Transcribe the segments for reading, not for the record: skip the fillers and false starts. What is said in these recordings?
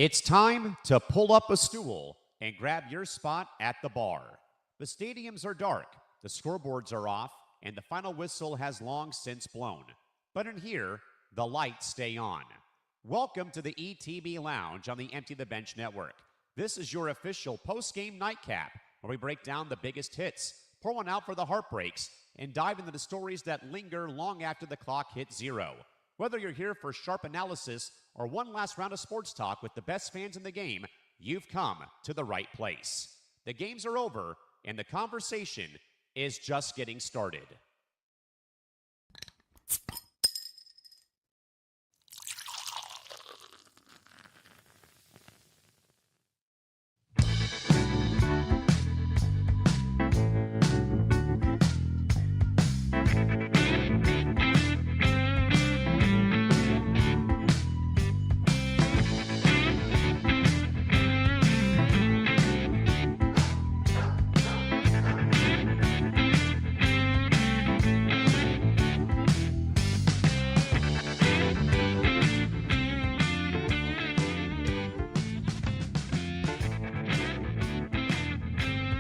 It's time to pull up a stool and grab your spot at the bar. The stadiums are dark, the scoreboards are off, and the final whistle has long since blown. But in here, the lights stay on. Welcome to the ETB Lounge on the Empty the Bench Network. This is your official post-game nightcap, where we break down the biggest hits, pour one out for the heartbreaks, and dive into the stories that linger long after the clock hits zero. Whether you're here for sharp analysis or one last round of sports talk with the best fans in the game, you've come to the right place. The games are over, and the conversation is just getting started.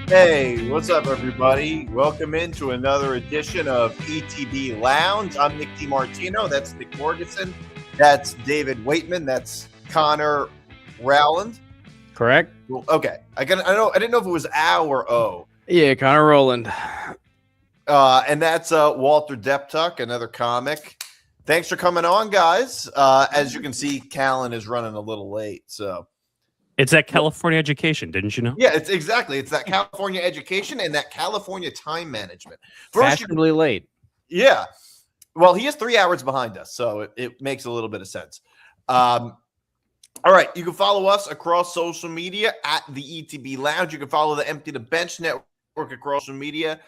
Hey, what's up, everybody? Welcome into another edition of ETB Lounge. I'm Nick DiMartino. That's Nick Morganson. That's David Waitman. That's Connor Rowland. Correct. Well, okay. I didn't know if it was Al or O. Yeah, Connor Rowland. And that's Walter Deptuck, another comic. Thanks for coming on, guys. As you can see, Callan is running a little late, so. It's that California education, didn't you know? Yeah, it's that California education and that California time management. Fashionably late. Yeah. Well, he is 3 hours behind us, so it makes a little bit of sense. All right. You can follow us across social media at the ETB Lounge. You can follow the Empty the Bench Network across social media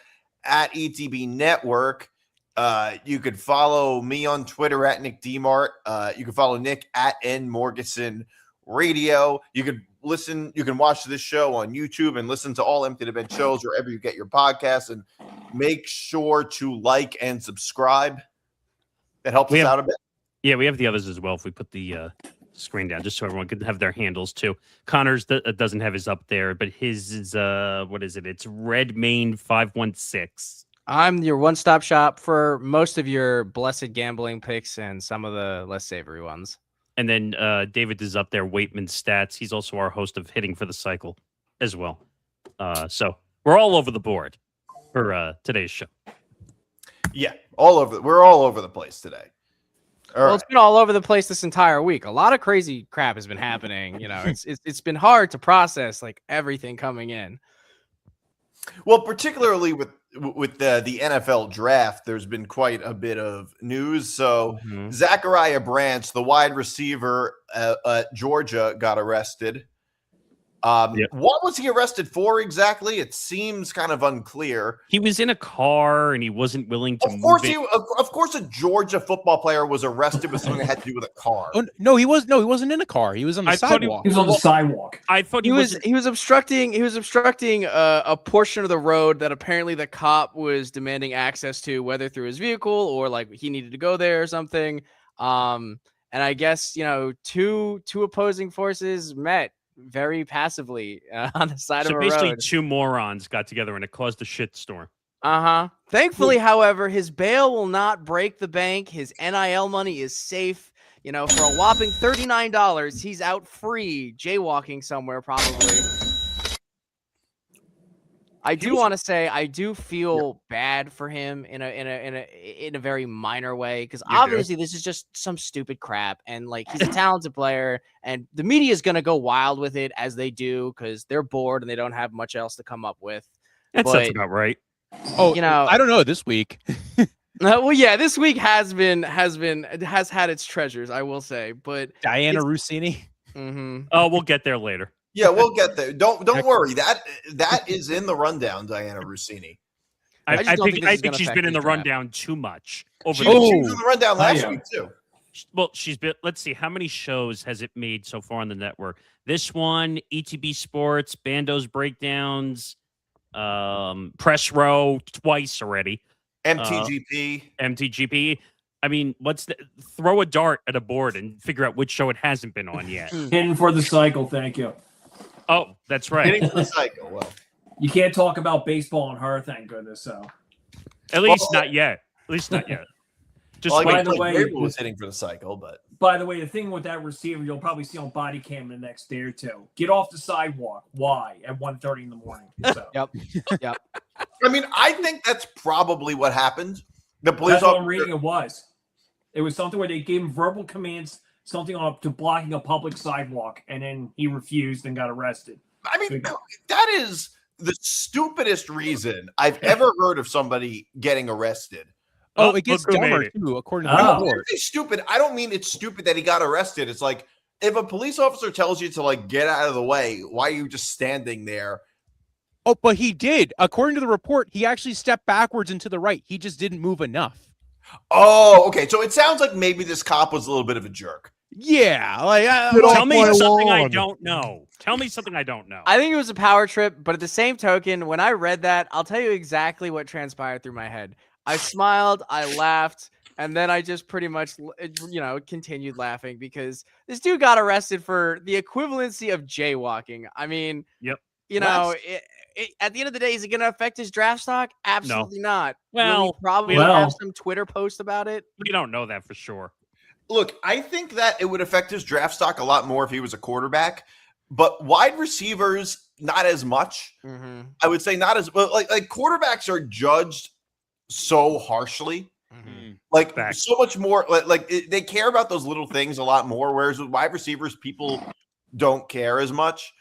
at ETB Network. You could follow me on Twitter at Nick DiMart. You can follow Nick at N Morganson Radio. You can watch this show on YouTube and listen to all Empty the Bench shows wherever you get your podcasts, and make sure to like and subscribe. That helps us out a bit. Yeah, we have the others as well. If we put the screen down, just so everyone could have their handles too. Connor's doesn't have his up there, but his is what is it? It's Redmayne 516. I'm your one-stop shop for most of your blessed gambling picks and some of the less savory ones. And then David is up there, Waitman Stats. He's also our host of Hitting for the Cycle as well. So we're all over the board for today's show. Yeah, we're all over the place today. It's been all over the place this entire week. A lot of crazy crap has been happening. You know, it's been hard to process like everything coming in. Well, particularly with the NFL draft, there's been quite a bit of news. So Zachariah Branch, the wide receiver at Georgia, got arrested. What was he arrested for exactly? It seems kind of unclear. He was in a car and he wasn't willing to move it. Of course, a Georgia football player was arrested with something that had to do with a car. Oh, no, he wasn't in a car. He was on the sidewalk. He was on the sidewalk. I thought he was obstructing a portion of the road that apparently the cop was demanding access to, whether through his vehicle or like he needed to go there or something. And I guess, two opposing forces met very passively on the side of a road. So basically two morons got together and it caused a shitstorm. Thankfully, however, his bail will not break the bank. His NIL money is safe. For a whopping $39, he's out free, jaywalking somewhere probably. I do want to say I do feel bad for him in a very minor way, because obviously this is just some stupid crap, and like he's a talented player, and the media is gonna go wild with it as they do because they're bored and they don't have much else to come up with. That's about right. Oh, I don't know this week. Well, yeah, this week has had its treasures, I will say. But Diana Russini. Oh, we'll get there later. Yeah, we'll get there. Don't worry. That is in the rundown, Diana Russini. I think she's been in the rundown too much. She was in the rundown last week too. Well, she's been. Let's see, how many shows has it made so far on the network? This one, ETB Sports, Bando's Breakdowns, Press Row twice already. MTGP. MTGP. I mean, throw a dart at a board and figure out which show it hasn't been on yet. Hitting for the cycle, thank you. Oh, that's right. Hitting for the cycle. Well, You can't talk about baseball on her, thank goodness. So At least not yet. At least not yet. Just well, wait. by the way, Vrabel was hitting for the cycle, but by the way, the thing with that receiver, you'll probably see on body cam the next day or two. Get off the sidewalk. Why? At 1:30 in the morning. So. Yep. I mean, I think that's probably what happened. The police That's what I'm officer, reading. It was something where they gave him verbal commands, something on to blocking a public sidewalk, and then he refused and got arrested. I mean, that is the stupidest reason I've ever heard of somebody getting arrested. Oh, it gets look who made dumber it. too, according to Oh. the When I report. say stupid, I don't mean it's stupid that he got arrested. It's like if a police officer tells you to like get out of the way, why are you just standing there? Oh, but he did. According to the report, he actually stepped backwards and to the right. He just didn't move enough. Oh, okay. So it sounds like maybe this cop was a little bit of a jerk. Yeah, like Tell me something I don't know. Tell me something I don't know. I think it was a power trip, but at the same token, when I read that, I'll tell you exactly what transpired through my head. I smiled, I laughed, and then I just pretty much, continued laughing because this dude got arrested for the equivalency of jaywalking. I mean, Yep. At the end of the day, is it going to affect his draft stock? Absolutely not. Will Well, he probably well- have some Twitter post about it? We don't know that for sure. Look, I think that it would affect his draft stock a lot more if he was a quarterback, but wide receivers, not as much. Mm-hmm. I would say not as well. Like quarterbacks are judged so harshly, like Facts. so much more. They care about those little things a lot more, whereas with wide receivers, people don't care as much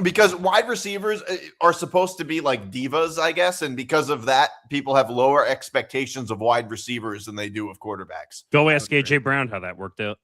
because wide receivers are supposed to be like divas, I guess, and because of that, people have lower expectations of wide receivers than they do of quarterbacks. Go ask AJ Brown how that worked out.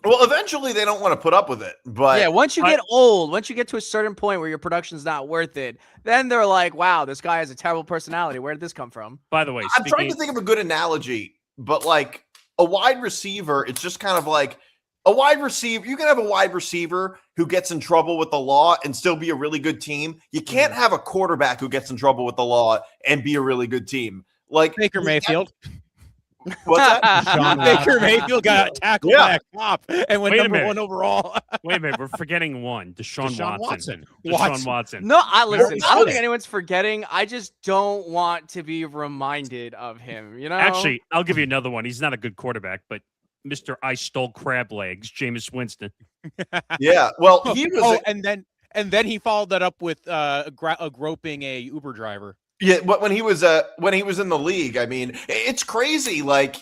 Well, eventually they don't want to put up with it, but Yeah, once you get old, once you get to a certain point where your production's not worth it, then they're like, wow, this guy has a terrible personality. Where did this come from? By the way, I'm trying to think of a good analogy, but like a wide receiver, it's just kind of like a wide receiver. You can have a wide receiver who gets in trouble with the law and still be a really good team. You can't have a quarterback who gets in trouble with the law and be a really good team. Like Baker Mayfield. What's that? Baker Mayfield got tackled by a cop and went Wait a number minute. one overall. Wait a minute, we're forgetting one. Deshaun Watson. Watson. Deshaun Watson. No, I listen. I don't shouldn't. think anyone's forgetting. I just don't want to be reminded of him. Actually, I'll give you another one. He's not a good quarterback, but Mr. I stole crab legs, Jameis Winston. Yeah. Well, he was. and then he followed that up with groping a Uber driver. Yeah, when he was in the league, I mean, it's crazy. Like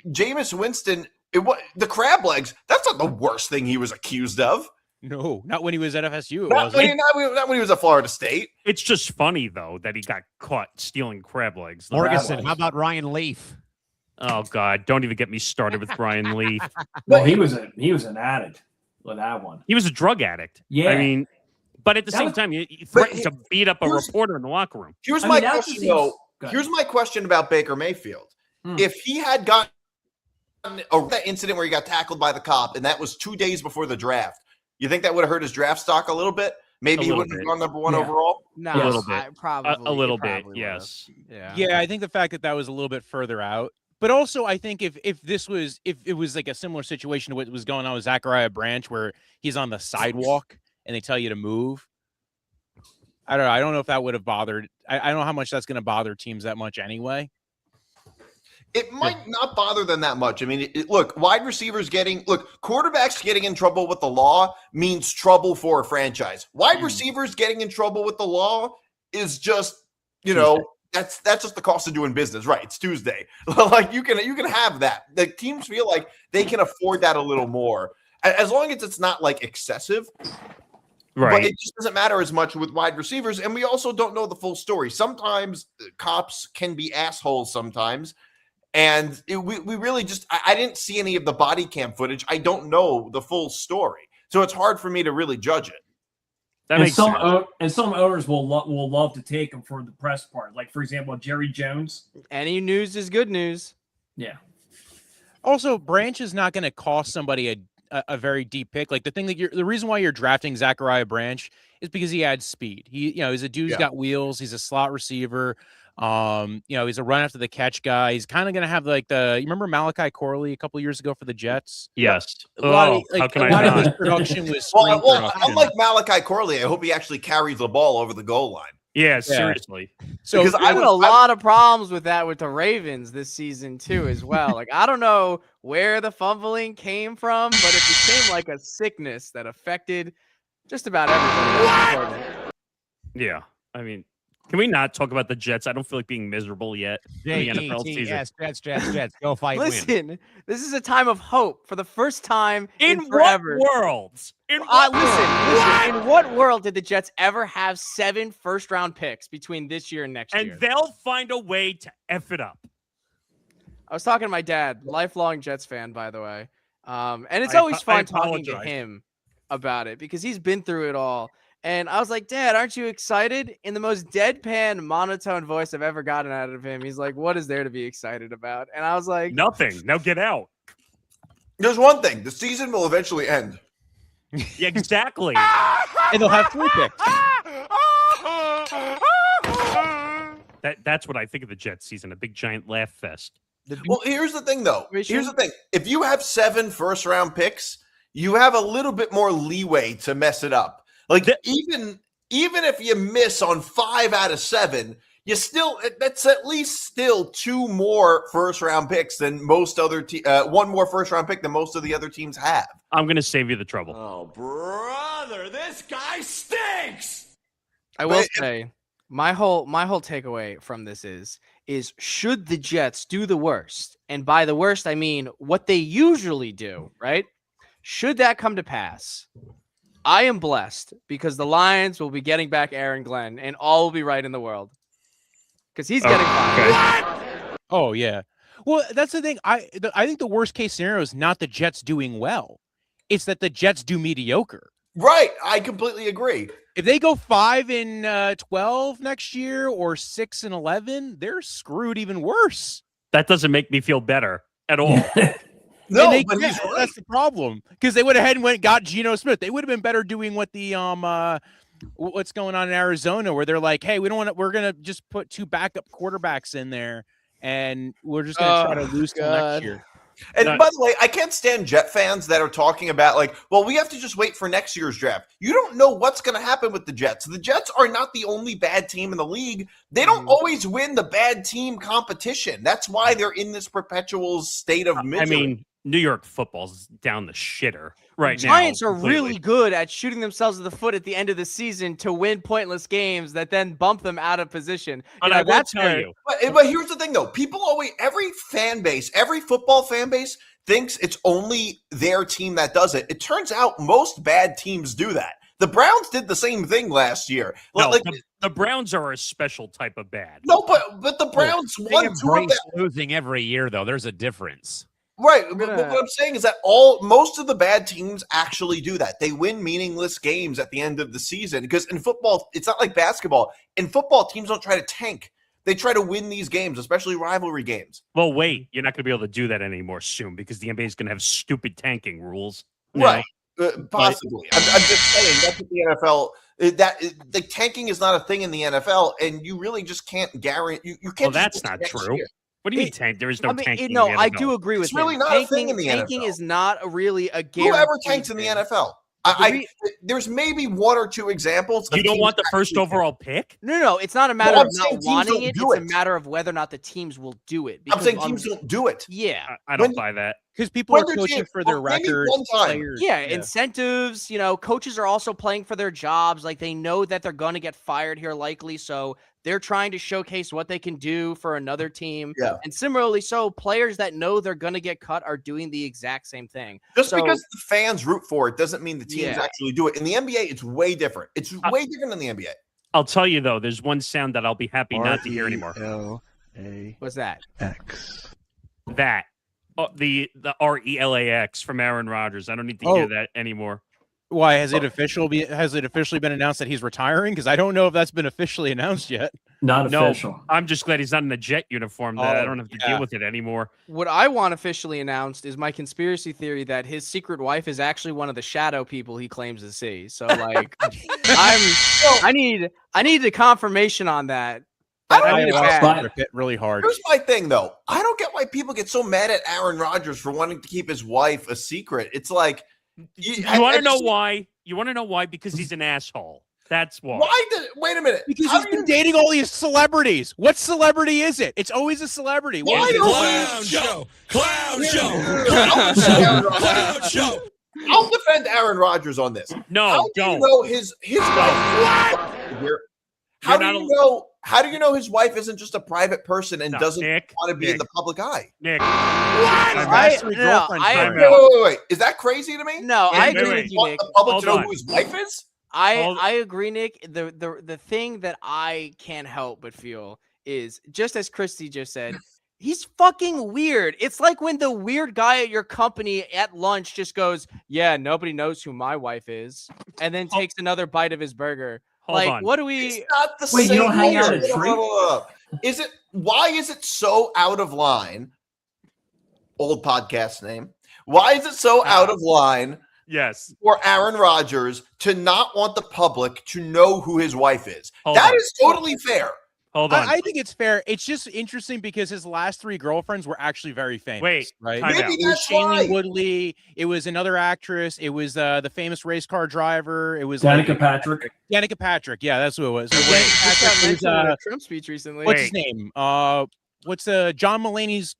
Jameis Winston, the crab legs. That's not the worst thing he was accused of. No, not when he was at FSU. Not when he was at Florida State. It's just funny though that he got caught stealing crab legs. Morganson, how about Ryan Leaf? Oh God, don't even get me started with Brian Lee. Well, he was an addict with that one. He was a drug addict. Yeah. I mean, but at the That same was- time, he threatened to beat up a here's- reporter in the locker room. Here's I my mean, that question, just though. seems- Go ahead. Here's my question about Baker Mayfield. If he had gotten that incident where he got tackled by the cop, and that was 2 days before the draft, you think that would have hurt his draft stock a little bit? Maybe A he little wouldn't have bit. gone number one Yeah. overall. No, A little bit. Probably A little it bit, probably yes. would've. Yeah, I think the fact that was a little bit further out. But also, I think if it was like a similar situation to what was going on with Zachariah Branch, where he's on the sidewalk and they tell you to move, I don't know. I don't know if that would have bothered. I don't know how much that's going to bother teams that much anyway. It might not bother them that much. I mean, look, quarterbacks getting in trouble with the law means trouble for a franchise. Wide receivers getting in trouble with the law is just, that's just the cost of doing business, right? It's Tuesday. Like you can have that. The teams feel like they can afford that a little more, as long as it's not like excessive. Right. But it just doesn't matter as much with wide receivers, and we also don't know the full story. Sometimes cops can be assholes sometimes. And we really just, I didn't see any of the body cam footage. I don't know the full story. So it's hard for me to really judge it. That And makes sense. some owners will love to take him for the press part. Like, for example, Jerry Jones. Any news is good news. Yeah. Also, Branch is not going to cost somebody a very deep pick. Like the reason why you're drafting Zachariah Branch is because he adds speed. He's a dude who's got wheels. He's a slot receiver. He's a run after the catch guy. He's kind of going to have like you remember Malachi Corley a couple years ago for the Jets? Yes. A lot of, how can a I lot of not? his production was screen Well, production. unlike Malachi Corley, I hope he actually carries the ball over the goal line. Yeah, seriously. So Because There's been a lot of problems with that with the Ravens this season too, as well. Like, I don't know where the fumbling came from, but it became like a sickness that affected just about everybody. Yeah. I mean, can we not talk about the Jets? I don't feel like being miserable yet in the NFL season. Jets. Go fight, win. Listen, this is a time of hope for the first time In in forever. what world? In what Listen, in what world did the Jets ever have 7 first-round picks between this year and next year? And they'll find a way to F it up. I was talking to my dad, lifelong Jets fan, by the way. And it's always fun talking to him about it because he's been through it all. And I was like, Dad, aren't you excited? In the most deadpan, monotone voice I've ever gotten out of him, he's like, what is there to be excited about? And I was like, Nothing. Now get out. There's one thing. The season will eventually end. Yeah, exactly. and they'll have 3 picks. That's what I think of the Jets season, a big giant laugh fest. Well, here's the thing, though. Here's the thing. If you have 7 first-round picks, you have a little bit more leeway to mess it up. Like, even if you miss on 5 out of 7, you still that's at least still 2 more first-round picks than most other 1 more first-round pick than most of the other teams have. I'm going to save you the trouble. Oh, brother, this guy stinks. I will say, my whole takeaway from this is should the Jets do the worst, and by the worst I mean what they usually do, right? Should that come to pass, I am blessed because the Lions will be getting back Aaron Glenn, and all will be right in the world because he's getting fired. Okay. Oh yeah. Well, that's the thing. I think the worst case scenario is not the Jets doing well; it's that the Jets do mediocre. Right. I completely agree. If they go 5-12 next year or 6-11, they're screwed even worse. That doesn't make me feel better at all. No, but he's right. That's the problem because they would have had and got Geno Smith. They would have been better doing what the what's going on in Arizona, where they're like, hey, we're gonna just put 2 backup quarterbacks in there, and we're just gonna try to lose till next year. And by the way, I can't stand Jet fans that are talking about like, well, we have to just wait for next year's draft. You don't know what's going to happen with the Jets. The Jets are not the only bad team in the league. They don't always win the bad team competition. That's why they're in this perpetual state of misery. I mean, New York football's down the shitter right now. Giants are really good at shooting themselves in the foot at the end of the season to win pointless games that then bump them out of position. But I will tell you. But here's the thing, though. People always, every football fan base thinks it's only their team that does it. It turns out most bad teams do that. The Browns did the same thing last year. No, the Browns are a special type of bad. No, but the Browns won 2 of them. Losing every year, though. There's a difference. Right, but what I'm saying is that most of the bad teams actually do that. They win meaningless games at the end of the season because in football, it's not like basketball. In football, teams don't try to tank. They try to win these games, especially rivalry games. Well, wait, you're not going to be able to do that anymore soon because the NBA is going to have stupid tanking rules. Right, possibly. I'm just saying that's what the NFL. The tanking is not a thing in the NFL, and you really just can't guarantee. You can't. Well, that's not true. Year. What do you mean tank? There is no tanking. No, in the NFL. I do agree with it's really not a thing in the NFL. Tanking is not really a guarantee. Whoever tanks in the NFL? There's maybe 1 or 2 examples. You don't want the first overall pick? No. It's not a matter of not wanting it. It's a matter of whether or not the teams will do it. I'm saying teams don't do it. Yeah. I don't buy that. Because people are coaching for their record. Yeah, incentives. Coaches are also playing for their jobs. Like, they know that they're going to get fired here likely. So they're trying to showcase what they can do for another team. Yeah. And similarly, so players that know they're going to get cut are doing the exact same thing. Just because the fans root for it doesn't mean the teams actually do it. In the NBA, it's way different. It's way different than the NBA. I'll tell you, though, there's one sound that I'll be happy not to hear anymore. What's that? That. Oh, the RELAX from Aaron Rodgers. I don't need to hear that anymore. Why has it officially been announced that he's retiring? Because I don't know if that's been officially announced yet. Not official. I'm just glad he's not in a Jet uniform. That I don't have to deal with it anymore. What I want officially announced is my conspiracy theory that his secret wife is actually one of the shadow people he claims to see. So, like, I need the confirmation on that. I mean, it's ayahuasca bad. trip hit really hard. Here's my thing, though. I don't get why people get so mad at Aaron Rodgers for wanting to keep his wife a secret. It's like, You want to know why? You want to know why? Because he's an asshole. That's why. Wait a minute. Because How he's do been you- dating all these celebrities. What celebrity is it? It's always a celebrity. Why What is it? don't Show. Clown show. I'll defend Aaron Rodgers. Clown show. I'll defend Aaron Rodgers on this. No, How do don't. you know his wife? How do you know? How do you know his wife isn't just a private person and No, doesn't Nick, want to be in the public eye? Nick. I Wait. Is that crazy to me? No, I Wait, agree wait. with you, Want Nick. the public Hold to know on. who his wife is? I agree, Nick. The thing that I can't help but feel is, just as Christy just said, he's fucking weird. It's like when the weird guy at your company at lunch just goes, "Yeah, nobody knows who my wife is," and then takes another bite of his burger. Hold like, on. what do we? It's not the Wait, you same. don't hang out thing. at Tree? Is it? Why is it so out of line? Old podcast name. Why is it so out of line Yes. for Aaron Rodgers to not want the public to know who his wife is? Hold That on. is totally fair. Hold on. I think it's fair. It's just interesting because his last 3 girlfriends were actually very famous. Wait, right? time out. Maybe It was that's why. Shailene Woodley. It was another actress. It was the famous race car driver. It was Danica Patrick. Danica Patrick. Yeah, that's who it was. So Wait. Danica Just got Patrick was, mentioned in a Trump speech recently. what's his name? What's John Mulaney's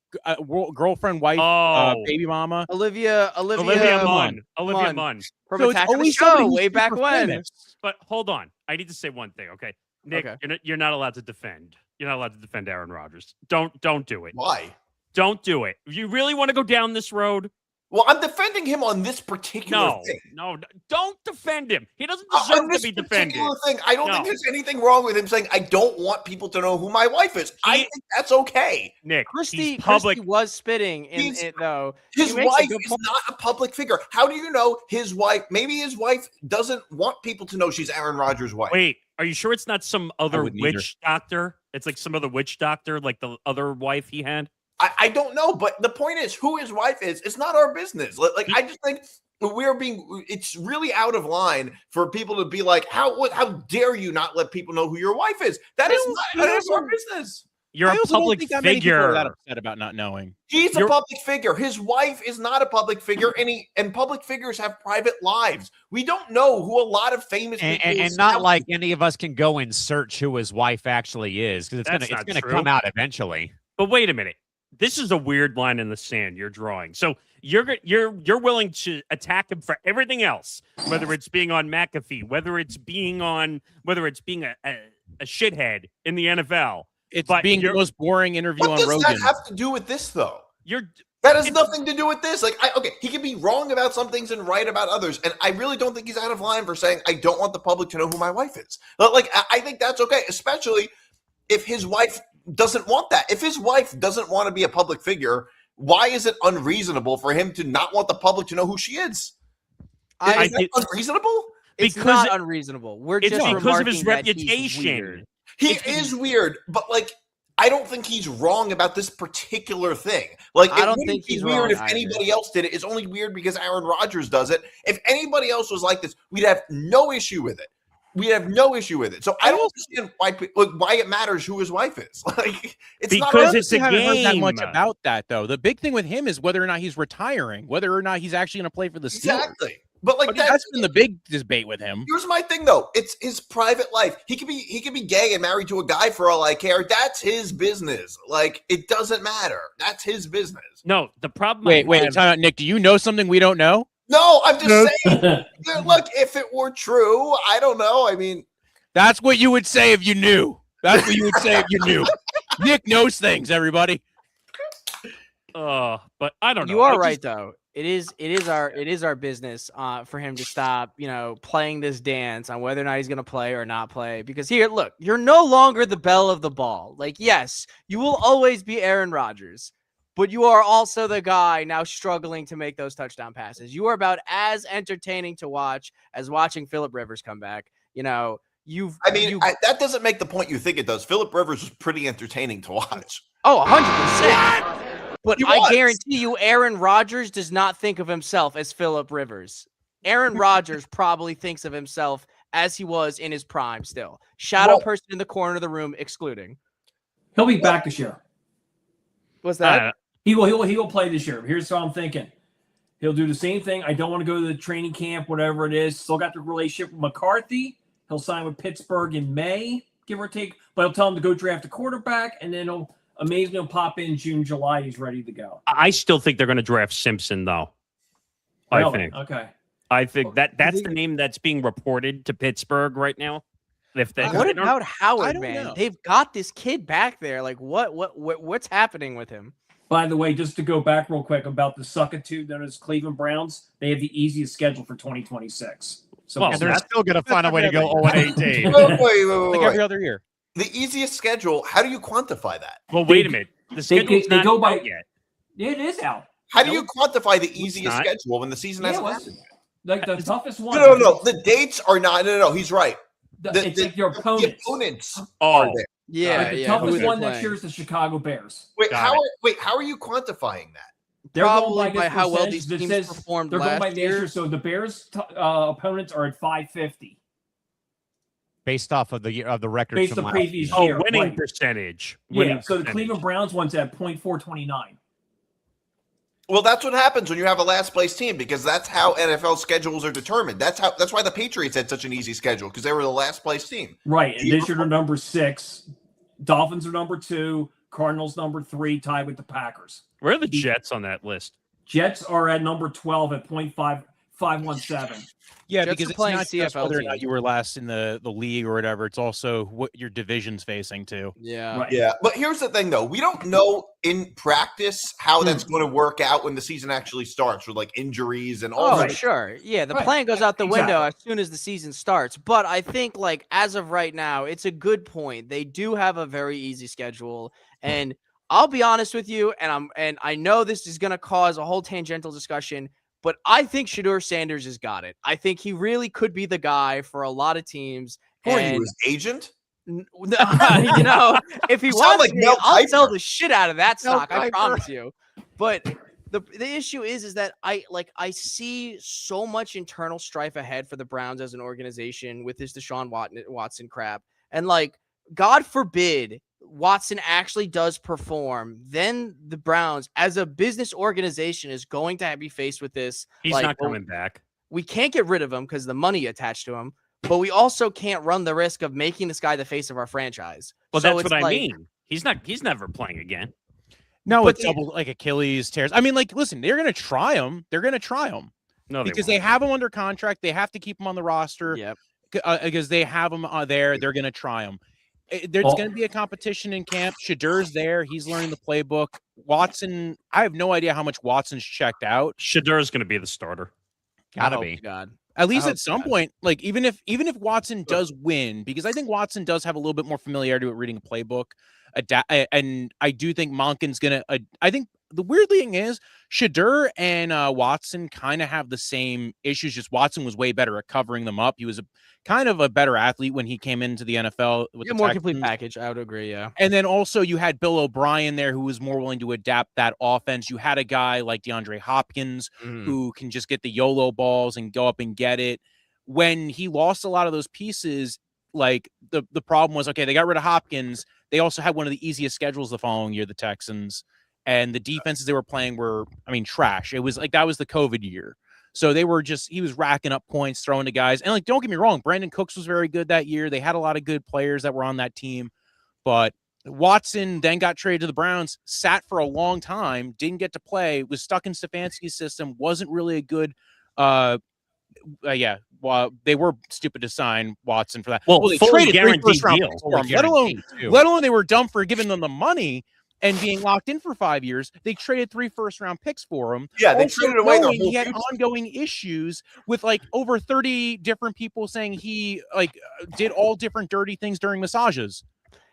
girlfriend, wife, Oh. baby mama? Olivia Olivia Munn. Munn. Olivia Munn. Munn. From So it's Attack of the always somebody Show who's way back super when. famous. But hold on. I need to say one thing, okay? Nick, Okay. you're not allowed to defend. You're not allowed to defend Aaron Rodgers. Don't do it. Why? Don't do it. You really want to go down this road? Well, I'm defending him on this particular No. thing. No. Don't defend him. He doesn't On deserve to this be defended. particular thing, I don't think No. there's anything wrong with him saying, I don't want people to know who my wife is. I think that's okay. Nick, Christy, he's public. Christy was spitting in He's- it though. His She makes a wife good is point. not a public figure. How do you know his wife? Maybe his wife doesn't want people to know she's Aaron Rodgers' wife. Wait, are you sure it's not some other wouldn't either. witch doctor? It's like some other witch doctor, like the other wife he had? I don't know, but the point is, who his wife is, it's not our business. Like I just think it's really out of line for people to be like, how dare you not let people know who your wife is? That is our business. You're I a also don't public think that many people are that figure. upset about not knowing. He's a You're- public figure. His wife is not a public figure, and public figures have private lives. We don't know who a lot of famous people And not like any of us can go and search who his wife actually is, because That's it's not gonna true. come out eventually. But wait a minute. This is a weird line in the sand you're drawing. So you're willing to attack him for everything else, whether it's being on McAfee, whether it's being a shithead in the NFL. It's But being the you're- most boring interview What on does Rogan. that have to do with this, though? You're That has nothing to do with this. Like, okay, he can be wrong about some things and right about others, and I really don't think he's out of line for saying I don't want the public to know who my wife is. But like, I think that's okay, especially if his wife doesn't want that. If his wife doesn't want to be a public figure, why is it unreasonable for him to not want the public to know who she is? Is that unreasonable? It's Because not it- unreasonable. We're it's just because of remarking his that he's reputation. weird. He is weird, but like, I don't think he's wrong about this particular thing. Like, I it don't wouldn't think be he's weird wrong if either. anybody else did it. It's only weird because Aaron Rodgers does it. If anybody else was like this, we'd have no issue with it. We have no issue with it. So I don't understand why it matters who his wife is. Like, it's not Because I it's a haven't heard that game. much about that though. The big thing with him is whether or not he's retiring, whether or not he's actually going to play for the Steelers. exactly. But like, That's been the big debate with him. here's my thing though. It's his private life. He could be gay and married to a guy for all I care. That's his business. Like, it doesn't matter. That's his business. No, the problem. Wait, I have- time out, Nick. Do you know something we don't know? No, I'm just saying. Look, if it were true, I don't know. I mean, That's what you would say if you knew. That's what you would say if you knew. Nick knows things, everybody. but I don't know. You I are just- right though. It is our business for him to stop, playing this dance on whether or not he's going to play or not play. Because here, look, you're no longer the belle of the ball. Like, yes, you will always be Aaron Rodgers, but you are also the guy now struggling to make those touchdown passes. You are about as entertaining to watch as watching Phillip Rivers come back. that doesn't make the point you think it does. Phillip Rivers was pretty entertaining to watch. 100%. But He I was. guarantee you, Aaron Rodgers does not think of himself as Phillip Rivers. Aaron Rodgers probably thinks of himself as he was in his prime still. Shadow Well- person in the corner of the room excluding. He'll be back this year. What's that? He will play this year. Here's what I'm thinking. He'll do the same thing. I don't want to go to the training camp, whatever it is. Still got the relationship with McCarthy. He'll sign with Pittsburgh in May, give or take. But I'll tell him to go draft a quarterback, and then he'll amazingly pop in June, July. He's ready to go. I still think they're going to draft Simpson, though. Really? I think. Okay. I think that's the name that's being reported to Pittsburgh right now. If they, What about I Howard, don't man? know. They've got this kid back there. Like, what's happening with him? By the way, just to go back real quick about the suckitude known as Cleveland Browns, they have the easiest schedule for 2026. So Well, And they're still going to find a way to go 0-18. Like every other year. The easiest schedule. How do you quantify that? well, wait a minute. The schedule's they not go by- out yet. Yeah, it is out. How do you quantify the easiest not. schedule when the season Yeah, hasn't well, happened? like the toughest one. No. The dates are not. No. He's right. It's like your The opponents. opponents are Oh, there. Yeah, Like the yeah. toughest who they're one next playing. year is the Chicago Bears. Wait, Got how are you quantifying that? They're Probably going by this how well percentage these that teams says performed they're going by last year. So the Bears' opponents are at 550 Based off of the records based from on last previous year. oh, year. winning right. percentage. Yeah. Winning So the percentage. Cleveland Browns one's at 0.429. Well, that's what happens when you have a last place team because that's how NFL schedules are determined. That's why the Patriots had such an easy schedule because they were the last place team. Right. And this year they're number 6. Dolphins are number 2. Cardinals number 3, tied with the Packers. Where are the Jets on that list? Jets are at number 12 at 0.517. Yeah, Jets because are it's playing not just CFL whether or not teams. you were last in the league or whatever. It's also what your division's facing too. Yeah. Right. Yeah, but here's the thing, though. We don't know in practice how that's going to work out when the season actually starts with, like, injuries and all Oh, that. sure. Yeah, the Right. plan goes out the window Exactly. as soon as the season starts. But I think, like, as of right now, it's a good point. They do have a very easy schedule. And I'll be honest with you, and I know this is going to cause a whole tangential discussion, but I think Shedeur Sanders has got it. I think he really could be the guy for a lot of teams. Who are And you, his agent? you know, if he You sound wants like me, Mel I'll sell Kiper. the shit out of that Mel stock. I Kiper. promise you. But the issue is that I see so much internal strife ahead for the Browns as an organization with this Deshaun Watson crap, and like, God forbid Watson actually does perform, then the Browns as a business organization is going to be faced with this. He's like, not well, coming back. we can't get rid of him because the money attached to him, but we also can't run the risk of making this guy the face of our franchise. Well, So that's it's what I like- mean. He's never playing again. No, But it's double like Achilles tears. I mean, like, listen, they're gonna try him. They're gonna try him No, because won't. they have him under contract. They have to keep him on the roster Yep. because they have him there. They're gonna try him. There's Well- going to be a competition in camp. Shadeur's there. He's learning the playbook. Watson, I have no idea how much Watson's checked out. Shadur's going to be the starter. Gotta I hope be. to God. At least hope at some point, like even if Watson does win, because I think Watson does have a little bit more familiarity with reading a playbook, and I do think Monken's gonna. I think the weird thing is Shadur and Watson kind of have the same issues. Just Watson was way better at covering them up. He was kind of a better athlete when he came into the NFL with Yeah, the more complete Texans. package. I would agree. Yeah. And then also you had Bill O'Brien there who was more willing to adapt that offense. You had a guy like DeAndre Hopkins who can just get the YOLO balls and go up and get it. When he lost a lot of those pieces, like the problem was, okay, they got rid of Hopkins. They also had one of the easiest schedules the following year, the Texans. And the defenses they were playing were, I mean, trash. It was like that was the COVID year. So they were just, he was racking up points, throwing to guys. And like, don't get me wrong, Brandon Cooks was very good that year. They had a lot of good players that were on that team. But Watson then got traded to the Browns, sat for a long time, didn't get to play, was stuck in Stefanski's system, wasn't really a good, well, they were stupid to sign Watson for that. Well, they fully traded 3 guaranteed first-round deal. picks for Fully him, let alone guaranteed, too. let alone they were dumb for giving them the money and being locked in for 5 years. They traded 3 first-round picks for him. Yeah, they Also traded away their knowing whole he had future. ongoing issues with like over 30 different people saying he like did all different dirty things during massages.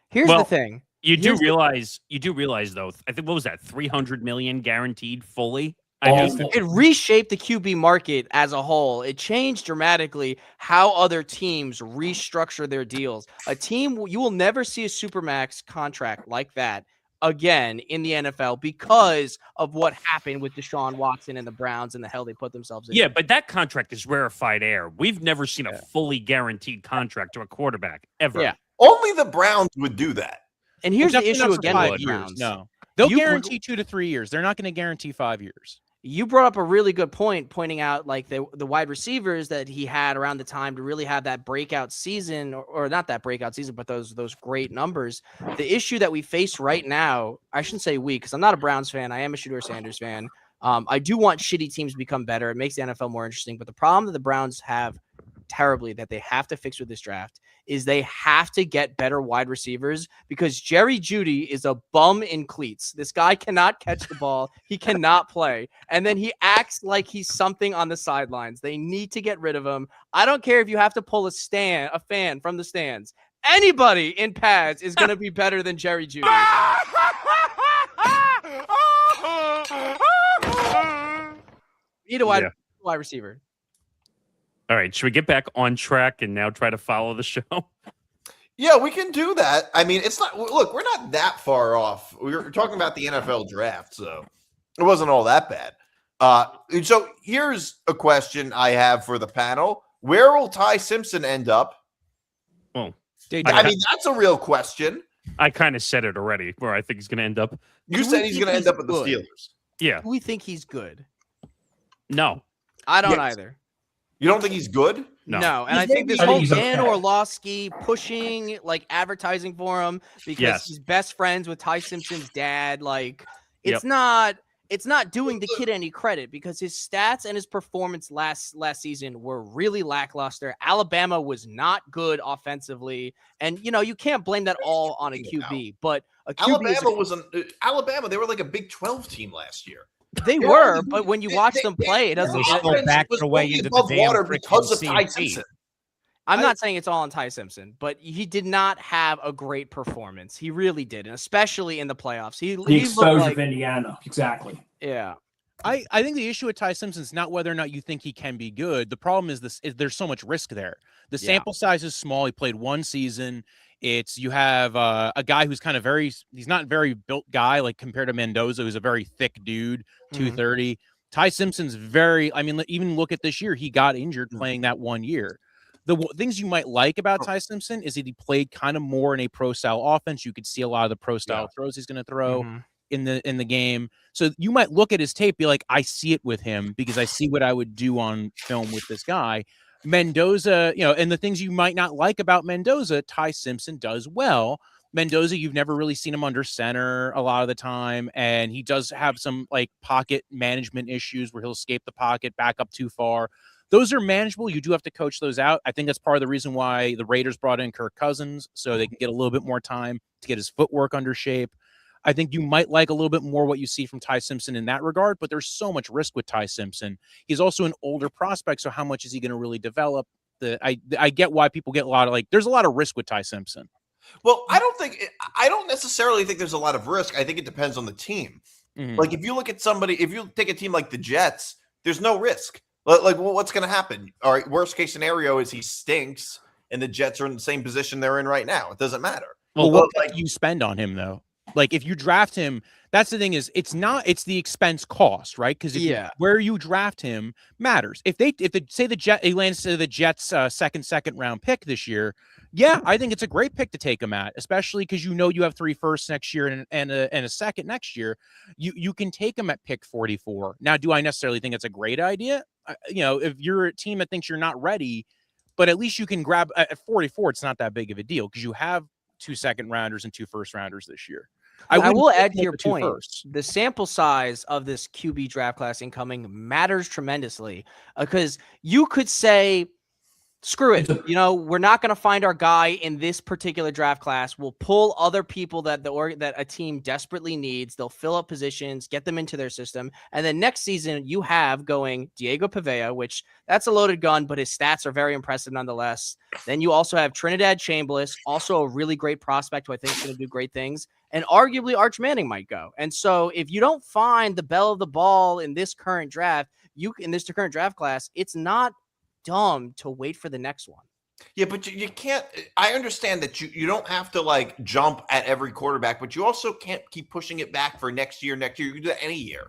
Here's Well, the thing. You do Here's the- realize though, I think what was that, 300 million guaranteed fully? It reshaped the QB market as a whole. It changed dramatically how other teams restructure their deals. A team, you will never see a Supermax contract like that again in the NFL because of what happened with Deshaun Watson and the Browns and the hell they put themselves in. Yeah, but that contract is rarefied air. We've never seen a fully guaranteed contract to a quarterback ever. Yeah. Only the Browns would do that. And here's the Definitely issue not for again 5 with the years. Browns. No, they'll You- guarantee 2 to 3 years. They're not going to guarantee 5 years. You brought up a really good point, pointing out like the wide receivers that he had around the time to really have that breakout season, or not that breakout season, but those great numbers. The issue that we face right now, I shouldn't say we, because I'm not a Browns fan. I am a Shedeur Sanders fan. I do want shitty teams to become better. It makes the NFL more interesting. But the problem that the Browns have terribly that they have to fix with this draft is they have to get better wide receivers, because Jerry Jeudy is a bum in cleats. This guy cannot catch the ball. He cannot play. And then he acts like he's something on the sidelines. They need to get rid of him. I don't care if you have to pull a fan from the stands. Anybody in pads is going to be better than Jerry Jeudy. Need a wide receiver. All right, should we get back on track and now try to follow the show? Yeah, we can do that. I mean, it's not. Look, we're not that far off. We were talking about the NFL draft, so it wasn't all that bad. So here's a question I have for the panel: where will Ty Simpson end up? Well, I mean, that's a real question. I kind of said it already, where I think he's going to end up. You said he's going to end up with the Steelers. Yeah. We think he's good. No. I don't Yes. either. You don't think he's good? No. And I think this I think whole he's Dan okay. Orlovsky pushing like advertising for him because Yes. he's best friends with Ty Simpson's dad, like it's not doing the kid any credit, because his stats and his performance last season were really lackluster. Alabama was not good offensively, and you can't blame that all on a QB, but a QB Alabama. They were like a Big 12 team last year. They were, but when you watch them play, it doesn't. They still backed their way into the above damn water because of freaking Ty CFP. Simpson. I'm not saying it's all on Ty Simpson, but he did not have a great performance. He really did, and especially in the playoffs. The he looked exposure like, of Indiana. Exactly. yeah. I think the issue with Ty Simpson is not whether or not you think he can be good. The problem is there's so much risk there. The sample size is small. He played one season. You have a guy who's kind of he's not a very built guy, like compared to Mendoza, who's a very thick dude, 230. Ty Simpson's even look at this year. He got injured playing that 1 year. The things you might like about Ty Simpson is that he played kind of more in a pro style offense. You could see a lot of the pro style throws he's going to throw in the game. So you might look at his tape, be like, I see it with him because I see what I would do on film with this guy. Mendoza, and the things you might not like about Mendoza, Ty Simpson does well. Mendoza, you've never really seen him under center a lot of the time, and he does have some like pocket management issues where he'll escape the pocket, back up too far. Those are manageable. You do have to coach those out. I think that's part of the reason why the Raiders brought in Kirk Cousins, so they can get a little bit more time to get his footwork under shape. I think you might like a little bit more what you see from Ty Simpson in that regard, but there's so much risk with Ty Simpson. He's also an older prospect, so how much is he going to really develop? I get why people get there's a lot of risk with Ty Simpson. Well, I don't necessarily think there's a lot of risk. I think it depends on the team. Like if you look at if you take a team like the Jets, there's no risk. Like, well, what's going to happen? All right, worst case scenario is he stinks, and the Jets are in the same position they're in right now. It doesn't matter. Well, what do you spend on him though? Like if you draft him, that's the thing is it's the expense cost, right? Because where you draft him matters. If he lands to the Jets second round pick this year, I think it's a great pick to take him at, especially because you have 3 firsts next year and a second next year. You can take him at pick 44. Now, do I necessarily think it's a great idea? If you're a team that thinks you're not ready, but at least you can grab at 44. It's not that big of a deal because you have 2 second rounders and 2 first rounders this year. I will add to your point, the sample size of this QB draft class incoming matters tremendously, because you could say, screw it. We're not going to find our guy in this particular draft class. We'll pull other people that a team desperately needs. They'll fill up positions, get them into their system. And then next season you have going Diego Pavea, which that's a loaded gun, but his stats are very impressive nonetheless. Then you also have Trinidad Chambliss, also a really great prospect who I think is going to do great things. And arguably Arch Manning might go. And so if you don't find the belle of the ball in this current draft, current draft class, it's not dumb to wait for the next one. Yeah, but you can't. I understand that you don't have to jump at every quarterback, but you also can't keep pushing it back for next year. You can do that any year.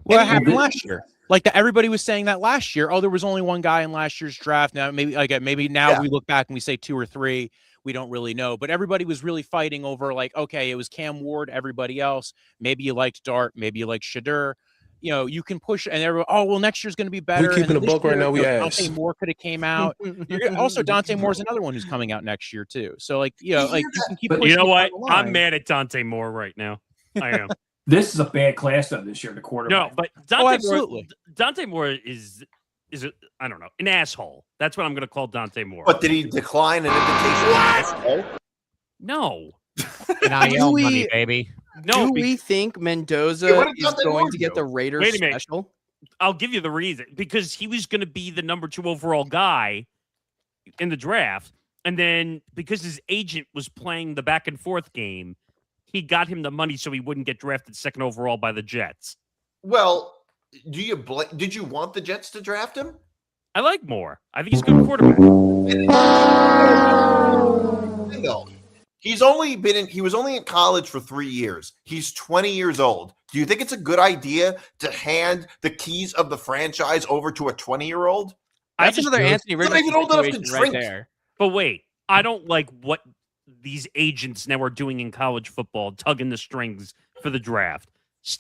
Well, it happened last year. Everybody was saying that last year. Oh, there was only one guy in last year's draft. Now maybe now we look back and we say 2 or 3. We don't really know, but everybody was really fighting over like, okay, it was Cam Ward, everybody else. Maybe you liked Dart, maybe you liked Shadur. You know, you can push, and everyone, oh well, next year's going to be better. We keeping and a buck right now. We Dante ass. Moore could have came out. Also, Dante Moore's another one who's coming out next year too. So like, you know, like you can keep. But pushing You know it what? down the I'm line. mad at Dante Moore right now. I am. This is a bad class though this year. The quarterback. No, but absolutely. Dante Moore is I don't know, an asshole. That's what I'm going to call Dante Moore. But did he decline an invitation? No, Do we- money, baby. no. Do be- we think Mendoza Yeah, what did is Dante going Moore to get do? the Raiders Wait a minute. special? I'll give you the reason, because he was going to be the number 2 overall guy in the draft, and then because his agent was playing the back and forth game, he got him the money so he wouldn't get drafted 2nd overall by the Jets. Well, did you want the Jets to draft him? I like Moore. I think he's a good quarterback. No. He was only in college for 3 years. He's 20 years old. Do you think it's a good idea to hand the keys of the franchise over to a 20-year-old? I That's just another do. Anthony He's not Richardson even old enough to situation right drink. there. But wait, I don't like what these agents now are doing in college football, tugging the strings for the draft.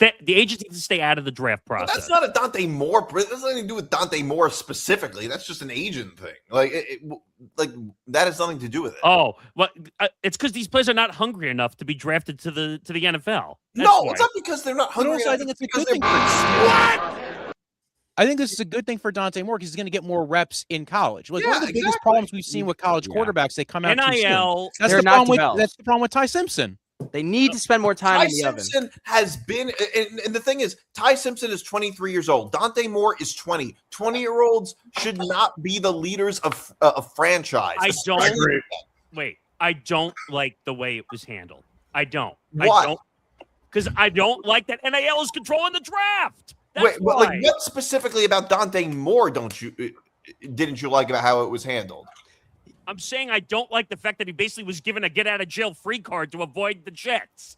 The agents need to stay out of the draft But process. that's not a Dante Moore. That has nothing to do with Dante Moore specifically. That's just an agent thing. Like, like that has nothing to do with it. Oh, well, it's because these players are not hungry enough to be drafted to the NFL. That's no, why. it's not because they're not But hungry. also, I enough, think it's a because good thing. they're I think this is a good thing for Dante Moore because he's going to get more reps in college. Like one Yeah, of the biggest exactly. problems we've seen with college Yeah. quarterbacks, they come out too soon. NIL. That's They're the not problem with developed. that's the problem with Ty Simpson. They need to spend more time Ty in the oven. Simpson has been, and the thing is, Ty Simpson is 23 years old. Dante Moore is 20. 20-year-olds should not be the leaders of a franchise. I don't like the way it was handled. I don't. Why? I don't. Because I don't like that NIL is controlling the draft. That's Wait, why. like what specifically about Dante Moore didn't you like about how it was handled? I'm saying I don't like the fact that he basically was given a get out of jail free card to avoid the Jets.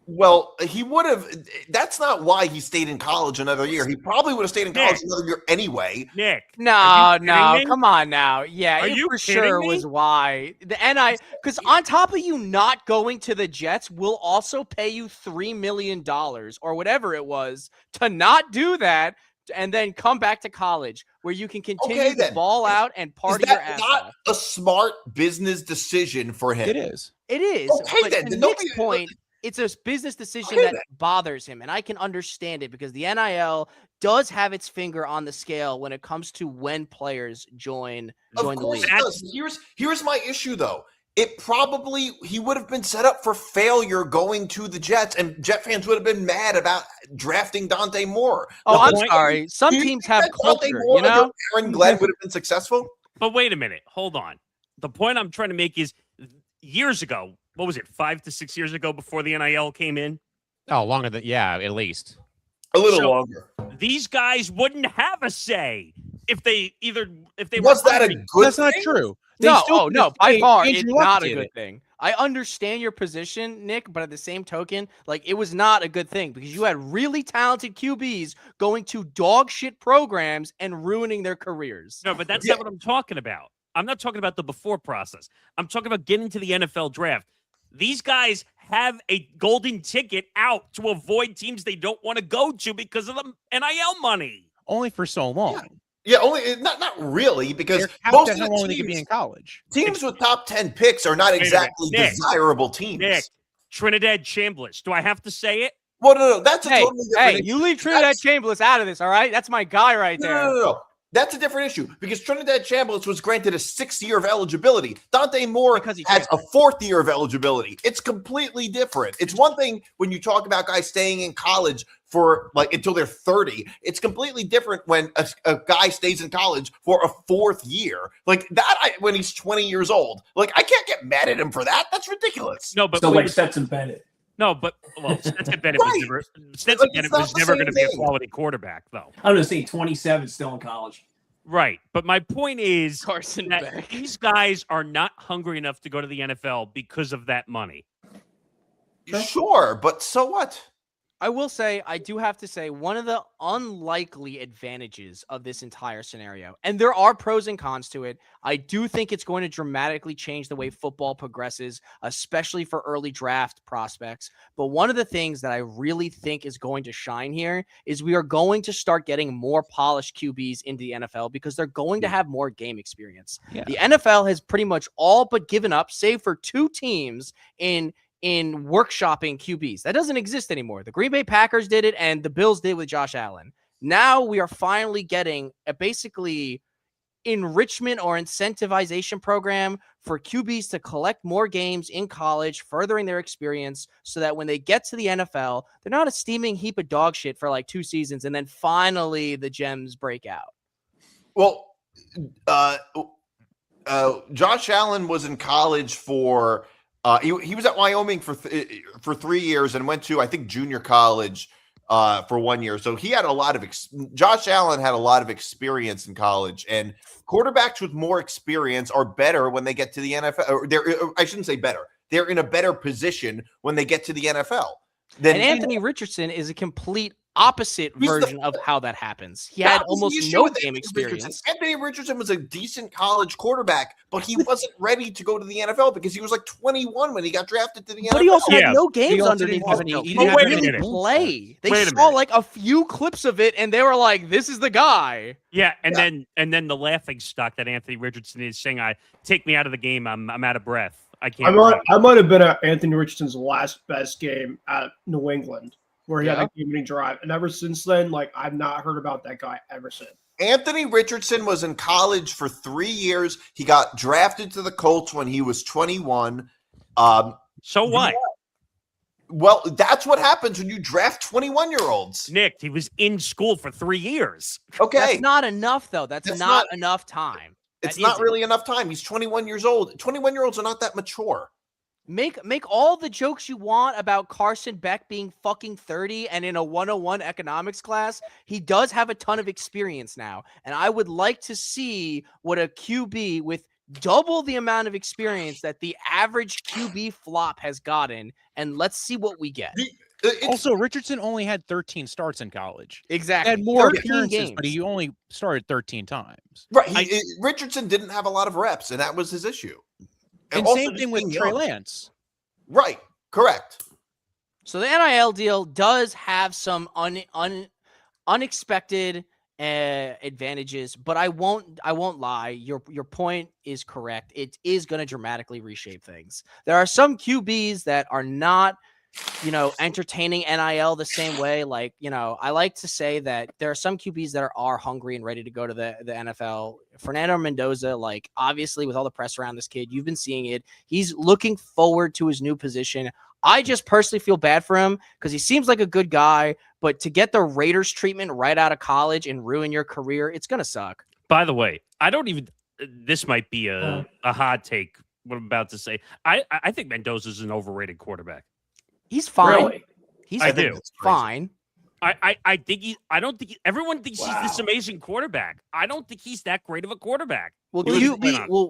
Well, he would have. That's not why he stayed in college another year. He probably would have stayed in college another year anyway. Nick. No, are you no, kidding me? come on now. Yeah, Are it you for kidding sure me? was why the because on top of you not going to the Jets, will also pay you $3 million or whatever it was to not do that and then come back to college where you can continue Okay, to then. ball out and Is party your that ass not off. a smart business decision for him? It is. It is. Okay, but then. to Then Nick's nobody- point, it's a business decision Okay, that then. bothers him, and I can understand it because the NIL does have its finger on the scale when it comes to when players join Of the course league. it does. Here's my issue though. He would have been set up for failure going to the Jets, and Jet fans would have been mad about drafting Dante Moore. Oh, The I'm whole- sorry. Some Do you teams think have that Dante culture, Moore you know? under Aaron Glenn would have been successful? But wait a minute. Hold on. The point I'm trying to make is years ago, what was it, 5 to 6 years ago before the NIL came in? Oh, longer than at least. A little So- longer. These guys wouldn't have a say if they Was were that a hungry. good That's not thing? true. No, by Hey, far, Andrew it's Luck not a did good it. thing. I understand your position, Nick, but at the same token, like it was not a good thing because you had really talented QBs going to dog shit programs and ruining their careers. No, but that's Yeah. not what I'm talking about. I'm not talking about the before process. I'm talking about getting to the NFL draft. These guys have a golden ticket out to avoid teams they don't want to go to because of the NIL money. Only for so long. Yeah, only not really because They're capped most at of how the long they could be in teams, college. teams with top 10 picks are not Wait a minute. exactly Nick, desirable teams. Nick, Trinidad Chambliss. Do I have to say it? Well, no, that's a Hey, totally different hey, issue. you leave Trinidad That's- Chambliss out of this, all right? That's my guy right No, there. no. That's a different issue because Trinidad Chambliss was granted a 6th year of eligibility. Dante Moore Because he has a 4th year of eligibility. It's completely different. It's one thing when you talk about guys staying in college for like until they're 30. It's completely different when a guy stays in college for a 4th year. Like that when he's 20 years old. Like I can't get mad at him for that. That's ridiculous. No, but So wait, like Stetson Bennett. no, but well, Stetson Bennett Right. was never Stetson Like, it's Bennett not was the never same going to be a thing. quality quarterback, though. I'm just saying 27 still in college. Right. But my point is Carson that Beck. these guys are not hungry enough to go to the NFL because of that money. Sure, but so what? I will say, I do have to say, one of the unlikely advantages of this entire scenario, and there are pros and cons to it. I do think it's going to dramatically change the way football progresses, especially for early draft prospects. But one of the things that I really think is going to shine here is we are going to start getting more polished QBs into the NFL because they're going to have more game experience. Yeah. The NFL has pretty much all but given up, save for 2 teams in workshopping QBs. That doesn't exist anymore. The Green Bay Packers did it, and the Bills did with Josh Allen. Now we are finally getting a basically enrichment or incentivization program for QBs to collect more games in college, furthering their experience so that when they get to the NFL, they're not a steaming heap of dog shit for like 2 seasons, and then finally the gems break out. Well, Josh Allen was in college for he was at Wyoming for 3 years and went to, I think, junior college for 1 year. So he had a lot of Josh Allen had a lot of experience in college, and quarterbacks with more experience are better when they get to the NFL. Or I shouldn't say better. They're in a better position when they get to the NFL. And Anthony Richardson is a complete opposite version of how that happens. He had almost no game experience. Anthony Richardson was a decent college quarterback, but he wasn't ready to go to the NFL because he was like 21 when he got drafted to the NFL. But he also had no games also underneath didn't have his belt. any- He he didn't didn't have really any play. They Wait a saw minute. like a few clips of it, and they were like, "This is the guy." Yeah, and then the laughing stock that Anthony Richardson is saying, "I take me out of the game. I'm out of breath. I can't." I might have been at Anthony Richardson's last best game at New England, where he had a game-winning drive, and ever since then, like I've not heard about that guy ever since. Anthony Richardson was in college for 3 years. He got drafted to the Colts when he was 21. So what? Well, that's what happens when you draft 21-year-olds. Nick, he was in school for 3 years. Okay. That's not enough, though. That's not enough time. It's not really enough time. He's 21 years old. 21-year-olds are not that mature. Make all the jokes you want about Carson Beck being fucking 30 and in a 101 economics class. He does have a ton of experience now. And I would like to see what a QB with double the amount of experience that the average QB flop has gotten. And let's see what we get. Also, Richardson only had 13 starts in college. Exactly. He had more 13 appearances, games. but he only started 13 times. Right. Richardson didn't have a lot of reps, and that was his issue. And also same thing with being Trey young. Lance. Right. Correct. So the NIL deal does have some unexpected advantages, but I won't lie. Your point is correct. It is going to dramatically reshape things. There are some QBs that are not, entertaining NIL the same way. Like, I like to say that there are some QBs that are hungry and ready to go to the NFL. Fernando Mendoza, like, obviously with all the press around this kid, you've been seeing it. He's looking forward to his new position. I just personally feel bad for him because he seems like a good guy, but to get the Raiders treatment right out of college and ruin your career, it's going to suck. By the way, this might be a hot take, what I'm about to say. I think Mendoza's an overrated quarterback. He's fine. Really? He's I do. fine. I think everyone thinks he's this amazing quarterback. I don't think he's that great of a quarterback. Well,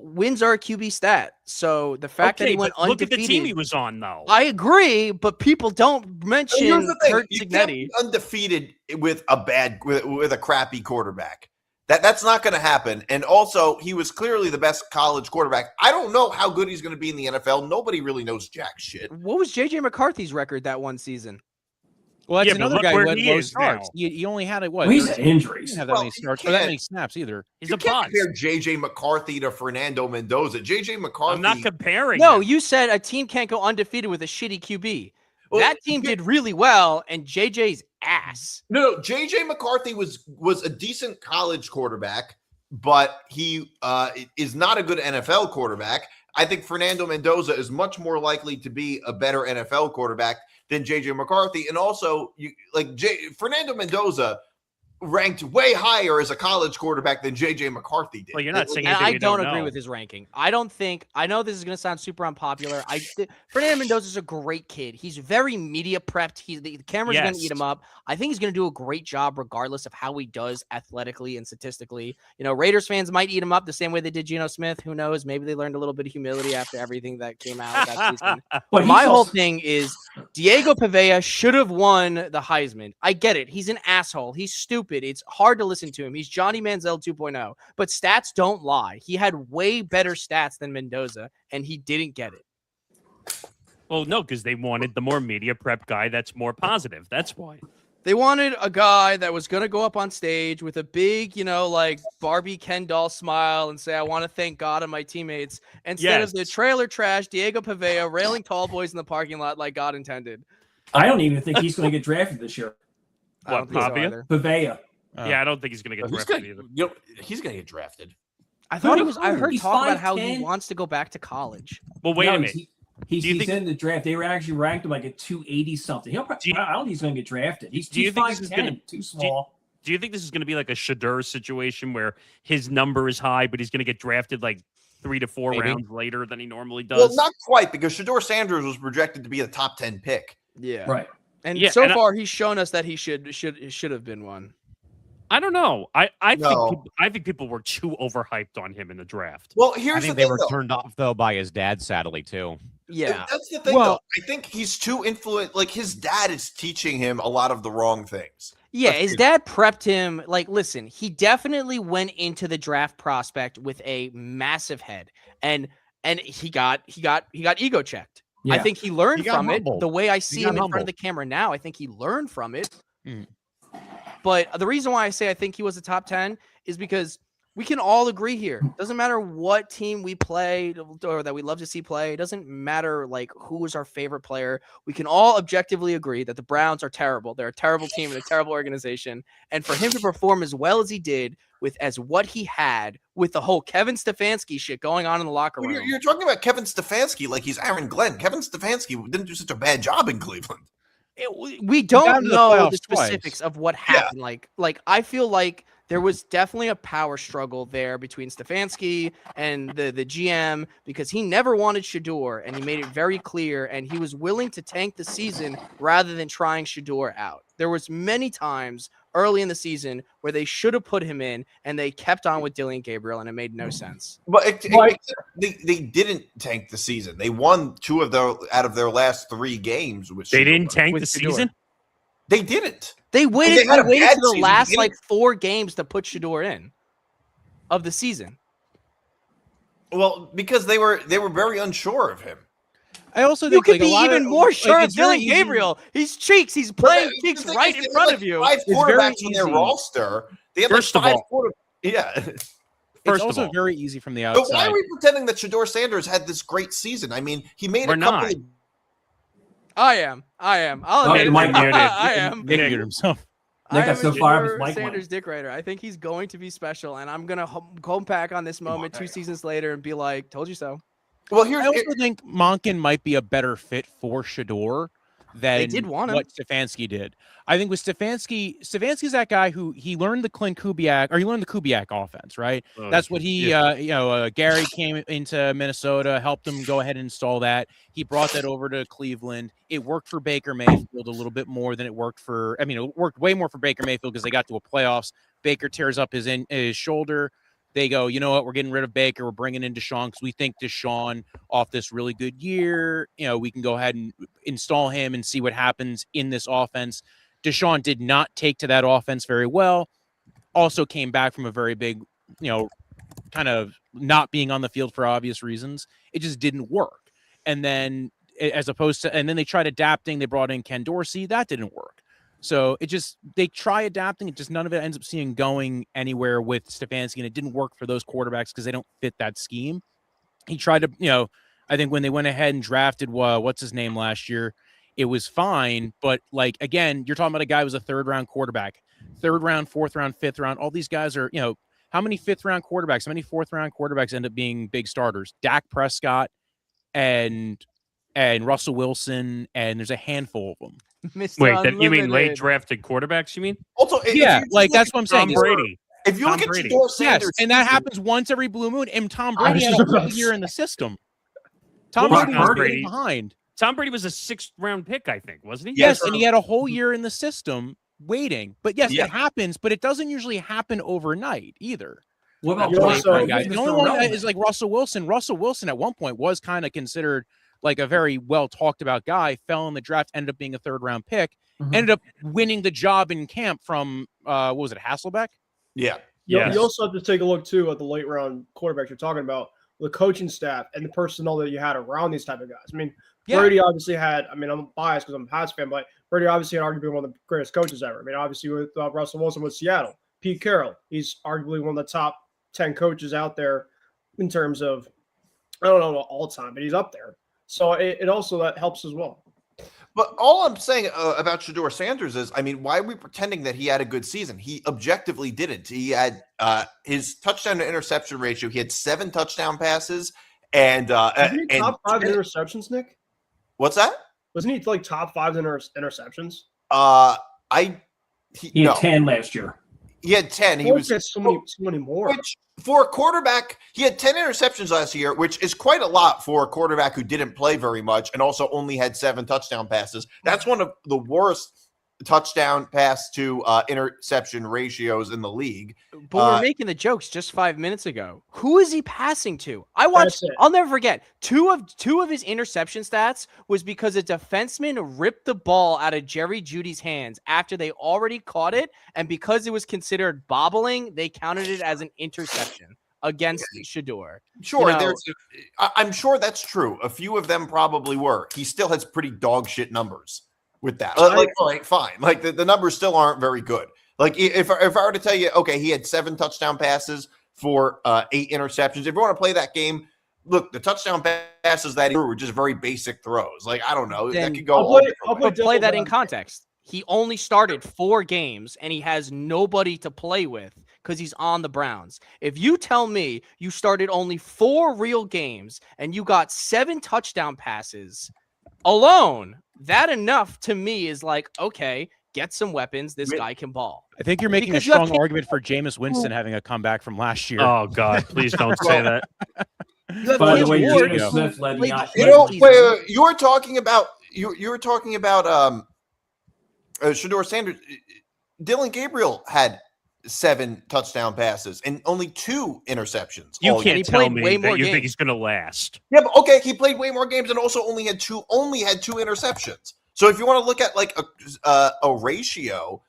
wins are a QB stat. So the fact that he went look at undefeated. the team he was on, though. I agree, but people don't mention Here's the thing. Kurt You can't Signetti. be undefeated with a crappy quarterback. That's not going to happen. And also, he was clearly the best college quarterback. I don't know how good he's going to be in the NFL. Nobody really knows jack shit. What was JJ McCarthy's record that one season? Well, that's Yeah, but another look guy where who had he low is starts. now. He only had Well, he's had 13. He injuries. didn't have that Well, many starts you or that can't- many snaps either. He's You a can't bust. compare J.J. McCarthy to Fernando Mendoza. J.J. McCarthy. I'm not comparing. No, them. you said a team can't go undefeated with a shitty QB. Well, That team did really well, and JJ's ass. No, J.J. McCarthy was a decent college quarterback, but he is not a good NFL quarterback. I think Fernando Mendoza is much more likely to be a better NFL quarterback than J.J. McCarthy. And also, Fernando Mendoza ranked way higher as a college quarterback than J.J. McCarthy did. Well, you're not saying And anything I you don't don't agree know. with his ranking. I don't think. I know this is going to sound super unpopular. Fernando Mendoza is a great kid. He's very media prepped. The cameras are going to eat him up. I think he's going to do a great job regardless of how he does athletically and statistically. You know, Raiders fans might eat him up the same way they did Geno Smith. Who knows? Maybe they learned a little bit of humility after everything that came out that season. But My he's whole also- thing is Diego Pavea should have won the Heisman. I get it. He's an asshole. He's stupid. It's hard to listen to him. He's Johnny Manziel 2.0. But stats don't lie. He had way better stats than Mendoza, and he didn't get it. Well, no, because they wanted the more media prep guy that's more positive. That's why. They wanted a guy that was going to go up on stage with a big, you know, like Barbie Ken doll smile and say, I want to thank God and my teammates, instead of the trailer trash Diego Pavea railing tall boys in the parking lot like God intended. I don't even think he's going to get drafted this year. I don't think so Pavia? either. Pavea. Yeah, I don't think he's going to get drafted either. He's going to get drafted. I thought Who? I heard He's talk about how 5'10". he wants to go back to college. Well, wait a minute. He's Do you think- in the draft. They were actually ranked him like at 280 something. I don't think he's going to get drafted. He's Do you think this is 5'10", gonna- too small. Do you think this is going to be like a Shador situation where his number is high, but he's going to get drafted like 3 to 4 Maybe. rounds later than he normally does? Well, not quite, because Shador Sanders was projected to be a top 10 pick. Yeah. Right. And Yeah, so and far he's shown us that he should have been one. I don't know. I No. think people were too overhyped on him in the draft. Well, I here's the think they thing, were though. turned off though by his dad, sadly too. Yeah. That's the thing, though. I think he's too influenced. Like, his dad is teaching him a lot of the wrong things. Yeah, his dad prepped him. Like, listen, he definitely went into the draft prospect with a massive head, and he got ego checked. I Yeah. think he learned He got from humbled. it. The way I see got him in front of humbled. the camera now, I think he learned from it. Mm. But the reason why I say I think he was a top 10 is because we can all agree here. Doesn't matter what team we play or that we love to see play. It doesn't matter like who is our favorite player. We can all objectively agree that the Browns are terrible. They're a terrible team and a terrible organization. And for him to perform as well as he did as what he had with the whole Kevin Stefanski shit going on in the locker Well, room. you're talking about Kevin Stefanski like he's Aaron Glenn. Kevin Stefanski didn't do such a bad job in Cleveland. We got don't into the know playoffs the specifics of what happened. Like I feel like there was definitely a power struggle there between Stefanski and the GM because he never wanted Shador and he made it very clear and he was willing to tank the season rather than trying Shador out. There was many times early in the season where they should have put him in and they kept on with Dillian Gabriel and it made no sense. But they didn't tank the season. They won 2 out of their last 3 games. They didn't tank With the Shador. season? They didn't. They waited had a to bad the season. last They didn't- like 4 games to put Shador in of the season. Well, because they were very unsure of him. I also You think could like, a be lot even of, more like, sure of it's very Dylan easy- Gabriel. He's cheeks. He's playing The cheeks thing right is, in they front had, of you. 5 very quarterbacks on their easy. roster. They had First of like 5 all- quarterbacks. Yeah. It's First of also all, very easy from the But why outside. are we pretending that Shador Sanders had this great season? I mean, he made We're a couple not. of I am. I'll Oh, admit it. Mike muted. I am. Nick muted himself. Nick I got am so a far up his Shador mic Sanders dick rider. I think he's going to be special, and I'm gonna come back on this moment 2 seasons later and be like, "Told you so." Well, here's I also think Monken might be a better fit for Shador than did want him. what Stefanski did. I think with Stefanski's that guy who he learned the Kubiak offense, right? Oh, That's what he, Gary came into Minnesota, helped him go ahead and install that. He brought that over to Cleveland. It worked for Baker Mayfield a little bit more than it worked it worked way more for Baker Mayfield because they got to a playoffs. Baker tears up his shoulder. They go, you know what? We're getting rid of Baker. We're bringing in Deshaun because we think Deshaun off this really good year. We can go ahead and install him and see what happens in this offense. Deshaun did not take to that offense very well. Also came back from a very big, kind of not being on the field for obvious reasons. It just didn't work. And then and then they tried adapting. They brought in Ken Dorsey. That didn't work. So they try adapting. None of it ends up seeing going anywhere with Stefanski, and it didn't work for those quarterbacks because they don't fit that scheme. He tried to, I think when they went ahead and drafted what's his name last year, it was fine. But like again, you're talking about a guy who was a 3rd round quarterback, 3rd round, 4th round, 5th round. All these guys are, how many 5th round quarterbacks, how many 4th round quarterbacks end up being big starters? Dak Prescott and Russell Wilson, and there's a handful of them. Mr. Wait, you mean late Unlimited. drafted quarterbacks? You mean Also, if Yeah, you like look that's at- what I'm saying. Tom is- Brady? If you Tom look at Brady. Shador Yes, Sanders, and that season, happens once every blue moon. And Tom Brady had a Obviously. whole year in the system. Tom What Brady about was Brady? getting behind. Tom Brady was a 6th round pick, I think, wasn't he? Yes, and he had a whole year in the system waiting. But yes, Yeah. it happens, but it doesn't usually happen overnight either. What about You also- Brock Purdy? Guys, He's the only Mr. one that Irrelevant. is like Russell Wilson. Russell Wilson at one point was kind of considered like a very well talked about guy. Fell in the draft, ended up being a 3rd round pick. Mhm. Ended up winning the job in camp from what was it, Hasselbeck? yeah, Yes. You also have to take a look too at the late round quarterbacks you're talking about, the coaching staff and the personnel that you had around these type of guys. I mean, Yeah. Brady obviously had. I mean, I'm biased because I'm a Pats fan, but Brady obviously had arguably one of the greatest coaches ever. I mean, obviously with Russell Wilson with Seattle, Pete Carroll, he's arguably one of the top 10 coaches out there in terms of, I don't know all time, but he's up there. So it also that helps as well. but all I'm saying about Shador Sanders is, I mean, why are we pretending that he had a good season? He objectively didn't. He had his touchdown to interception ratio. He had 7 touchdown passes, and Wasn't he and top 5 in interceptions, Nick? what's that? Wasn't he like top 5 in interceptions? He had 10 last year. He had 10. He was so many more. which for a quarterback, he had 10 interceptions last year, which is quite a lot for a quarterback who didn't play very much and also only had 7 touchdown passes. That's one of the worst touchdown pass to interception ratios in the league. But we're making the jokes just 5 minutes ago. Who is he passing to? I watched. That's it. I'll never forget. Two of his interception stats was because a defenseman ripped the ball out of Jerry Jeudy's hands after they already caught it, and because it was considered bobbling, they counted it as an interception against Shador. Sure, You know- I'm sure that's true. A few of them probably were. He still has pretty dog shit numbers with that. Like, all right, fine. Like the numbers still aren't very good. Like if I were to tell you, okay, he had 7 touchdown passes for 8 interceptions. If you want to play that game, look, the touchdown passes that he threw were just very basic throws. Like, I don't know. Then That could go I'll all play- different I'll ways. play But play that in devil's context. He only started 4 games and he has nobody to play with because he's on the Browns. If you tell me you started only 4 real games and you got 7 touchdown passes alone, that enough to me is like, okay, get some weapons. This guy can ball. I think you're making Because a you have strong argument for Jameis Winston having a comeback from last year. Oh God, please don't say that. By the way, Ward, Geno yeah. Smith led Played the the You know, Jesus. wait, you were talking about Shador Sanders. Dylan Gabriel had 7 touchdown passes and only 2 interceptions. You all year. can't he tell played me way that more you think games. he's going to last. Yeah, but okay, he played way more games and also only had two interceptions. So if you want to look at like a ratio,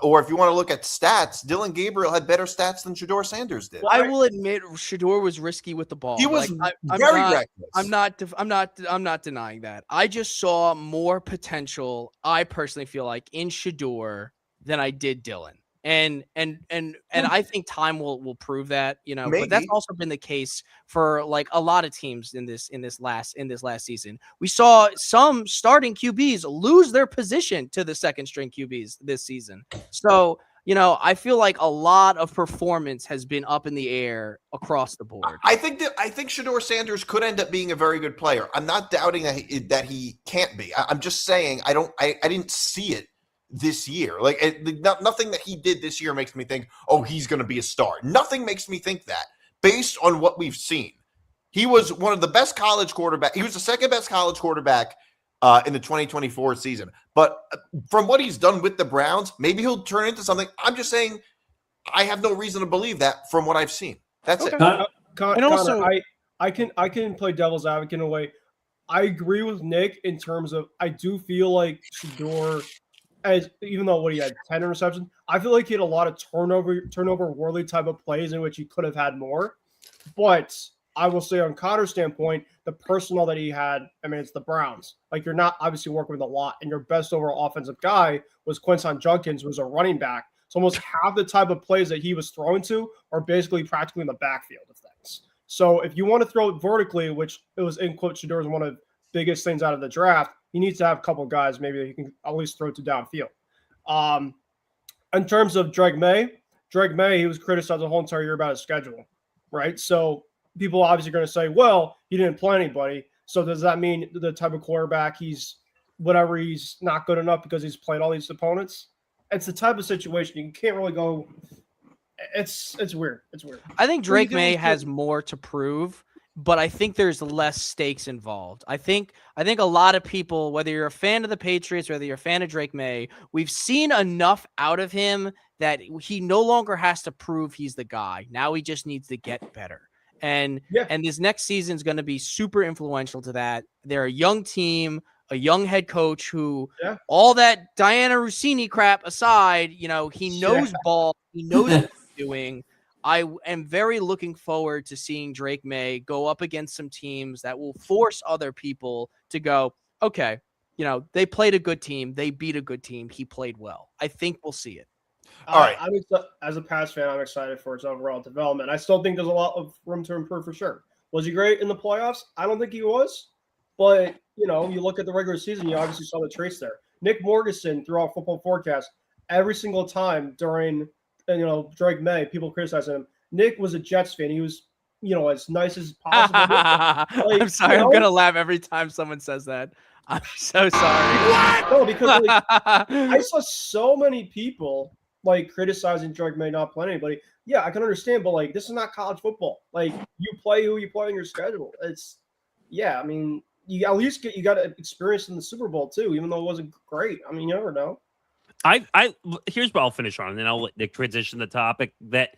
or if you want to look at stats, Dylan Gabriel had better stats than Shador Sanders did. I will admit Shador was risky with the ball. He was Like, I'm very not, reckless. I'm not denying that. I just saw more potential, I personally feel like, in Shador than I did Dylan. And I think time will prove that, you know, but that's Maybe. also been the case for like a lot of teams in this last season. We saw some starting QBs lose their position to the second string QBs this season. So, you know, I feel like a lot of performance has been up in the air across the board. I think Shador Sanders could end up being a very good player. I'm not doubting that he can't be. I'm just saying I didn't see it this year. Like nothing that he did this year makes me think, oh, he's going to be a star. Nothing makes me think that based on what we've seen. He was one of the best college quarterbacks. He was the second best college quarterback in the 2024 season. But from what he's done with the Browns, maybe he'll turn into something. I'm just saying I have no reason to believe that from what I've seen. That's it. And also- I can play devil's advocate in a way. I agree with Nick in terms of I do feel like Shador, even though he had 10 interceptions, I feel like he had a lot of turnover worthy type of plays in which he could have had more. But I will say on Connor's standpoint, the personnel that he had, I mean, it's the Browns. Like you're not obviously working with a lot, and your best overall offensive guy was Quinton Junkins, who was a running back. So almost half the type of plays that he was throwing to are basically practically in the backfield of things. So if you want to throw it vertically, which it was in quote Shador's one of the biggest things out of the draft, he needs to have a couple of guys maybe that he can at least throw to downfield. In terms of Drake May, he was criticized the whole entire year about his schedule, right? So people obviously are going to say, well, he didn't play anybody. So does that mean the type of quarterback he's whatever he's not good enough because he's played all these opponents. It's the type of situation you can't really go. It's weird. It's weird. I think Drake May has more to prove, but I think there's less stakes involved. I think a lot of people, whether you're a fan of the Patriots, whether you're a fan of Drake May, we've seen enough out of him that he no longer has to prove he's the guy. Now he just needs to get better. And this next season is going to be super influential to that. They're a young team, a young head coach who all that Diana Russini crap aside, he knows ball. He knows what he's doing. I am very looking forward to seeing Drake May go up against some teams that will force other people to go, okay, they played a good team. They beat a good team. He played well. I think we'll see it. All right. As a Pats fan, I'm excited for his overall development. I still think there's a lot of room to improve for sure. Was he great in the playoffs? I don't think he was. But, you look at the regular season, you obviously saw the traits there. Nick Morganson throughout Football Forecast, every single time during – Drake May, people criticizing him. Nick was a Jets fan. He was, as nice as possible. I'm sorry. I'm going to laugh every time someone says that. I'm so sorry. What? No, because I saw so many people criticizing Drake May not playing anybody. Yeah, I can understand, but this is not college football. You play who you play in your schedule. You at least you got experience in the Super Bowl too, even though it wasn't great. You never know. Here's what I'll finish on, and then I'll let Nick transition the topic. That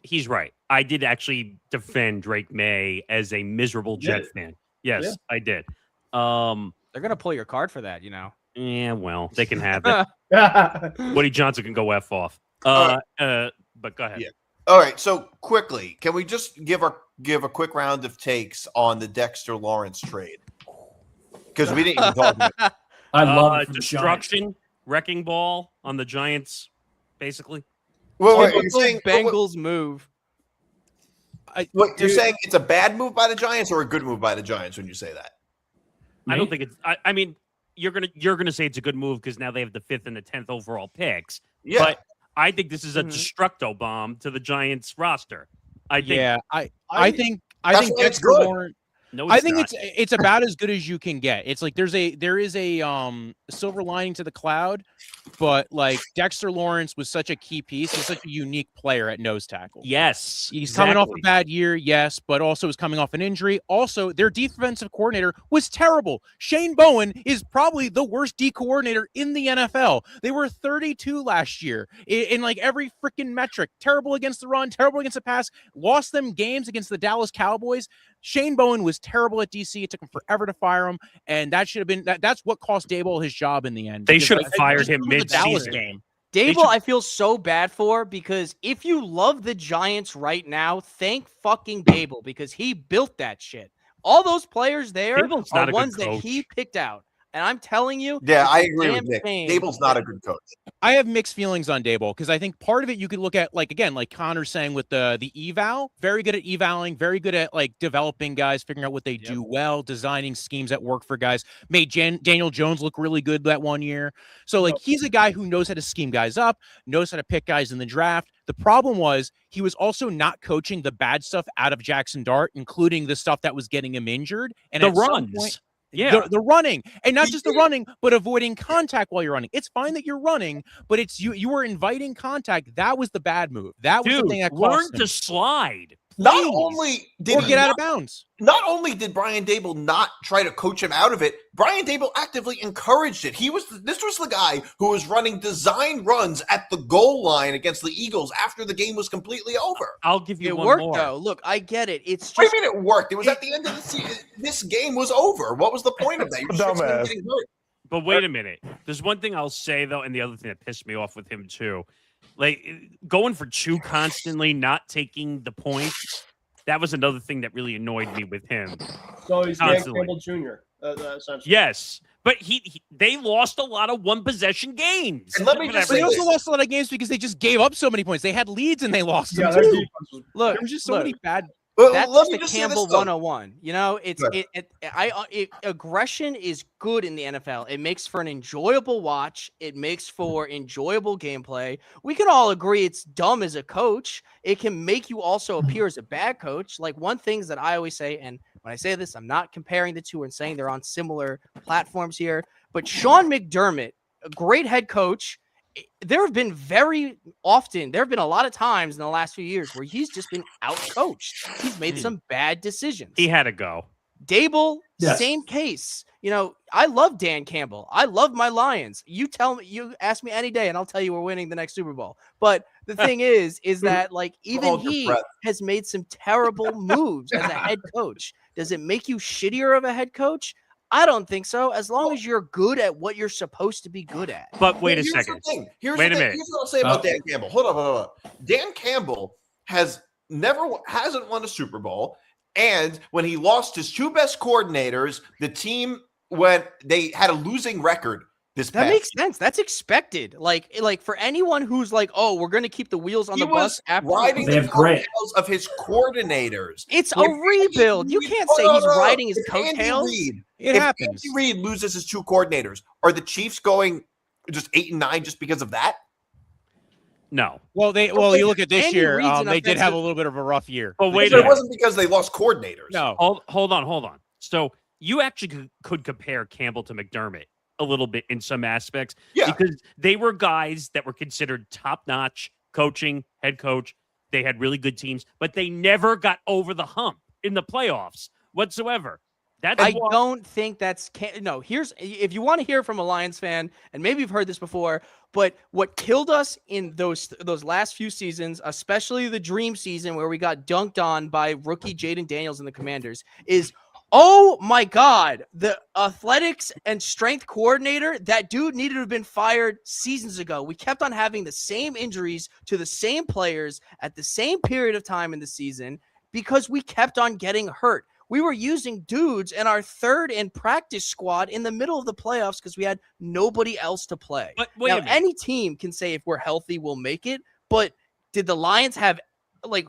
he's right. I did actually defend Drake May as a miserable Jet fan. Yes, I did. They're gonna pull your card for that, Yeah, well, they can have it. Woody Johnson can go F off. But go ahead. Yeah. All right. So quickly, can we just give a quick round of takes on the Dexter Lawrence trade? Because we didn't even talk about it. I love it. Destruction. Wrecking ball on the Giants, basically. Well, you're saying Bengals move. You're saying it's a bad move by the Giants or a good move by the Giants when you say that? I don't think it's. I mean, you're gonna say it's a good move because now they have the 5th and the 10th overall picks. Yeah, but I think this is a destructo bomb to the Giants roster. I think it's good. Lawrence, no, I think it's about as good as you can get. It's there is a silver lining to the cloud, but Dexter Lawrence was such a key piece. He's such a unique player at nose tackle. Yes, he's coming off a bad year, yes, but also is coming off an injury. Also, their defensive coordinator was terrible. Shane Bowen is probably the worst D coordinator in the NFL. They were 32 last year in every freaking metric. Terrible against the run, terrible against the pass. Lost them games against the Dallas Cowboys. Shane Bowen was terrible at DC. It took him forever to fire him, and that should have been that's what cost Daboll his job in the end. They should have fired him mid-season. Game. Daboll, I feel so bad for because if you love the Giants right now, thank fucking Daboll because he built that shit. All those players there are ones that he picked out. And I'm telling you, I agree with Nick. Daboll's not a good coach. I have mixed feelings on Daboll because I think part of it you could look at like Connor's saying with the eval, very good at evaling, very good at developing guys, figuring out what they do well, designing schemes that work for guys. Made Daniel Jones look really good that one year. So he's a guy who knows how to scheme guys up, knows how to pick guys in the draft. The problem was he was also not coaching the bad stuff out of Jackson Dart, including the stuff that was getting him injured and the runs. The running, and not just the running, but avoiding contact while you're running. It's fine that you're running, but it's you were inviting contact. That was the bad move. That was the thing that learn to slide. Not only did he get out of bounds. Not only did Brian Daboll not try to coach him out of it, Brian Daboll actively encouraged it. This was the guy who was running design runs at the goal line against the Eagles after the game was completely over. I'll give you it one worked more. Though. Look, I get it. It's just what do you mean it worked? It was at the end of the season. This game was over. What was the point of that? You were just getting hurt. But wait a minute. There's one thing I'll say though, and the other thing that pissed me off with him too, going for 2 constantly, not taking the points. That was another thing that really annoyed me with him. So he's Dan Campbell Jr. Essentially. Yes, but they lost a lot of 1-possession games. And let me just say, they also lost a lot of games because they just gave up so many points. They had leads and they lost them their too. defense was- look. There was just so many bad. That's just the Campbell 101. Aggression is good in the NFL. It makes for an enjoyable watch. It makes for enjoyable gameplay. We can all agree it's dumb as a coach. It can make you also appear as a bad coach. One things that I always say, and When I say this, I'm not comparing the two and saying they're on similar platforms here. But Sean McDermott, a great head coach, there have been a lot of times in the last few years where he's just been out-coached. He's made some bad decisions. He had to go. Dable, Yes. same case. I love Dan Campbell. I love my Lions. You ask me any day and I'll tell you we're winning the next Super Bowl. But the thing is that even Hold your he breath. has made some terrible moves as a head coach. Does it make you shittier of a head coach? I don't think so. As long as you're good at what you're supposed to be good at. But wait a Here's second. the thing. Here's Wait the a thing. minute. Here's what I'll say about Dan Campbell. Hold on. Dan Campbell hasn't won a Super Bowl, and when he lost his two best coordinators, the team they had a losing record this That past makes year. sense. That's expected. Like for anyone who's like, oh, we're going to keep the wheels on He the bus was after. riding They the have great- coattails of his coordinators. It's a When Andy rebuild. You Reid- can't Hold say on, he's hold on. riding his If Andy coattails. Reid- It if happens. Andy Reid loses his two coordinators, are the Chiefs going just 8-9 just because of that? No. Well, you look at this Andy year. Reid's an They did have offensive- a little bit of a rough year. But wait a But it minute. wasn't because they lost coordinators. No, Hold on. So you actually could compare Campbell to McDermott a little bit in some aspects. Yeah. Because they were guys that were considered top-notch coaching, head coach. They had really good teams, but they never got over the hump in the playoffs whatsoever. That's I why- don't think that's no. Here's if you want to hear from a Lions fan, and maybe you've heard this before, but what killed us in those last few seasons, especially the dream season where we got dunked on by rookie Jaden Daniels and the Commanders, is oh my God, the athletics and strength coordinator, that dude needed to have been fired seasons ago. We kept on having the same injuries to the same players at the same period of time in the season because we kept on getting hurt. We were using dudes in our third and practice squad in the middle of the playoffs because we had nobody else to play. But wait Now, a minute. any team can say if we're healthy, we'll make it. But did the Lions have,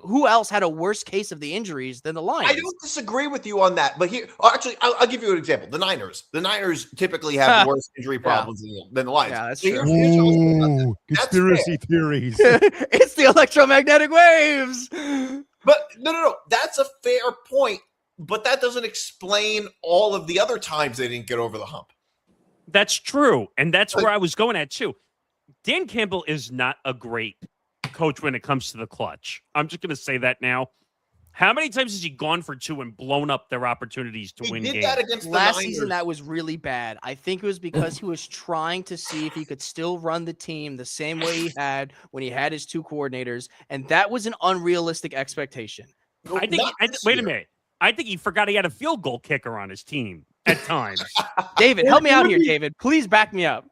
who else had a worse case of the injuries than the Lions? I don't disagree with you on that, but actually, I'll give you an example. The Niners typically have the worst injury problems than the Lions. Yeah, that's So true. here's how I feel about that. That's conspiracy fair. theories. It's the electromagnetic waves. But no. That's a fair point, but that doesn't explain all of the other times they didn't get over the hump. That's true. And that's where I was going at too. Dan Campbell is not a great coach when it comes to the clutch. I'm just going to say that now. How many times has he gone for two and blown up their opportunities to He win did games? that against the Last Niners. season, that was really bad. I think it was because he was trying to see if he could still run the team the same way he had when he had his two coordinators, and that was an unrealistic expectation. I think. Not this Wait a year. minute. I think he forgot he had a field goal kicker on his team at times. David, help me out here, David. Please back me up.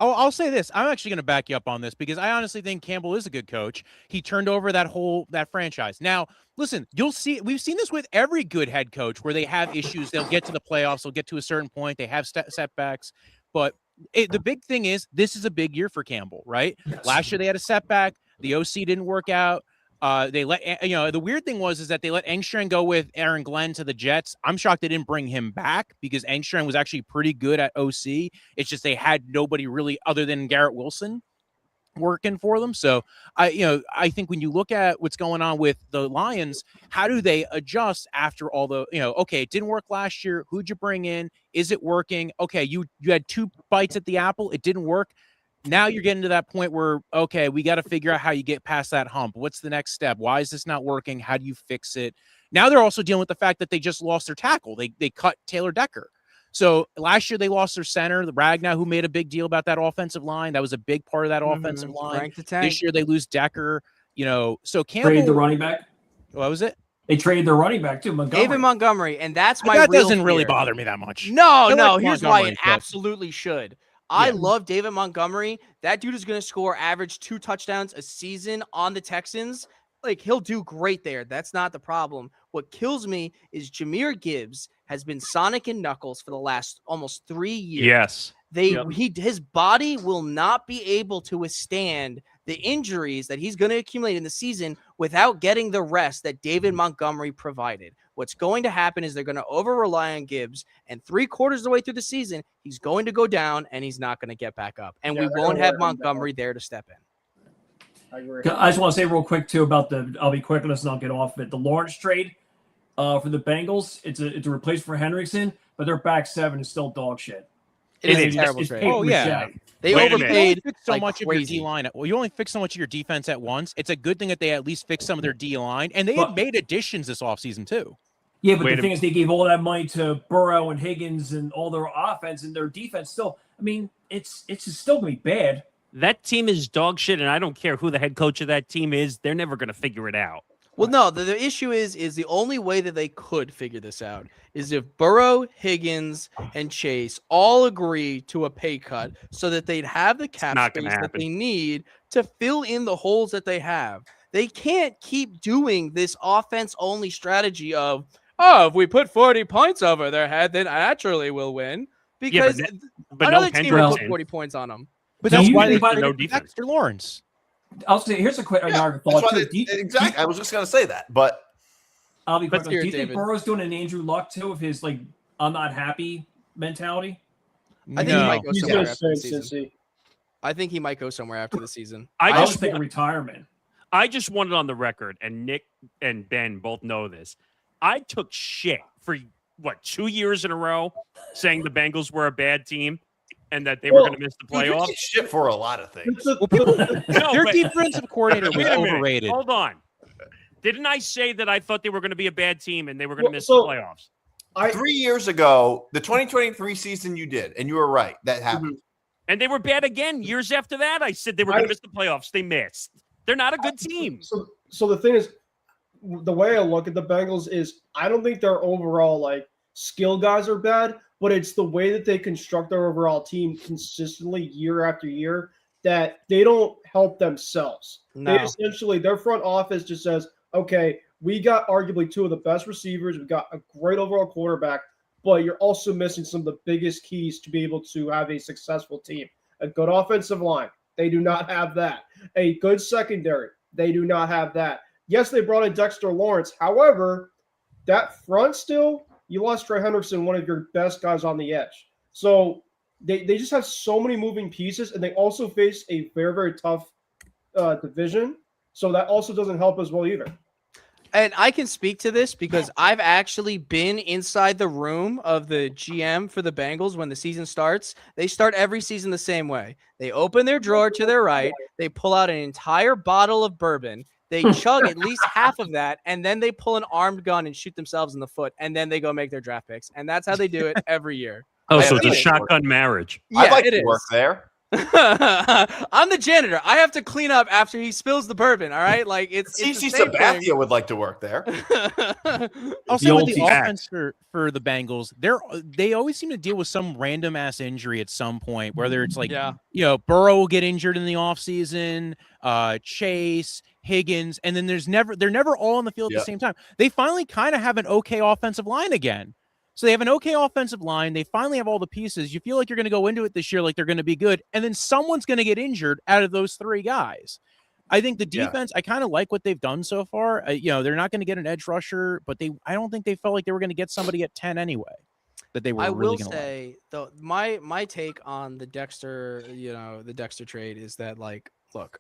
I'll say this. I'm actually going to back you up on this because I honestly think Campbell is a good coach. He turned over that franchise. Now, listen, you'll see. We've seen this with every good head coach where they have issues. They'll get to the playoffs. They'll get to a certain point. They have setbacks. But the big thing is this is a big year for Campbell, right? Last year they had a setback. The OC didn't work out. They let the weird thing is that they let Engstrand go with Aaron Glenn to the Jets. I'm shocked they didn't bring him back because Engstrand was actually pretty good at OC. It's just they had nobody really other than Garrett Wilson working for them. So I think when you look at what's going on with the Lions, how do they adjust after all the okay, it didn't work last year. Who'd you bring in? Is it working? Okay, you had two bites at the apple. It didn't work. Now you're getting to that point where, okay, we got to figure out how you get past that hump. What's the next step? Why is this not working? How do you fix it? Now they're also dealing with the fact that they just lost their tackle. They cut Taylor Decker. So last year they lost their center, the Ragnar, who made a big deal about that offensive line. That was a big part of that offensive line. Rank the tank. This year they lose Decker. So Traded Campbell. the running back. What was it? They traded their running back too, Montgomery. David Montgomery, and that's my That real doesn't really fear. bother me that much. No, I no. like Here's why Montgomery, it but- absolutely should. I Yeah. love David Montgomery. That dude is going to score average 2 touchdowns a season on the Texans. He'll do great there. That's not the problem. What kills me is Jahmyr Gibbs has been Sonic and Knuckles for the last almost 3 years. Yes. His body will not be able to withstand the injuries that he's going to accumulate in the season without getting the rest that David Montgomery provided. What's going to happen is they're going to over-rely on Gibbs, and 3/4 of the way through the season, he's going to go down, and he's not going to get back up. And we won't have Montgomery there to step in. I agree. I just want to say real quick too about I'll be quick on this and I'll get off of it. The Lawrence trade. For the Bengals, it's a replacement for Hendrickson, but their back seven is still dog shit. It is It's a terrible It's trade. Peyton Oh, yeah. Richey. They Wait a minute. You only overpaid fix so like much of crazy. your D line. Well, you only fix so much of your defense at once. It's a good thing that they at least fixed some of their D line, and they had But- made additions this offseason too. Yeah, but Wait the a thing is, they gave all that money to Burrow and Higgins and all their offense, and their defense still. I mean, it's still gonna be bad. That team is dog shit, and I don't care who the head coach of that team is. They're never going to figure it out. Well, no, the issue is the only way that they could figure this out is if Burrow, Higgins, and Chase all agree to a pay cut so that they'd have the cap not space gonna that happen. they need to fill in the holes that they have. They can't keep doing this offense-only strategy of, if we put 40 points over their head, then naturally we'll win. Yeah, Because but another no team will put Hendrickson. 40 points on them. But So that's you why think they about no traded defense. Dexter Lawrence. I'll say here's a quick another That's thought why too. exactly. I was just gonna say that, but I'll be quick. Let's Do hear you it, think David. Burrow's doing an Andrew Luck too, with his like I'm not happy mentality? I think No. he might go He's somewhere gonna after the stay in season. Cincy. I think he might go somewhere after the season. I I always just think a retirement. I just wanted on the record, and Nick and Ben both know this. I took shit for 2 years in a row saying the Bengals were a bad team and that they were Well, going to miss the dude, you playoffs. get shit for a lot of things. It's a- Well, people, No, their but- defensive coordinator was Wait a minute. overrated. Hold on. Didn't I say that I thought they were going to be a bad team and they were going to Well, miss so- the playoffs? 3 years ago, the 2023 season, you did, and you were right. That happened. And they were bad again years after that. I said they were going to miss the playoffs. They missed. They're not a good team. So the thing is, the way I look at the Bengals is I don't think their overall like skill guys are bad, but it's the way that they construct their overall team consistently year after year that they don't help themselves. No. They essentially, their front office just says, okay, we got arguably two of the best receivers. We got a great overall quarterback, but you're also missing some of the biggest keys to be able to have a successful team. A good offensive line. They do not have that. A good secondary. They do not have that. Yes, they brought in Dexter Lawrence. However, that front still, you lost Trey Hendrickson, one of your best guys on the edge. So they just have so many moving pieces, and they also face a very, very tough division. So that also doesn't help as well either. And I can speak to this because I've actually been inside the room of the GM for the Bengals when the season starts. They start every season the same way. They open their drawer to their right. They pull out an entire bottle of bourbon. They chug at least half of that, and then they pull an armed gun and shoot themselves in the foot, and then they go make their draft picks. And that's how they do it every year. Oh, I so it's a think- shotgun marriage. I'd like it to is. work there. I'm the janitor. I have to clean up after he spills the bourbon. All right, like it's CC the same thing. Sabathia would like to work there. I'll The say with old the team. offense for the Bengals, they always seem to deal with some random ass injury at some point, whether it's like Yeah. Burrow will get injured in the offseason, Chase, Higgins, and then they're never all on the field at Yeah. the same time. They finally kind of have an okay offensive line again. So they have an okay offensive line. They finally have all the pieces. You feel like you're going to go into it this year like they're going to be good, and then someone's going to get injured out of those three guys. I think the Yeah. defense, I kind of like what they've done so far. They're not going to get an edge rusher, but I don't think they felt like they were going to get somebody at 10 anyway. That they were I really will going to like. say though, my take on the Dexter trade is that look,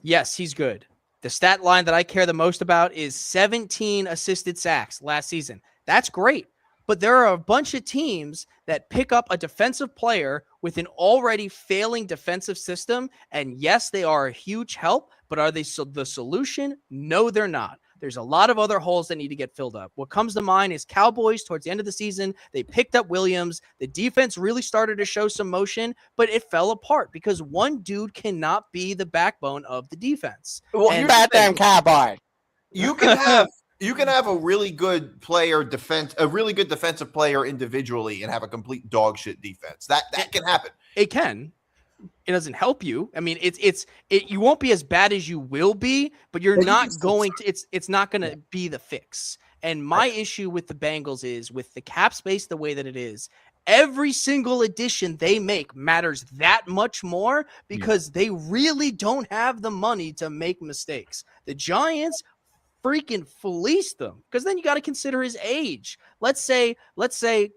yes, he's good. The stat line that I care the most about is 17 assisted sacks last season. That's great. But there are a bunch of teams that pick up a defensive player with an already failing defensive system. And yes, they are a huge help, but are they the solution? No, they're not. There's a lot of other holes that need to get filled up. What comes to mind is Cowboys towards the end of the season. They picked up Williams. The defense really started to show some motion, but it fell apart because one dude cannot be the backbone of the defense. Well, And- here's the thing. cowboy. You can have a really good defensive player individually and have a complete dog shit defense. That can happen. It can. It doesn't help you. I mean, you won't be as bad as you will be, but you're But you not can going to. It's not going to be the fix. And my issue with the Bengals is with the cap space the way that it is. Every single addition they make matters that much more because they really don't have the money to make mistakes. The Giants freaking fleeced them because then you got to consider his age. Let's say,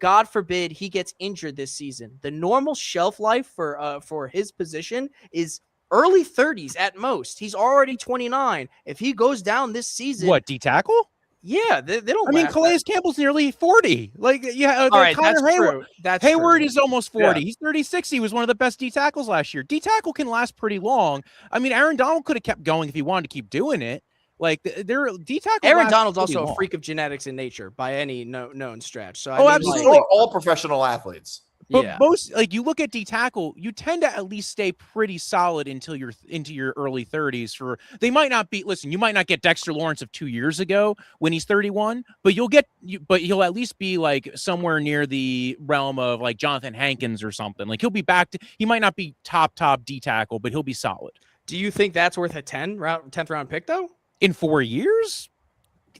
God forbid, he gets injured this season. The normal shelf life for his position is early 30s at most. He's already 29. If he goes down this season, What, D tackle? Yeah, they don't. I mean, laugh Calais at- Campbell's nearly 40. Like, yeah, All right, Connor that's Hayward, true. That's Hayward true. is almost 40. Yeah. He's 36. He was one of the best D tackles last year. D tackle can last pretty long. I mean, Aaron Donald could have kept going if he wanted to keep doing it. Like, they're D tackle. Aaron Donald's also a freak of genetics in nature by any known stretch. So Oh, I mean, absolutely. So are all professional athletes. But yeah. most, like, you look at D tackle, you tend to at least stay pretty solid until you're into your early 30s. They might not be. Listen, you might not get Dexter Lawrence of 2 years ago when he's 31, but he'll at least be like somewhere near the realm of like Jonathan Hankins or something. Like, he'll be back to. He might not be top D tackle, but he'll be solid. Do you think that's worth a 10th round pick though? In 4 years.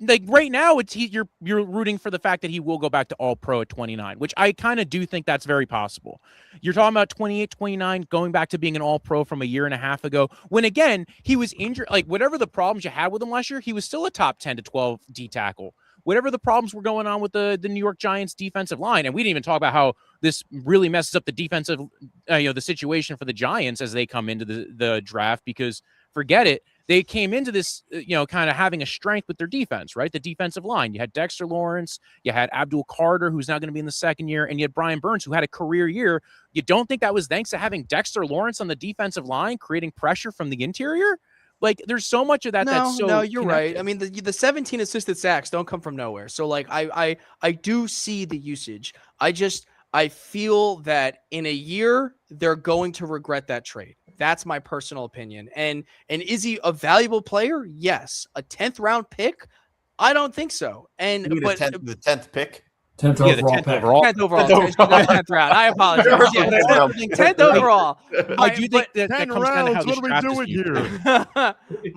Like right now, you're rooting for the fact that he will go back to all pro at 29, which I kind of do think that's very possible. You're talking about 28, 29, going back to being an all pro from a year and a half ago, when again, he was injured. Like whatever the problems you had with him last year, he was still a top 10 to 12 D tackle. Whatever the problems were going on with the New York Giants defensive line. And we didn't even talk about how this really messes up the defensive, the situation for the Giants as they come into the draft, because forget it. They came into this, kind of having a strength with their defense, right? The defensive line. You had Dexter Lawrence, you had Abdul Carter, who's now going to be in the second year, and you had Brian Burns, who had a career year. You don't think that was thanks to having Dexter Lawrence on the defensive line, creating pressure from the interior? Like, there's so much of that that's so. No, you're connected. right. I mean, the 17 assisted sacks don't come from nowhere. So, like, I do see the usage. I feel that in a year they're going to regret that trade. That's my personal opinion. And is he a valuable player? Yes. A 10th round pick? I don't think so. And You mean but the 10th pick? 10th Yeah, the overall 10th pick. overall. 10th overall. 10th overall. 10th round. I apologize. Yeah, 10th overall. I do think that 10 comes down to how rounds, this what are we draft is doing viewed.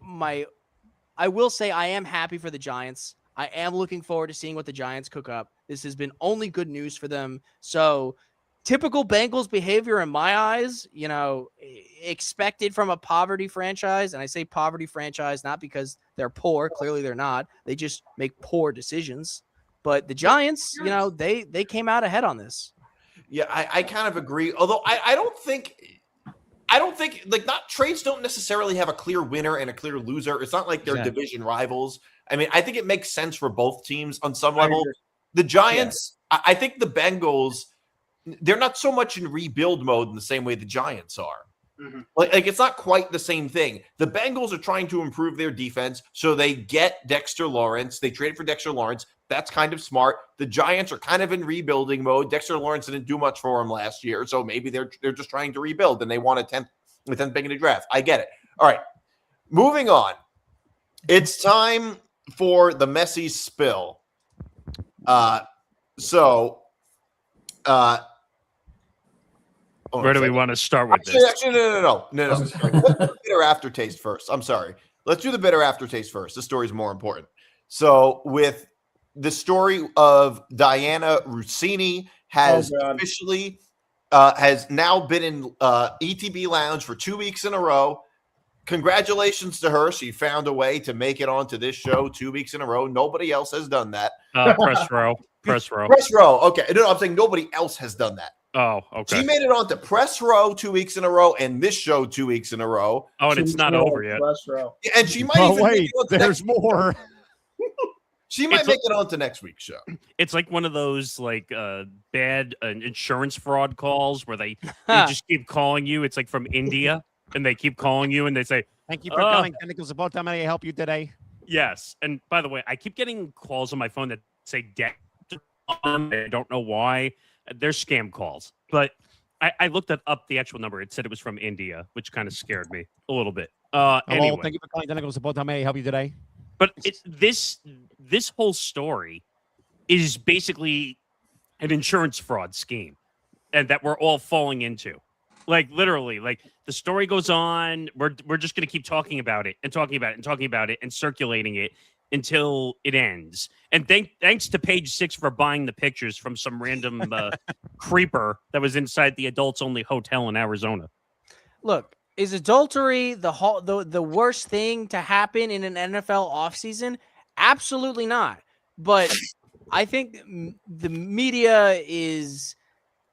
my I will say I am happy for the Giants. I am looking forward to seeing what the Giants cook up. This has been only good news for them. So typical Bengals behavior in my eyes, expected from a poverty franchise. And I say poverty franchise not because they're poor. Clearly they're not. They just make poor decisions. But the Giants, they came out ahead on this. Yeah, I kind of agree. Although I don't think like not trades don't necessarily have a clear winner and a clear loser. It's not like they're division rivals. I mean, I think it makes sense for both teams on some level. The Giants, I think the Bengals, they're not so much in rebuild mode in the same way the Giants are. Mm-hmm. Like it's not quite the same thing. The Bengals are trying to improve their defense, so they get Dexter Lawrence. They traded for Dexter Lawrence. That's kind of smart. The Giants are kind of in rebuilding mode. Dexter Lawrence didn't do much for him last year, so maybe they're just trying to rebuild and they want a 10th pick in the draft. I get it. All right, moving on. It's time for the messy spill. Where do we want to start with this? Actually, no. Let's do the bitter aftertaste first. I'm sorry. Let's do the bitter aftertaste first. This story is more important. So, with the story of Diana Russini has officially has now been in ETB Lounge for 2 weeks in a row. Congratulations to her. She found a way to make it onto this show 2 weeks in a row. Nobody else has done that. Press row. Press row. Okay. No, I'm saying nobody else has done that. Oh, okay. She made it on to Press Row 2 weeks in a row and this show 2 weeks in a row. Oh, and it's not over yet. Press row. And she might even make wait, it on to there's more. She might make it on to next week's show. It's like one of those like bad insurance fraud calls where they just keep calling you. It's like from India, and they keep calling you, and they say, Thank you for calling Technical Support. How may I help you today? yes. And by the way, I keep getting calls on my phone that say debt. I don't know why. They're scam calls. But I looked up the actual number. It said it was from India, which kind of scared me a little bit. Hello, Anyway. thank you for calling Technical Support. How may I help you today? But this whole story is basically an insurance fraud scheme, and that we're all falling into. Like literally, like the story goes on. We're just gonna keep talking about it and talking about it and talking about it and circulating it until it ends. And thanks to Page Six for buying the pictures from some random creeper that was inside the adults only hotel in Arizona. Look, is adultery the worst thing to happen in an NFL offseason? Absolutely not. But I think the media is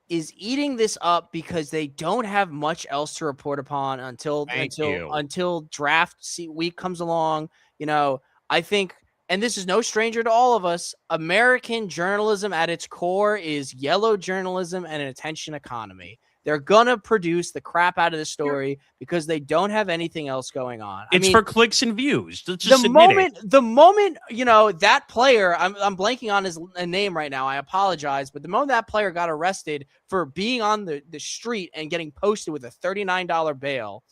eating this up because they don't have much else to report upon until draft week comes along. I think, and this is no stranger to all of us, American journalism at its core is yellow journalism and an attention economy. They're going to produce the crap out of the story because they don't have anything else going on. It's for clicks and views. Let's just the moment, you know, that player, I'm blanking on his name right now. I apologize. But the moment that player got arrested for being on the street and getting posted with a $39 bail,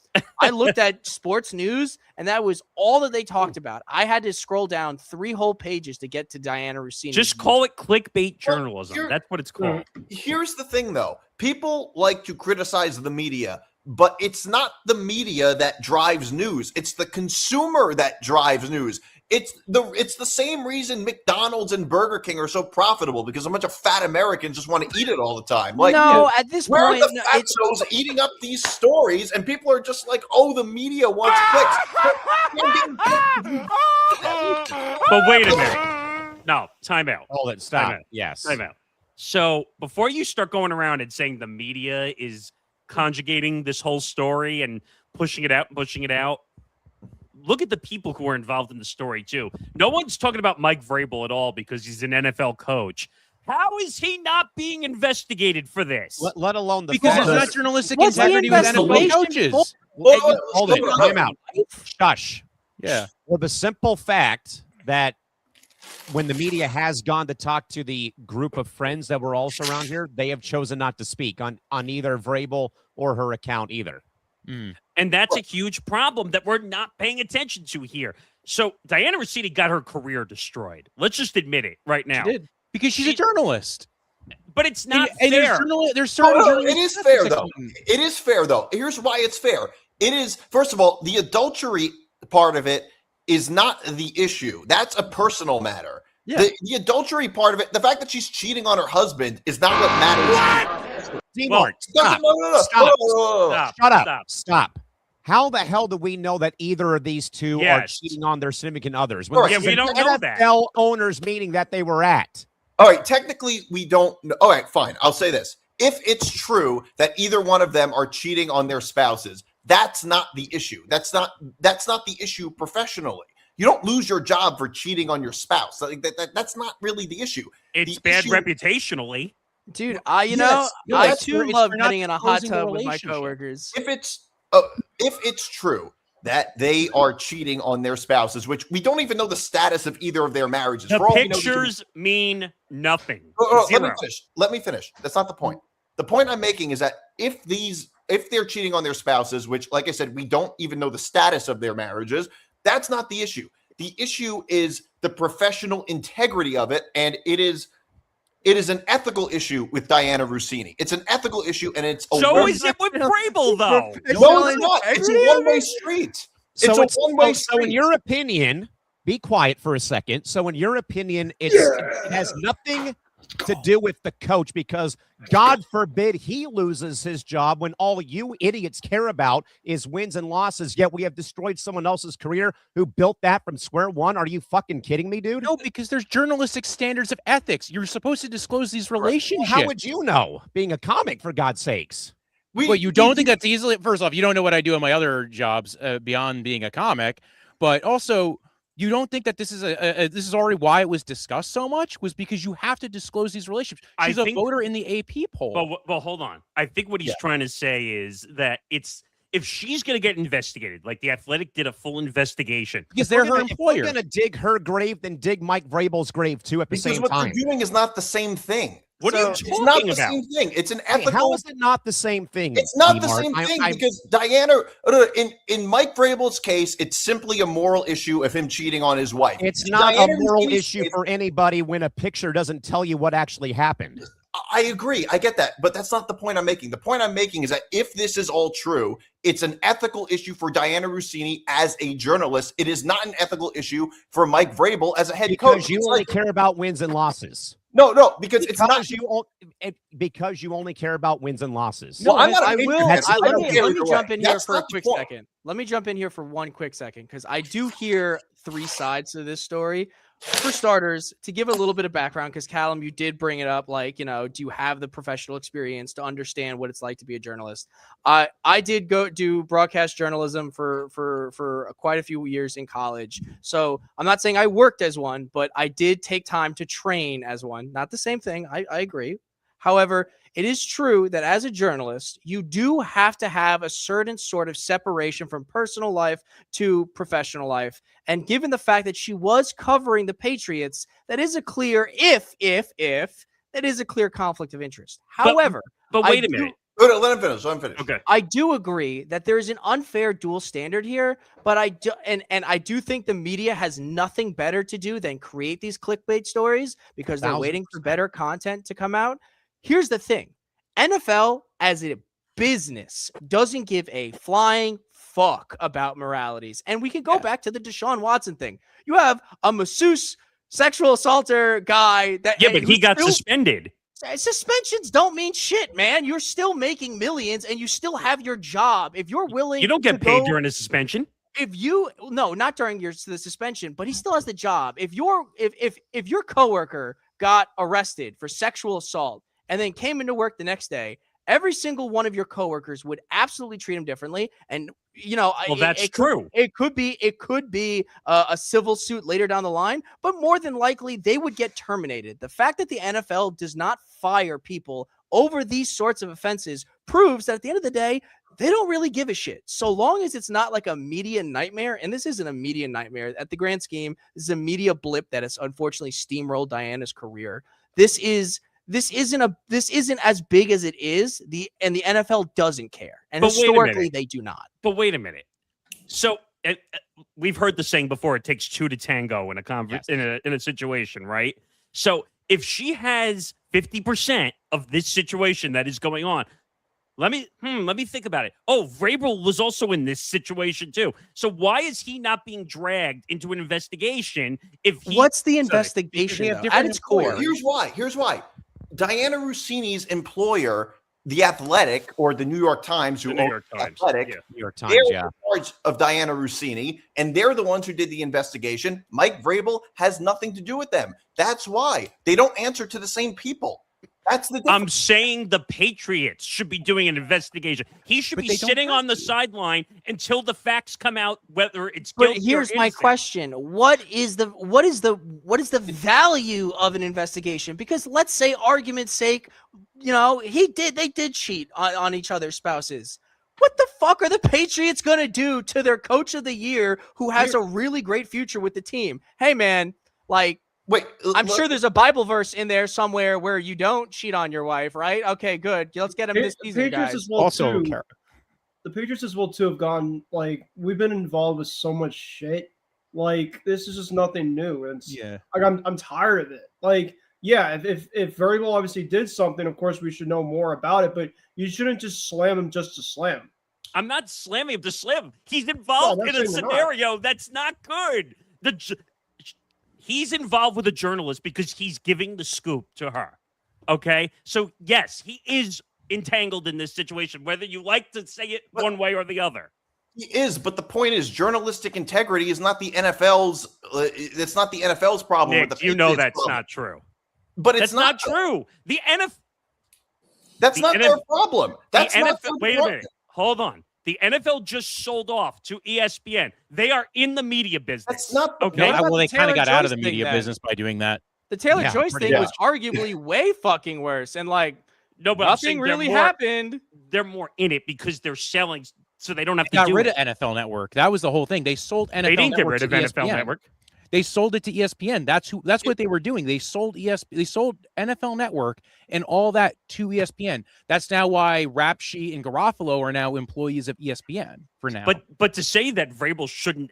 I looked at sports news and that was all that they talked about. I had to scroll down 3 whole pages to get to Diana Russini. Just call it clickbait journalism. That's what it's called. Here's the thing, though. People like to criticize the media, but it's not the media that drives news. It's the consumer that drives news. It's the same reason McDonald's and Burger King are so profitable, because a bunch of fat Americans just want to eat it all the time. Like, at this where point, are the fatzos eating up these stories, and people are just like, oh, the media wants clicks. But wait a minute. No, time out. Hold it. Stop. Time out. Yes. Time out. So before you start going around and saying the media is conjugating this whole story and pushing it out, look at the people who are involved in the story too. No one's talking about Mike Vrabel at all because he's an NFL coach. How is he not being investigated for this? Let alone the Because fact there's that- not journalistic What's the integrity with NFL investigation coaches. Hold it. Time out. Shush. Yeah. Well, the simple fact that when the media has gone to talk to the group of friends that were also around here, they have chosen not to speak on either Vrabel or her account either. And that's a huge problem that we're not paying attention to here. So Diana Russini got her career destroyed. Let's just admit it right now. She did. Because she's a journalist. But it's not And fair. there's certain It is fair, though. It is fair, though. Here's why it's fair. It is, first of all, the adultery part of it is not the issue. That's a personal matter. Yeah. The adultery part of it, the fact that she's cheating on her husband is not what matters. DiMart, stop. No. Stop. Shut up. Stop. Stop. How the hell do we know that either of these two are Yes. cheating on their significant others? Right. Yeah, this we is don't an know that. NFL owners meeting that they were at. All right, technically, we don't know. All right, fine. I'll say this. If it's true that either one of them are cheating on their spouses, that's not the issue. That's not the issue professionally. You don't lose your job for cheating on your spouse. Like that's not really the issue. It's The bad issue- reputationally. Dude, No, I that's too it's love for not getting in a hot closing the tub with my relationship. coworkers. If it's true that they are cheating on their spouses, which we don't even know the status of either of their marriages. The For all we know, pictures mean nothing. Let Zero. me finish. That's not the point. The point I'm making is that if they're cheating on their spouses, which, like I said, we don't even know the status of their marriages, that's not the issue. The issue is the professional integrity of it, and it is an ethical issue with Diana Russini. It's an ethical issue, and it's So is it with Vrabel, though? No, it's not. It's a one-way street. So It's a one-way so in street. your opinion, be quiet for a second. So in your opinion, it has nothing to do with the coach, because God forbid he loses his job when all you idiots care about is wins and losses, yet we have destroyed someone else's career who built that from square one. Are you fucking kidding me, dude? No, because there's journalistic standards of ethics. You're supposed to disclose these relationships. How would you know, being a comic, for God's sakes? Well, you don't think that's easily. First off, you don't know what I do in my other jobs beyond being a comic, but also you don't think that this is this is already why it was discussed so much, was because you have to disclose these relationships. I She's a think- voter in the AP poll. Well, hold on. I think what he's trying to say is that if she's going to get investigated, like the Athletic did a full investigation. Because they're her If we're employer. going to dig her grave, then dig Mike Vrabel's grave, too, at the Because same what time. they're doing is not the same thing. What are you It's not talking the about? same thing. It's an Hey, ethical. how is it not the same thing? It's not the D-Mark? same thing I- because Diana, in Mike Vrabel's case, it's simply a moral issue of him cheating on his wife. It's not Diana a moral Russini's issue case- for anybody when a picture doesn't tell you what actually happened. I agree. I get that. But that's not the point I'm making. The point I'm making is that if this is all true, it's an ethical issue for Diana Russini as a journalist. It is not an ethical issue for Mike Vrabel as a head coach. Because you It's only like- care about wins and losses. No, because it's not. Because you only care about wins and losses. Well, I'm not a I Patriot will. fan, so I Let don't me care either jump way. in here That's for a not the quick point. second. Let me jump in here for one quick second, because I do hear 3 sides to this story. for starters, to give a little bit of background, because Callum, you did bring it up, like, do you have the professional experience to understand what it's like to be a journalist? I did go do broadcast journalism for quite a few years in college. So I'm not saying I worked as one, but I did take time to train as one. Not the same thing. I agree. However, it is true that as a journalist, you do have to have a certain sort of separation from personal life to professional life. And given the fact that she was covering the Patriots, that is a clear that is a clear conflict of interest. However, but wait a minute. Let him finish. Let him finish. Okay. I do agree that there is an unfair dual standard here, but I do think the media has nothing better to do than create these clickbait stories because they're waiting for better content to come out. Here's the thing. NFL as a business doesn't give a flying fuck about moralities. And we can go back to the Deshaun Watson thing. You have a masseuse sexual assaulter guy that but he got suspended. Suspensions don't mean shit, man. You're still making millions and you still have your job. If you're willing, you don't get paid during a suspension. Not during the suspension, but he still has the job. If your coworker got arrested for sexual assault and then came into work the next day, every single one of your coworkers would absolutely treat him differently. And that's true. It could be a civil suit later down the line, but more than likely they would get terminated. The fact that the NFL does not fire people over these sorts of offenses proves that at the end of the day, they don't really give a shit. So long as it's not like a media nightmare, and this isn't a media nightmare at the grand scheme, this is a media blip that has unfortunately steamrolled Diana's career. This isn't as big as it is. The NFL doesn't care, and historically they do not. But wait a minute. So we've heard the saying before: it takes two to tango in a conference in a situation, right? So if she has 50% of this situation that is going on, let me think about it. Oh, Vrabel was also in this situation too. So why is he not being dragged into an investigation? What's the investigation at its core? Here's why. Diana Russini's employer, The Athletic, or the New York Times, New York Times, Athletic, New York Times, they're in charge of Diana Russini, and they're the ones who did the investigation. Mike Vrabel has nothing to do with them. That's why they don't answer to the same people. That's the difference. I'm saying the Patriots should be doing an investigation. He should be sitting on the sideline until the facts come out, whether it's guilty. But here's my question: what is the value of an investigation? Because let's say, argument's sake, they did cheat on each other's spouses. What the fuck are the Patriots gonna do to their coach of the year who has a really great future with the team? Hey man, Wait, I'm sure there's a Bible verse in there somewhere where you don't cheat on your wife, right? Okay, good. Let's get him this season, guys. The Patriots as well too have gone we've been involved with so much shit. This is just nothing new. I'm tired of it. If Vrabel obviously did something, of course we should know more about it. But you shouldn't just slam him just to slam. I'm not slamming him to slam. He's involved in a scenario that's not good. He's involved with a journalist because he's giving the scoop to her. Okay? So, yes, he is entangled in this situation, whether you like to say it one way or the other. He is, but the point is journalistic integrity is not the NFL's it's not the NFL's problem. Nick, that's not true. But it's not true. The NFL That's not their problem. That's not NFL, wait a minute. Hold on. The NFL just sold off to ESPN. They are in the media business. That's not okay. Well, they kind of got out of the media business by doing that. The Taylor Joyce thing was arguably way fucking worse, and nothing really happened. They're more in it because they're selling, so they don't have to got rid of NFL Network. That was the whole thing. They sold NFL. They didn't Network get rid of NFL Network. They sold it to ESPN. That's what they were doing. They sold NFL Network and all that to ESPN. That's now why Rap Sheet and Garofalo are now employees of ESPN for now. But to say that Vrabel shouldn't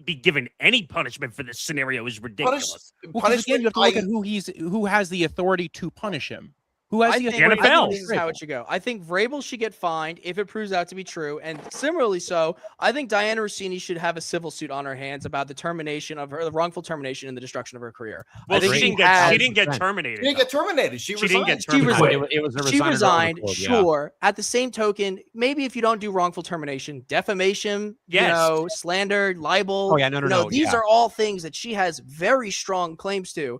be given any punishment for this scenario is ridiculous. Again, you have to look at who has the authority to punish him. Who has I the think, authority? I think NFL. this is how it should go. I think Vrabel should get fined if it proves out to be true. And similarly so, I think Diana Russini should have a civil suit on her hands about the termination of her, the wrongful termination and the destruction of her career. Well, I think she didn't get terminated. She didn't get terminated. She She didn't get resigned. terminated. It was a She resign or resigned, overcode, yeah. sure. At the same token, maybe if you don't do wrongful termination, defamation, Yes. slander, libel. Oh, yeah, no, These yeah. are all things that she has very strong claims to.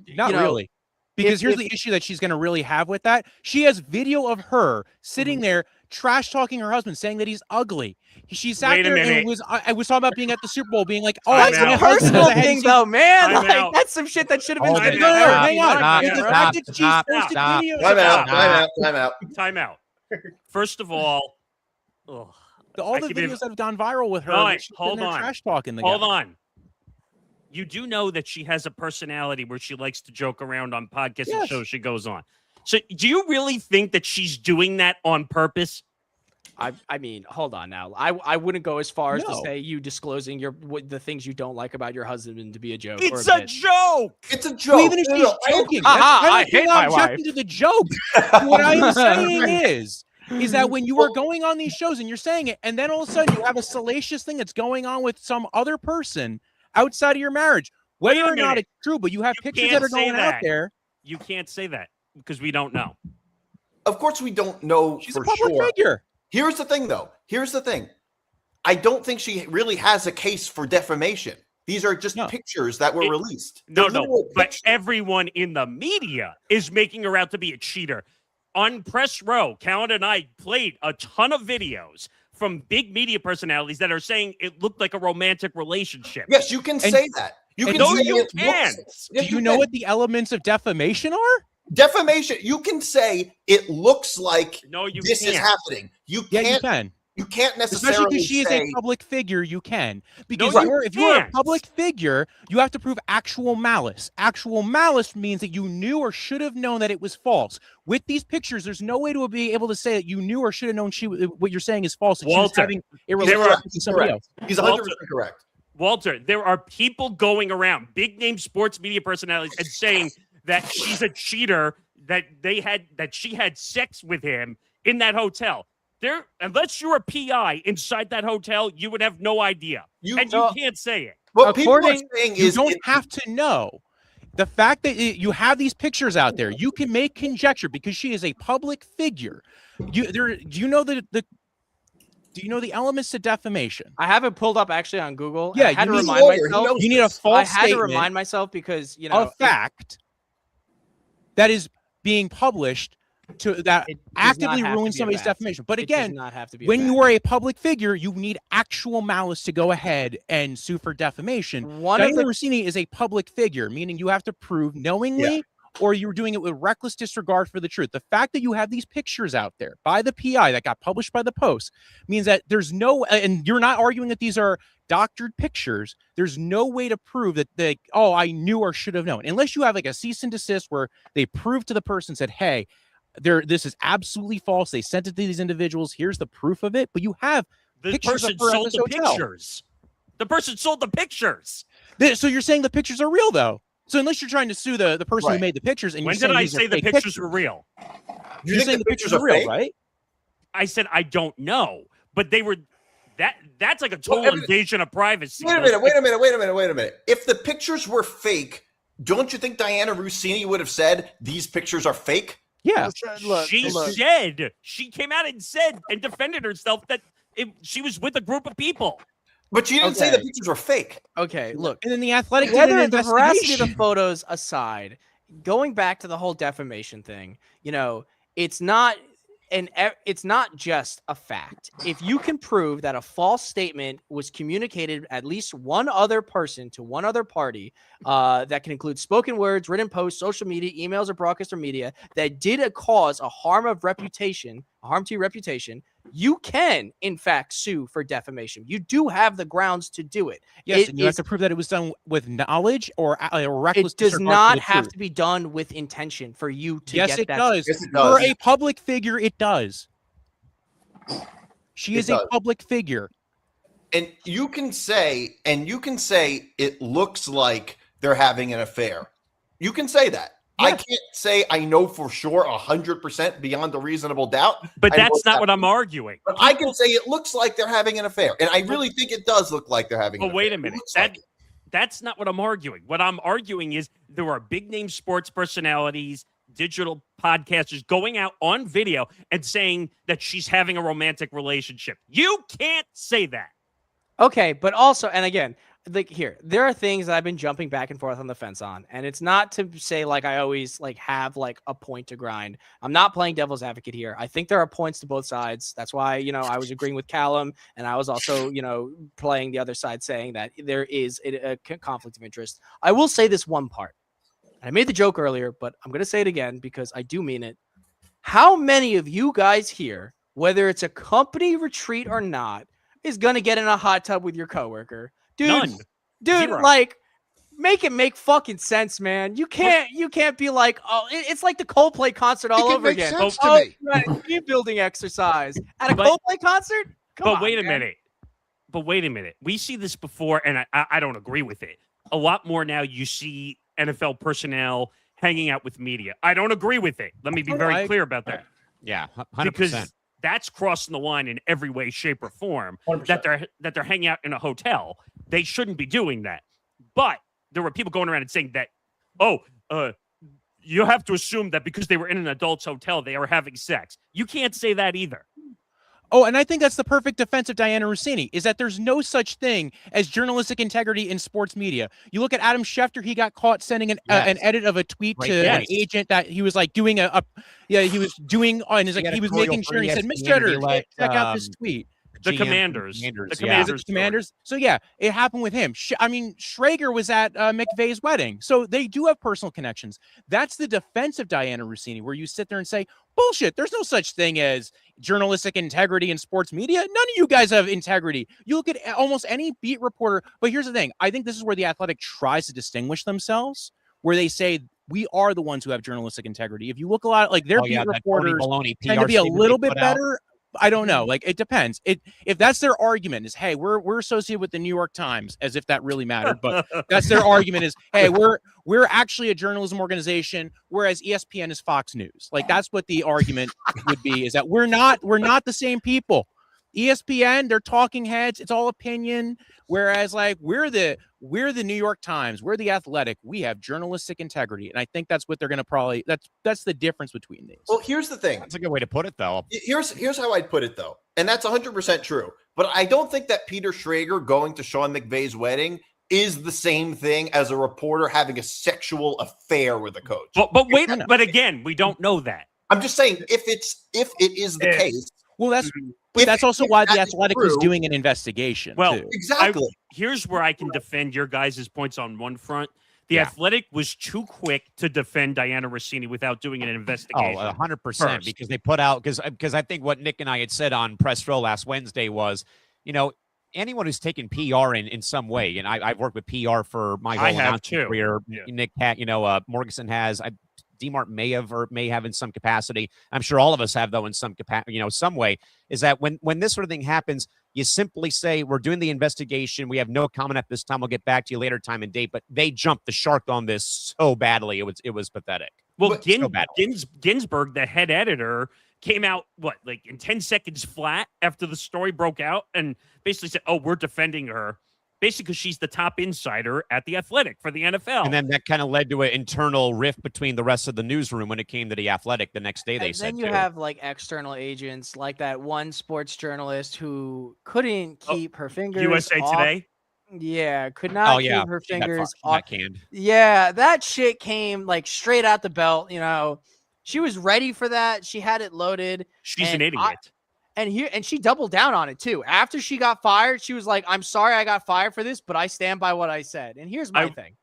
Not really. Because here's if- the issue that she's going to really have with that. She has video of her sitting there trash talking her husband, saying that he's ugly. She sat Wait a there and minute. I was talking about being at the Super Bowl, being like, "Oh, Time That's out. my a husband personal has a head thing, disease." though, man. Time Like out. that's some shit that should have been Hold said. it. No, No, no, hang on. Stop, The stop, fact that she's stop, posted stop. videos Time out. about Time out. Time out. First of all, ugh, all I the can be- videos that have gone viral with her. No, where she's hold sitting there on. trash talking the hold guy. on. You do know that she has a personality where she likes to joke around on podcasts and Yes. shows she goes on. So, do you really think that she's doing that on purpose? I mean, hold on now. I wouldn't go as far as to No. say you disclosing the things you don't like about your husband to be a joke. or It's a bit. joke. It's a joke. Well, even if No, she's no, I joking, agree. I hate I'm my not wife. objecting to the joke. What I am saying is that when you are going on these shows and you're saying it, and then all of a sudden you have a salacious thing that's going on with some other person outside of your marriage, Wait whether a or not minute. it's true, but you have You pictures can't that are say going out that. there. You can't say that because we don't know. Of course, we don't know She's for a public sure. figure. Here's the thing, though. Here's the thing. I don't think she really has a case for defamation. These are just No. pictures that were released. No, They're no. literal But pictures. everyone in the media is making her out to be a cheater. On press row, Callan and I played a ton of videos from big media personalities that are saying it looked like a romantic relationship. Yes, you can say that. You and can no, say you it looks- can't. Yes, Do you know can. what the elements of defamation are? Defamation? You can say it looks like No, you this can't. is happening. You Yeah, you can't. can. You can't Especially necessarily because she is say. a public figure, you can. Because you if you're a can't. public figure, you have to prove actual malice. Actual malice means that you knew or should have known that it was false. With these pictures, there's no way to be able to say that you knew or should have known what you're saying is false. That she was Walter, having a He's relationship correct. with somebody else. He's 100% correct. Walter, there are people going around, big name sports media personalities, and saying that she's a cheater, that she had sex with him in that hotel. There, unless you're a PI inside that hotel, you would have no idea. You And you can't say it. What people are According- saying You is don't have to know. The fact that you have these pictures out there, you can make conjecture because she is a public figure. Do you know the elements to defamation? I have it pulled up actually on Google. Yeah, I had you to need a remind lawyer. He myself. knows You need a this. false I had to statement remind myself because a fact that is being published that It does not actively have to ruins be a somebody's fact. defamation. But It does again, not have to be a when fact. you are a public figure, you need actual malice to go ahead and sue for defamation. One of Diana the Russini is a public figure, meaning you have to prove knowingly or you're doing it with reckless disregard for the truth. The fact that you have these pictures out there by the PI that got published by the Post means that there's no, and you're not arguing that these are doctored pictures. There's no way to prove that I knew or should have known, unless you have like a cease and desist where they prove to the person, said, hey, this is absolutely false. They sent it to these individuals. Here's the proof of it. But you have The pictures of person her at sold this the hotel. pictures. The person sold the pictures. So you're saying the pictures are real, though? So unless you're trying to sue the person who Right. made the pictures, and When you're did saying I these are say the fake pictures were real? You're saying the pictures are real, fake? right? I said I don't know, but they were. That's like a total Well, invasion of privacy. Wait a minute. If the pictures were fake, don't you think Diana Russini would have said these pictures are fake? Yeah. She came out and said and defended herself that she was with a group of people. But she didn't say the Okay. pictures were fake. okay, look. And then the Athletic did Whether an the veracity of the investigation. photos aside, going back to the whole defamation thing, it's not just a fact. If you can prove that a false statement was communicated at least one other person to one other party, that can include spoken words, written posts, social media, emails, or broadcast or media that did cause a harm to your reputation, you can in fact sue for defamation. You do have the grounds to do it. Yes, and you have to prove that it was done with knowledge or reckless It does disregard for not the have truth. to be done with intention for you to Yes, get it that. does. Yes, it For does. a public figure, it does. She It is does. a public figure. And you can say it looks like they're having an affair. You can say that. I can't say I know for sure 100% beyond a reasonable doubt. But I know that's not that- what I'm arguing. But I can say it looks like they're having an affair, and I really think it does look like they're having. But an wait affair. a minute. It looks like it. That's not what I'm arguing. What I'm arguing is there are big name sports personalities, digital podcasters going out on video and saying that she's having a romantic relationship. You can't say that. Okay, but also, and again, like here, there are things that I've been jumping back and forth on the fence on, and it's not to say like I always like have like a point to grind. I'm not playing devil's advocate here. I think there are points to both sides. That's why, I was agreeing with Callum, and I was also, playing the other side, saying that there is a conflict of interest. I will say this one part. I made the joke earlier, but I'm going to say it again because I do mean it. How many of you guys here, whether it's a company retreat or not, is going to get in a hot tub with your coworker? Dude, None. Zero. like, make it make fucking sense, man. You can't be like, oh, it's like the Coldplay concert all over again. Sense Oh, to me. right, team building exercise at a But- Coldplay concert. Come on, Wait a man. minute. But wait a minute. We see this before, and I don't agree with it. A lot more now you see NFL personnel hanging out with media. I don't agree with it. Let me be very clear about that. Yeah, 100%. Because that's crossing the line in every way, shape, or form. 100%. That they're hanging out in a hotel. They shouldn't be doing that. But there were people going around and saying that, you have to assume that because they were in an adult's hotel, they are having sex. You can't say that either. Oh, and I think that's the perfect defense of Diana Russini, is that there's no such thing as journalistic integrity in sports media. You look at Adam Schefter, he got caught sending an edit of a tweet Right, to an agent that he was like doing he was doing, and he's like, he was making sure, he said, Mr. Editor, check out this tweet. The Commanders. The Commanders. So yeah, it happened with him. Schrager was at McVay's wedding, so they do have personal connections. That's the defense of Diana Russini, where you sit there and say, bullshit. There's no such thing as journalistic integrity in sports media. None of you guys have integrity. You look at almost any beat reporter. But here's the thing. I think this is where the Athletic tries to distinguish themselves, where they say we are the ones who have journalistic integrity. If you look a lot like their beat reporters tend to be a little bit better. I don't know. Like, it depends. If that's their argument is, hey, we're associated with the New York Times, as if that really mattered, but that's their argument is, hey, we're actually a journalism organization, whereas ESPN is Fox News. Like, that's what the argument would be, is that we're not the same people. ESPN, they're talking heads, it's all opinion, whereas like we're the New York Times, we're the Athletic, we have journalistic integrity, and I think that's what they're going to probably that's the difference between these. Well, here's the thing. That's a good way to put it, though. Here's how I'd put it, though, and that's 100% true. But I don't think that Peter Schrager going to Sean McVay's wedding is the same thing as a reporter having a sexual affair with a coach. But wait, but again, we don't know that. I'm just saying, if it is the case. Well, that's also why the Athletic was doing an investigation. Well, too. Exactly. Here's where I can defend your guys' points on one front. The Athletic was too quick to defend Diana Russini without doing an investigation. 100%. Because they put out, because I think what Nick and I had said on Press Row last Wednesday was, anyone who's taken PR in some way, and I've worked with PR for my whole announcing career. Yeah. Nick, Morganson has. DMart may have in some capacity. I'm sure all of us have, though, in some capacity, some way. Is that when this sort of thing happens, you simply say, we're doing the investigation. We have no comment at this time. We'll get back to you later, time and date. But they jumped the shark on this so badly. It was pathetic. Well, Ginsburg, the head editor, came out, in 10 seconds flat after the story broke out and basically said, oh, we're defending her. Basically, because she's the top insider at the Athletic for the NFL. And then that kind of led to an internal rift between the rest of the newsroom when it came to the Athletic the next day, they said. Then you have external agents, like that one sports journalist who couldn't keep her fingers USA off. Today? Yeah, could not keep her fingers off. Canned. Yeah, that shit came straight out the belt. She was ready for that. She had it loaded. She's an idiot. And she doubled down on it too. After she got fired, she was like, I'm sorry I got fired for this, but I stand by what I said. And here's my thing.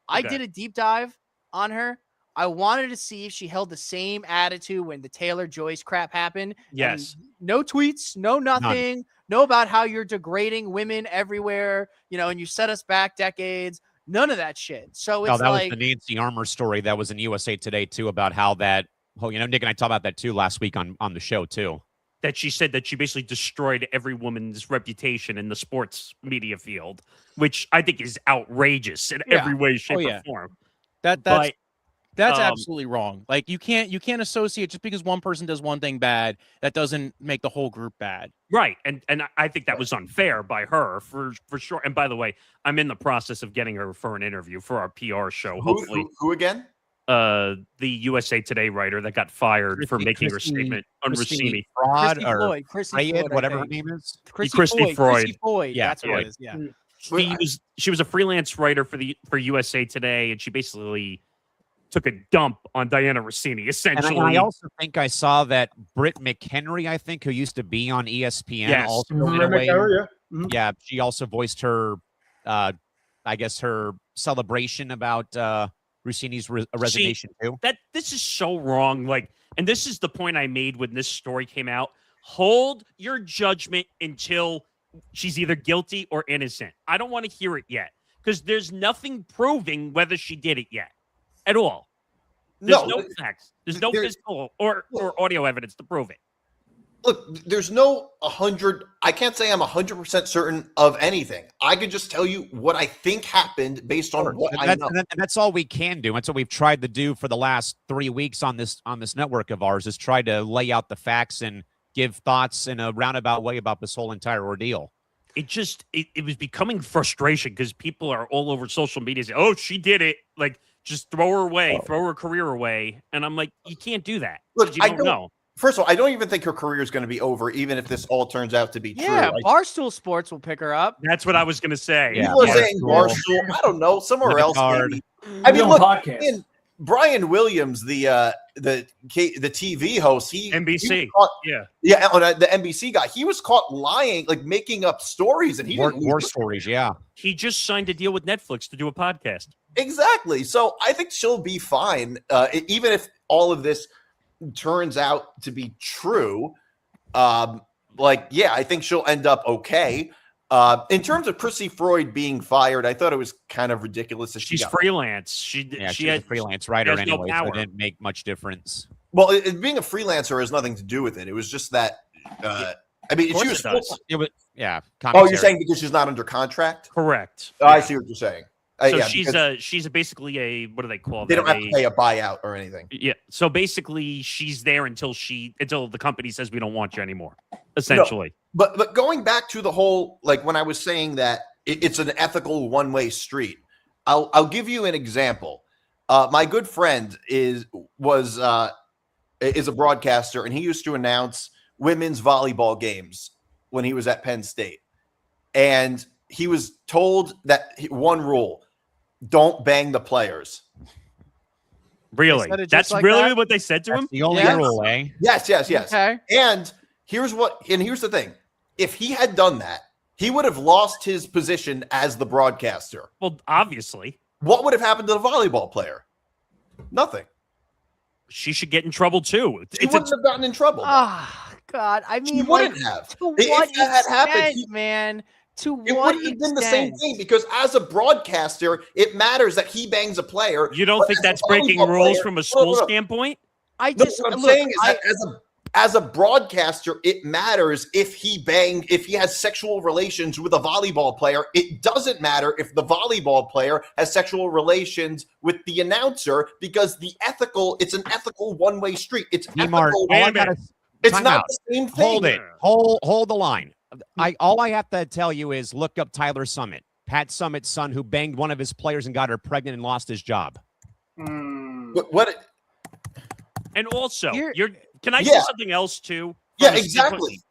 I did a deep dive on her. I wanted to see if she held the same attitude when the Taylor Joyce crap happened. Yes. And no tweets, no nothing, None. no about how you're degrading women everywhere, and you set us back decades. None of that shit. So it's that was the Nancy Armour story that was in USA Today too, about how that, Nick and I talked about that too last week on the show too. That she said that she basically destroyed every woman's reputation in the sports media field, which I think is outrageous in every way, shape, or form. That's That's absolutely wrong. Like you can't associate just because one person does one thing bad, that doesn't make the whole group bad. Right. And I think that was unfair by her for sure. And by the way, I'm in the process of getting her for an interview for our PR show. Hopefully. Who again? The USA Today writer that got fired for making her statement on Russini. Fraud Christy or Floyd. Christy Fayed, Floyd, I whatever her think. name is. Christy Floyd. Christy Floyd. Yeah, That's what it is. Yeah. She was a freelance writer for USA Today, and she basically took a dump on Diana Russini, essentially. And I also think I saw that Britt McHenry, I think, who used to be on ESPN, Yes. also in a way, Yeah. yeah, she also voiced her, I guess, her celebration about Russini's resignation too. This is so wrong. Like, and this is the point I made when this story came out. Hold your judgment until she's either guilty or innocent. I don't want to hear it yet because there's nothing proving whether she did it yet at all. There's no facts. There's no physical or audio evidence to prove it. Look, there's no 100. I can't say I'm 100% certain of anything. I could just tell you what I think happened based on what I know. And that's all we can do. That's what we've tried to do for the last 3 weeks on this network of ours, is try to lay out the facts and give thoughts in a roundabout way about this whole entire ordeal. It was becoming frustration because people are all over social media saying, "Oh, she did it!" Like, just throw her away, throw her career away. And I'm like, you can't do that. Look, You don't know. First of all, I don't even think her career is going to be over, even if this all turns out to be true. Yeah, Barstool Sports will pick her up. That's what I was going to say. Yeah. People are saying Barstool. I don't know, somewhere else. Maybe. I mean, On look, podcast. Brian Williams, the TV host, NBC. he was caught, Yeah. on the NBC guy, he was caught lying, like making up stories, and he didn't War stories, yeah. He just signed a deal with Netflix to do a podcast. Exactly. So I think she'll be fine, even if all of this turns out to be true. I think she'll end up okay. In terms of Chrissy Floyd being fired, I thought it was kind of ridiculous that She's freelance. She She's had a freelance writer has no anyway, so power. it didn't make much difference. Well, being a freelancer has nothing to do with it. It was just that. I mean, Of she course was. it does. It was, yeah. Oh, you're commentary. saying because she's not under contract? Correct. Oh, I see what you're saying. So Yeah, she's because basically a, what do they call they that? don't have to pay a buyout or anything. Yeah. So basically, she's there until the company says we don't want you anymore. Essentially. But going back to the whole, like when I was saying that it's an ethical one-way street, I'll give you an example. My good friend is a broadcaster, and he used to announce women's volleyball games when he was at Penn State, and he was told that one rule: don't bang the players. Really? said it just That's like really that? what they said to That's him? the only Yes. rule, eh? Yes. Okay. And here's the thing: if he had done that, he would have lost his position as the broadcaster. Well, obviously. What would have happened to the volleyball player? Nothing. She should get in trouble too. He wouldn't have gotten in trouble. Ah, God. I mean, He wouldn't have. To If what that had happened, extent, man? To It what wouldn't have been the same extent? thing because as a broadcaster, it matters that he bangs a player. You don't but think as a that's breaking volleyball rules player- from a No, school no, no. standpoint? I No, just what I'm look, saying is that as a broadcaster, it matters if he has sexual relations with a volleyball player. It doesn't matter if the volleyball player has sexual relations with the announcer because it's an ethical one-way street. It's D-Mart, ethical. Wait a minute. It's time not out. the same thing. Hold it. Hold the line. All I have to tell you is look up Tyler Summit, Pat Summit's son, who banged one of his players and got her pregnant and lost his job. What And also, You're- can I Yeah. say something else too? Yeah, From a standpoint- exactly.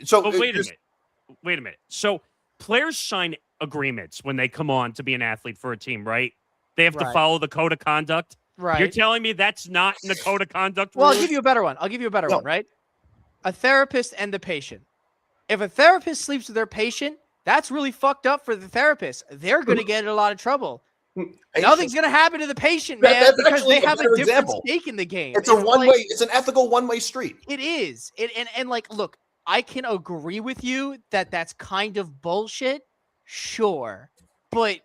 So But wait a just- minute. Wait a minute. So players sign agreements when they come on to be an athlete for a team, right? They have to Right. follow the code of conduct. right. You're telling me that's not in the code of conduct Well, I'll rules? give you a better one. No. Right? A therapist and the patient. If a therapist sleeps with their patient, that's really fucked up for the therapist. They're going to get in a lot of trouble. Nothing's going to happen to the patient, That- man, that's because actually they a have a better different example. stake in the game. It's a one-way. like- It's an ethical one-way street. It is. And like, look, I can agree with you that that's kind of bullshit. Sure. But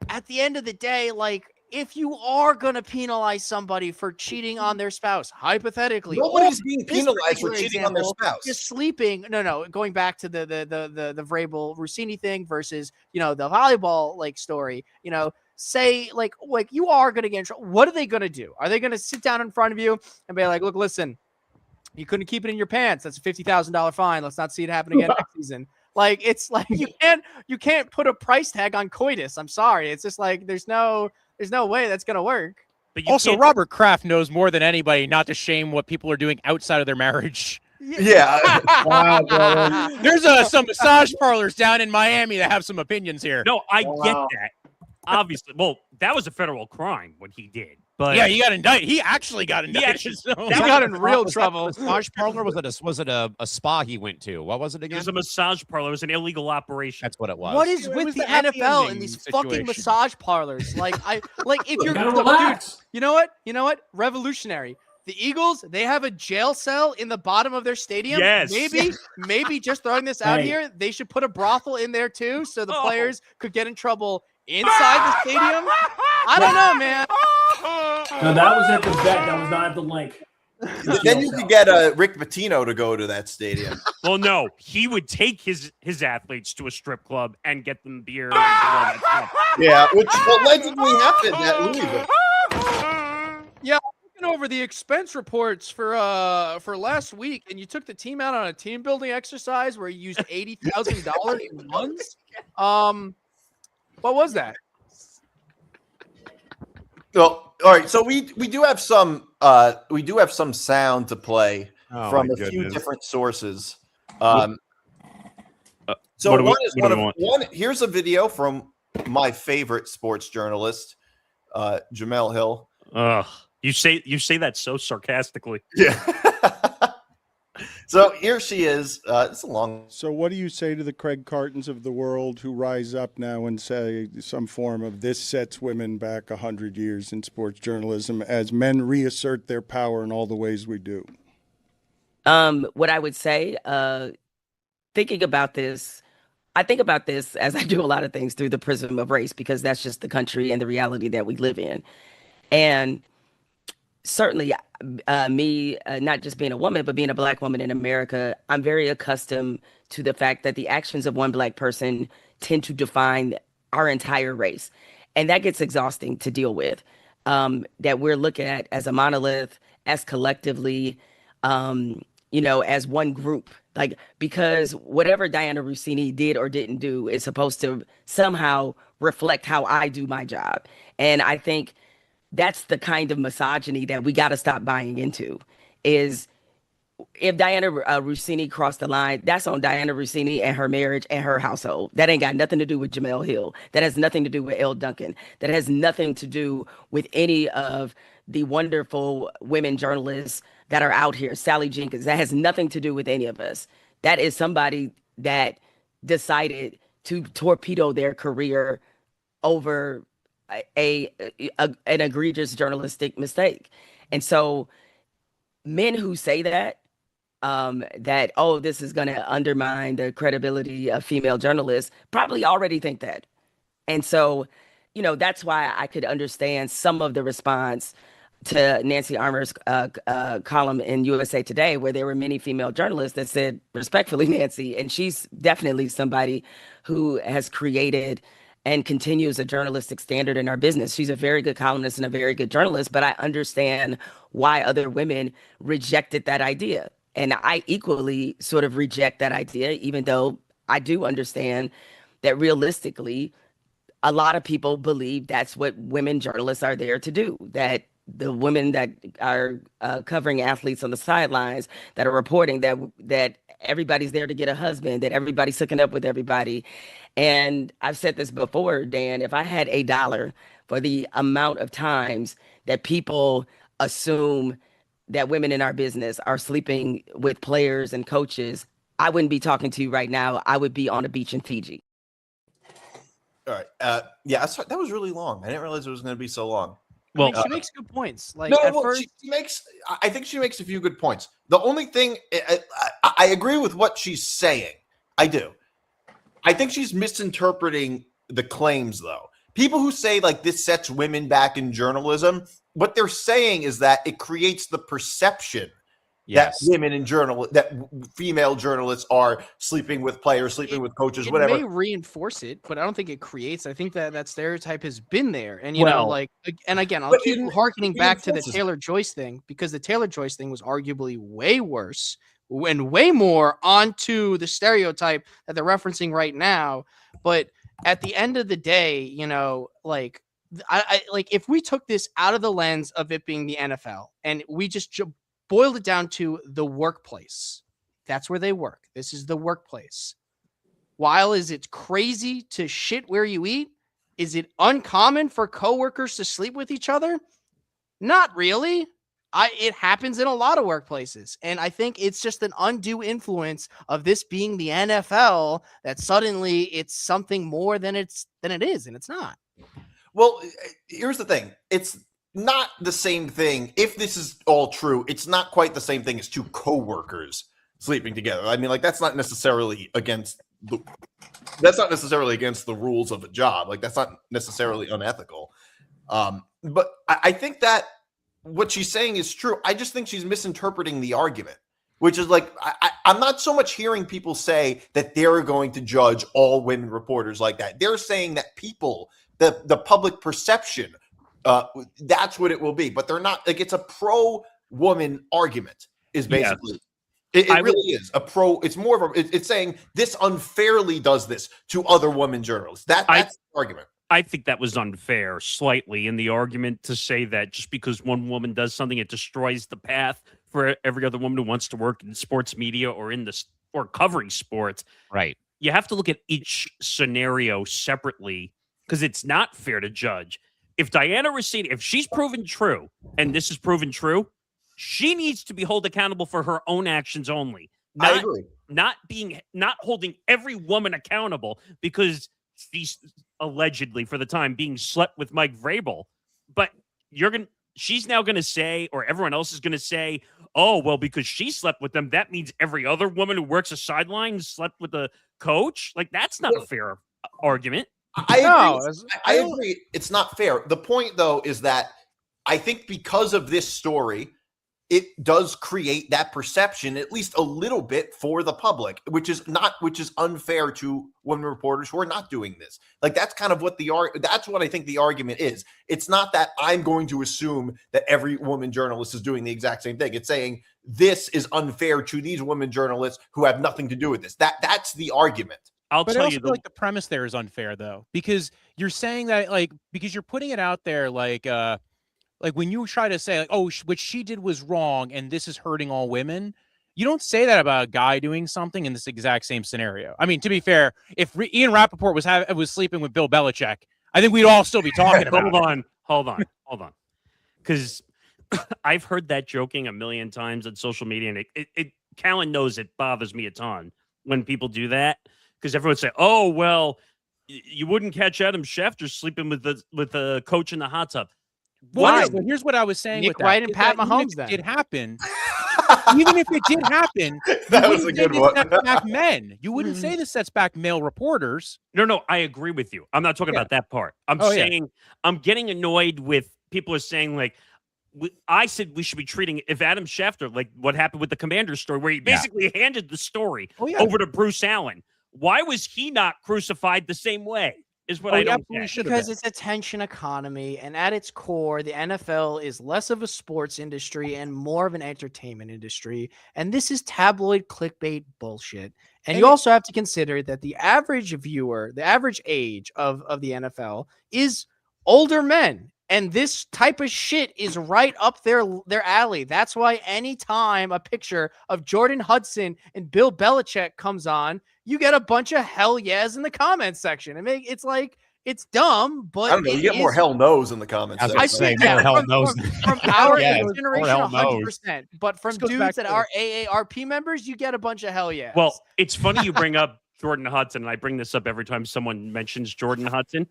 at the end of the day, like, if you are going to penalize somebody for cheating on their spouse, hypothetically, Nobody's or being this penalized for particular cheating on their example, spouse. just sleeping. No, going back to the Vrabel Russini thing versus, the volleyball like story, say like you are going to get in trouble, what are they going to do? Are they going to sit down in front of you and be like, look, listen, you couldn't keep it in your pants. That's a $50,000 fine. Let's not see it happen again next season. Like, it's like you can't put a price tag on coitus. I'm sorry. It's just like there's no way that's going to work. But you Also, can't- Robert Kraft knows more than anybody not to shame what people are doing outside of their marriage. Yeah. Wow, brother. There's some massage parlors down in Miami that have some opinions here. No, I get Wow. that. Obviously, well, that was a federal crime what he did. But Yeah, he got indicted. He actually got indicted. actually- so- He got in real Was that trouble. a massage parlor? Was it a spa he went to? What was it it again? was a massage parlor. It was an illegal operation. That's what it was. What is It with was the the happy NFL and ending these fucking situation. massage parlors? Like if You you're gotta dude, relax. you know what? Revolutionary. The Eagles, they have a jail cell in the bottom of their stadium. Yes. Maybe just throwing this out Hey. here, they should put a brothel in there too, so the Oh. players could get in trouble inside the stadium. I don't know, man. No, that was at the vet. That was not at the link. Then you could get Rick Pitino to go to that stadium. Well, no, he would take his athletes to a strip club and get them beer. And do all that stuff. Yeah, which allegedly happened at Louisville. Looking over the expense reports for last week, and you took the team out on a team building exercise where you used $80,000 in funds. What was that? Well, all right. So we do have some sound to play Oh, from my a few goodness. different sources. what do we want? Here's a video from my favorite sports journalist, Jamel Hill. Ugh. You say that so sarcastically. Yeah. So here she is. It's a long. So what do you say to the Craig Cartons of the world who rise up now and say some form of this sets women back 100 years in sports journalism as men reassert their power in all the ways we do? What I would say, thinking about this, I think about this as I do a lot of things through the prism of race, because that's just the country and the reality that we live in. And certainly me, not just being a woman, but being a Black woman in America, I'm very accustomed to the fact that the actions of one Black person tend to define our entire race. And that gets exhausting to deal with, that we're looking at as a monolith, as collectively, as one group. Like, because whatever Diana Russini did or didn't do is supposed to somehow reflect how I do my job. And I think that's the kind of misogyny that we got to stop buying into. Is if Diana Russini crossed the line, that's on Diana Russini and her marriage and her household. That ain't got nothing to do with Jamel Hill. That has nothing to do with Elle Duncan. That has nothing to do with any of the wonderful women journalists that are out here. Sally Jenkins. That has nothing to do with any of us. That is somebody that decided to torpedo their career over an egregious journalistic mistake. And so men who say that this is going to undermine the credibility of female journalists probably already think that. And so, that's why I could understand some of the response to Nancy Armour's column in USA Today, where there were many female journalists that said, respectfully, Nancy, and she's definitely somebody who has created and continues a journalistic standard in our business. She's a very good columnist and a very good journalist, but I understand why other women rejected that idea. And I equally sort of reject that idea, even though I do understand that realistically, a lot of people believe that's what women journalists are there to do, that the women that are covering athletes on the sidelines, that are reporting that everybody's there to get a husband, that everybody's hooking up with everybody. And I've said this before, Dan, if I had $1 for the amount of times that people assume that women in our business are sleeping with players and coaches, I wouldn't be talking to you right now. I would be on a beach in Fiji. All right. Yeah, that was really long. I didn't realize it was going to be so long. Well, She makes good points. Like No, at well, first, I think she makes a few good points. The only thing, I agree with what she's saying. I do. I think she's misinterpreting the claims, though. People who say, like, this sets women back in journalism, what they're saying is that it creates the perception that Yes. women in female journalists are sleeping with players, sleeping with coaches, whatever. It may reinforce it, but I don't think it creates. I think that stereotype has been there, and you know, like, and again, I'll but keep it harkening back to the reinforces it. Taylor Joyce thing, because the Taylor Joyce thing was arguably way worse and way more onto the stereotype that they're referencing right now. But at the end of the day, you know, like, I like, if we took this out of the lens of it being the NFL and we just boiled it down to the workplace, that's where they work. This is the workplace. While is it crazy to shit where you eat? Is it uncommon for coworkers to sleep with each other? Not really. It happens in a lot of workplaces. And I think it's just an undue influence of this being the NFL that suddenly it's something more than it is, and it's not. Well, here's the thing. It's not the same thing. If this is all true, it's not quite the same thing as two coworkers sleeping together. I mean, like, that's not necessarily against the rules of a job. Like, that's not necessarily unethical. But I think that what she's saying is true. I just think she's misinterpreting the argument, which is like, I'm not so much hearing people say that they're going to judge all women reporters like that. They're saying that people, the public perception, that's what it will be. But they're not, like, it's a pro-woman argument is basically. Yes. It really is a pro. It's more of it's saying this unfairly does this to other women journalists. That's the argument. I think that was unfair slightly in the argument to say that just because one woman does something, it destroys the path for every other woman who wants to work in sports media or or covering sports. Right. You have to look at each scenario separately because it's not fair to judge. If Diana Russini, if she's proven true, and this is proven true, she needs to be held accountable for her own actions only. I agree. Not holding every woman accountable because she's allegedly, for the time being, slept with Mike Vrabel. But she's now going to say, or everyone else is going to say, oh, well, because she slept with them, that means every other woman who works a sideline slept with the coach. Like, that's not a fair argument. I agree. It's not fair. The point, though, is that I think because of this story, it does create that perception, at least a little bit, for the public, which is unfair to women reporters who are not doing this. Like, that's kind of what that's what I think the argument is. It's not that I'm going to assume that every woman journalist is doing the exact same thing. It's saying this is unfair to these women journalists who have nothing to do with this. That's the argument. But I also feel like the premise there is unfair, though, because you're saying that, like, because you're putting it out there, like when you try to say, like, oh, what she did was wrong and this is hurting all women, you don't say that about a guy doing something in this exact same scenario. I mean, to be fair, if Ian Rappaport was sleeping with Bill Belichick, I think we'd all still be talking about it. Hold on. Because I've heard that joking a million times on social media, and Callan knows it bothers me a ton when people do that, because everyone say, oh, well, you wouldn't catch Adam Schefter sleeping with the coach in the hot tub. Well, here's what I was saying. Nick with Wright that. and Pat Mahomes, then. It did happen. Even if it did happen, that was a good one. Sets back men. You wouldn't say this sets back male reporters. No, I agree with you. I'm not talking about that part. I'm saying I'm getting annoyed with people are saying, like, I said we should be treating, if Adam Schefter, like what happened with the Commander's story, where he basically handed the story over to Bruce Allen. Why was he not crucified the same way? Is what I don't get. Because it's attention economy, and at its core, the NFL is less of a sports industry and more of an entertainment industry. And this is tabloid clickbait bullshit. And you also have to consider that the average viewer, the average age of the NFL is older men. And this type of shit is right up their alley. That's why anytime a picture of Jordan Hudson and Bill Belichick comes on, you get a bunch of hell yes in the comments section. It's like, it's dumb, but I don't know. You get more hell no's in the comments. I say more hell no's from our generation, 100%. But from dudes that are AARP members, you get a bunch of hell yes. Well, it's funny you bring up Jordan Hudson, and I bring this up every time someone mentions Jordan Hudson.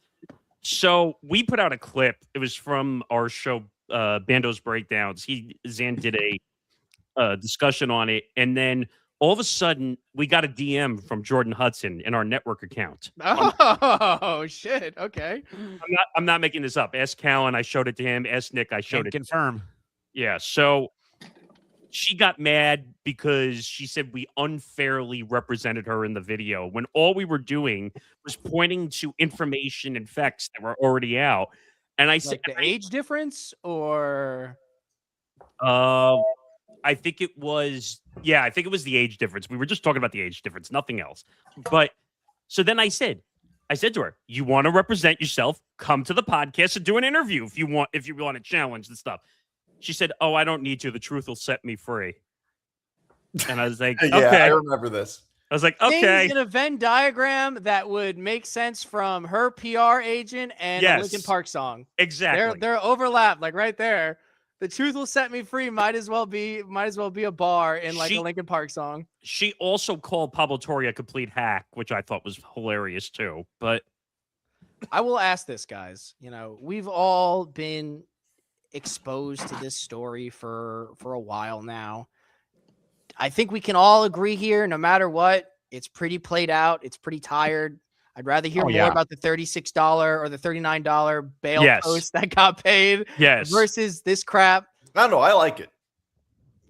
So we put out a clip. It was from our show, Bando's Breakdowns. Zan did a discussion on it, and then all of a sudden we got a DM from Jordan Hudson in our network account. Oh shit! Okay, I'm not making this up. Ask Callan. I showed it to him. Ask Nick. I showed it. Confirm. Yeah. So she got mad because she said we unfairly represented her in the video when all we were doing was pointing to information and facts that were already out. And I said, Like the age difference, or I think it was, I think it was the age difference. We were just talking about the age difference, nothing else. But so then I said to her, you want to represent yourself, come to the podcast and do an interview if you want to challenge the stuff. She said, oh, I don't need to. The truth will set me free. And I was like, Yeah, okay. I remember this. I was like, okay. things in a Venn diagram that would make sense from her PR agent and a Linkin Park song. Exactly. They're overlapped, like right there. The truth will set me free might as well be a bar in like a Linkin Park song. She also called Pablo Torre a complete hack, which I thought was hilarious too. But I will ask this, guys. You know, we've all been exposed to this story for a while now. I think we can all agree here, no matter what, it's pretty played out. It's pretty tired. I'd rather hear more about the $36 or the $39 bail post that got paid versus this crap. I don't know. I like it.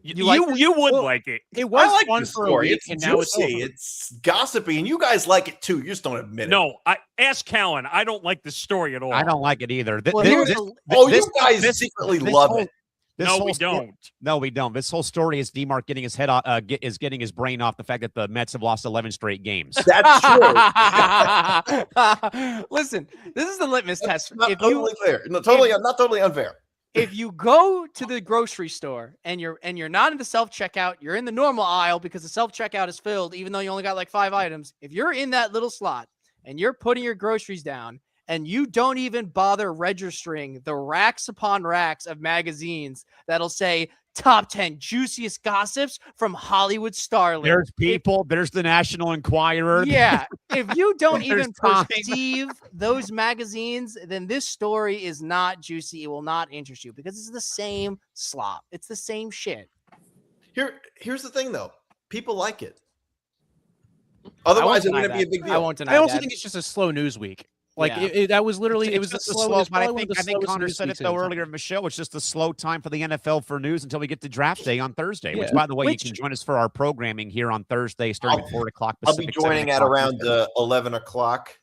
You would like it. It was I like fun this for story. a week, It's and now it's juicy. over. It's gossipy, and you guys like it too. You just don't admit it. No, I ask Callan. I don't like this story at all. I don't like it either. You guys secretly love it. We don't. No, we don't. This whole story is DiMart getting his head is getting his brain off the fact that the Mets have lost 11 straight games. That's true. Listen, this is the litmus test. Not totally fair. No, totally, not totally unfair. If you go to the grocery store and you're not in the self-checkout, you're in the normal aisle because the self-checkout is filled, even though you only got like 5 items. If you're in that little slot and you're putting your groceries down and you don't even bother registering the racks upon racks of magazines that'll say top 10 juiciest gossips from Hollywood starlets. There's People. There's the National Enquirer. Yeah. If you don't There's even Time. perceive those magazines, then this story is not juicy. It will not interest you because it's the same slop. It's the same shit. Here's the thing, though. People like it. Otherwise, it wouldn't be a big deal. I won't deny I also that. think it's just a slow news week. Like Yeah. that was literally it was the just a slowest. but I probably one of think the slowest Connor news said it weeks though in earlier in the show. It's just a slow time for the NFL for news until we get to draft day on Thursday. Which, Yeah. by the way, Which- you can join us for our programming here on Thursday, starting at 4 o'clock. I'll be Pacific, joining 7 at o'clock around Eastern. 11 o'clock.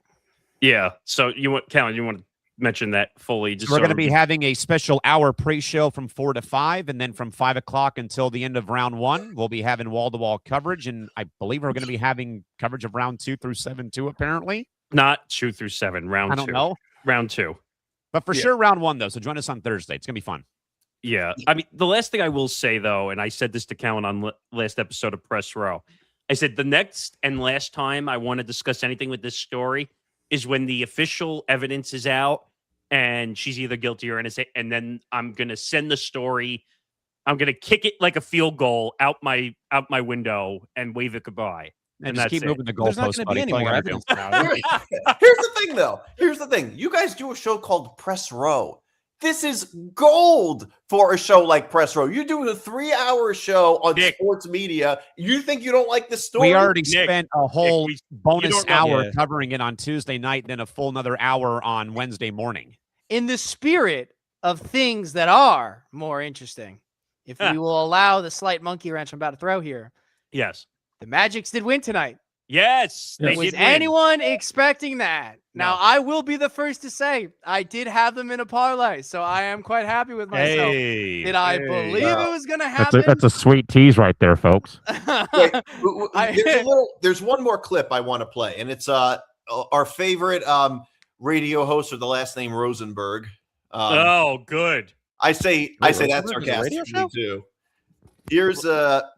Yeah. So Callan, you want to mention that fully? Just We're so going to be having a special hour pre-show from 4 to 5, and then from 5 o'clock until the end of round 1, we'll be having wall-to-wall coverage, and I believe we're going to be having coverage of round 2 through 7 too, apparently. not 2 through 7, round 2. I don't know. Round 2. But for sure, round 1, though, so join us on Thursday. It's going to be fun. Yeah. I mean, the last thing I will say, though, and I said this to Callan on last episode of Press Row, I said the next and last time I want to discuss anything with this story is when the official evidence is out and she's either guilty or innocent, and then I'm going to send the story. I'm going to kick it like a field goal out my window and wave it goodbye. And that's just keep it. moving the There's not goalposts, going to be buddy. any That's all you more gotta do. evidence about it. Here's the thing, though. Here's the thing. You guys do a show called Press Row. This is gold for a show like Press Row. You're doing a 3-hour show on Nick. sports media. You think you don't like this story? We already Nick, spent a whole bonus don't know- hour Yeah. covering it on Tuesday night, then a full another hour on Wednesday morning. In the spirit of things that are more interesting, if we will allow the slight monkey wrench I'm about to throw here, Yes. the Magics did win tonight. Yes. They Was did win. anyone expecting that? Now, No. I will be the first to say I did have them in a parlay, so I am quite happy with myself. Hey. Did I Hey. believe it was going to happen? a sweet tease right there, folks. Wait, I- there's one more clip I want to play, and it's our favorite radio host with the last name Rosenberg. Oh, good. I say that Rosenberg is a radio sarcastically show? too. Here's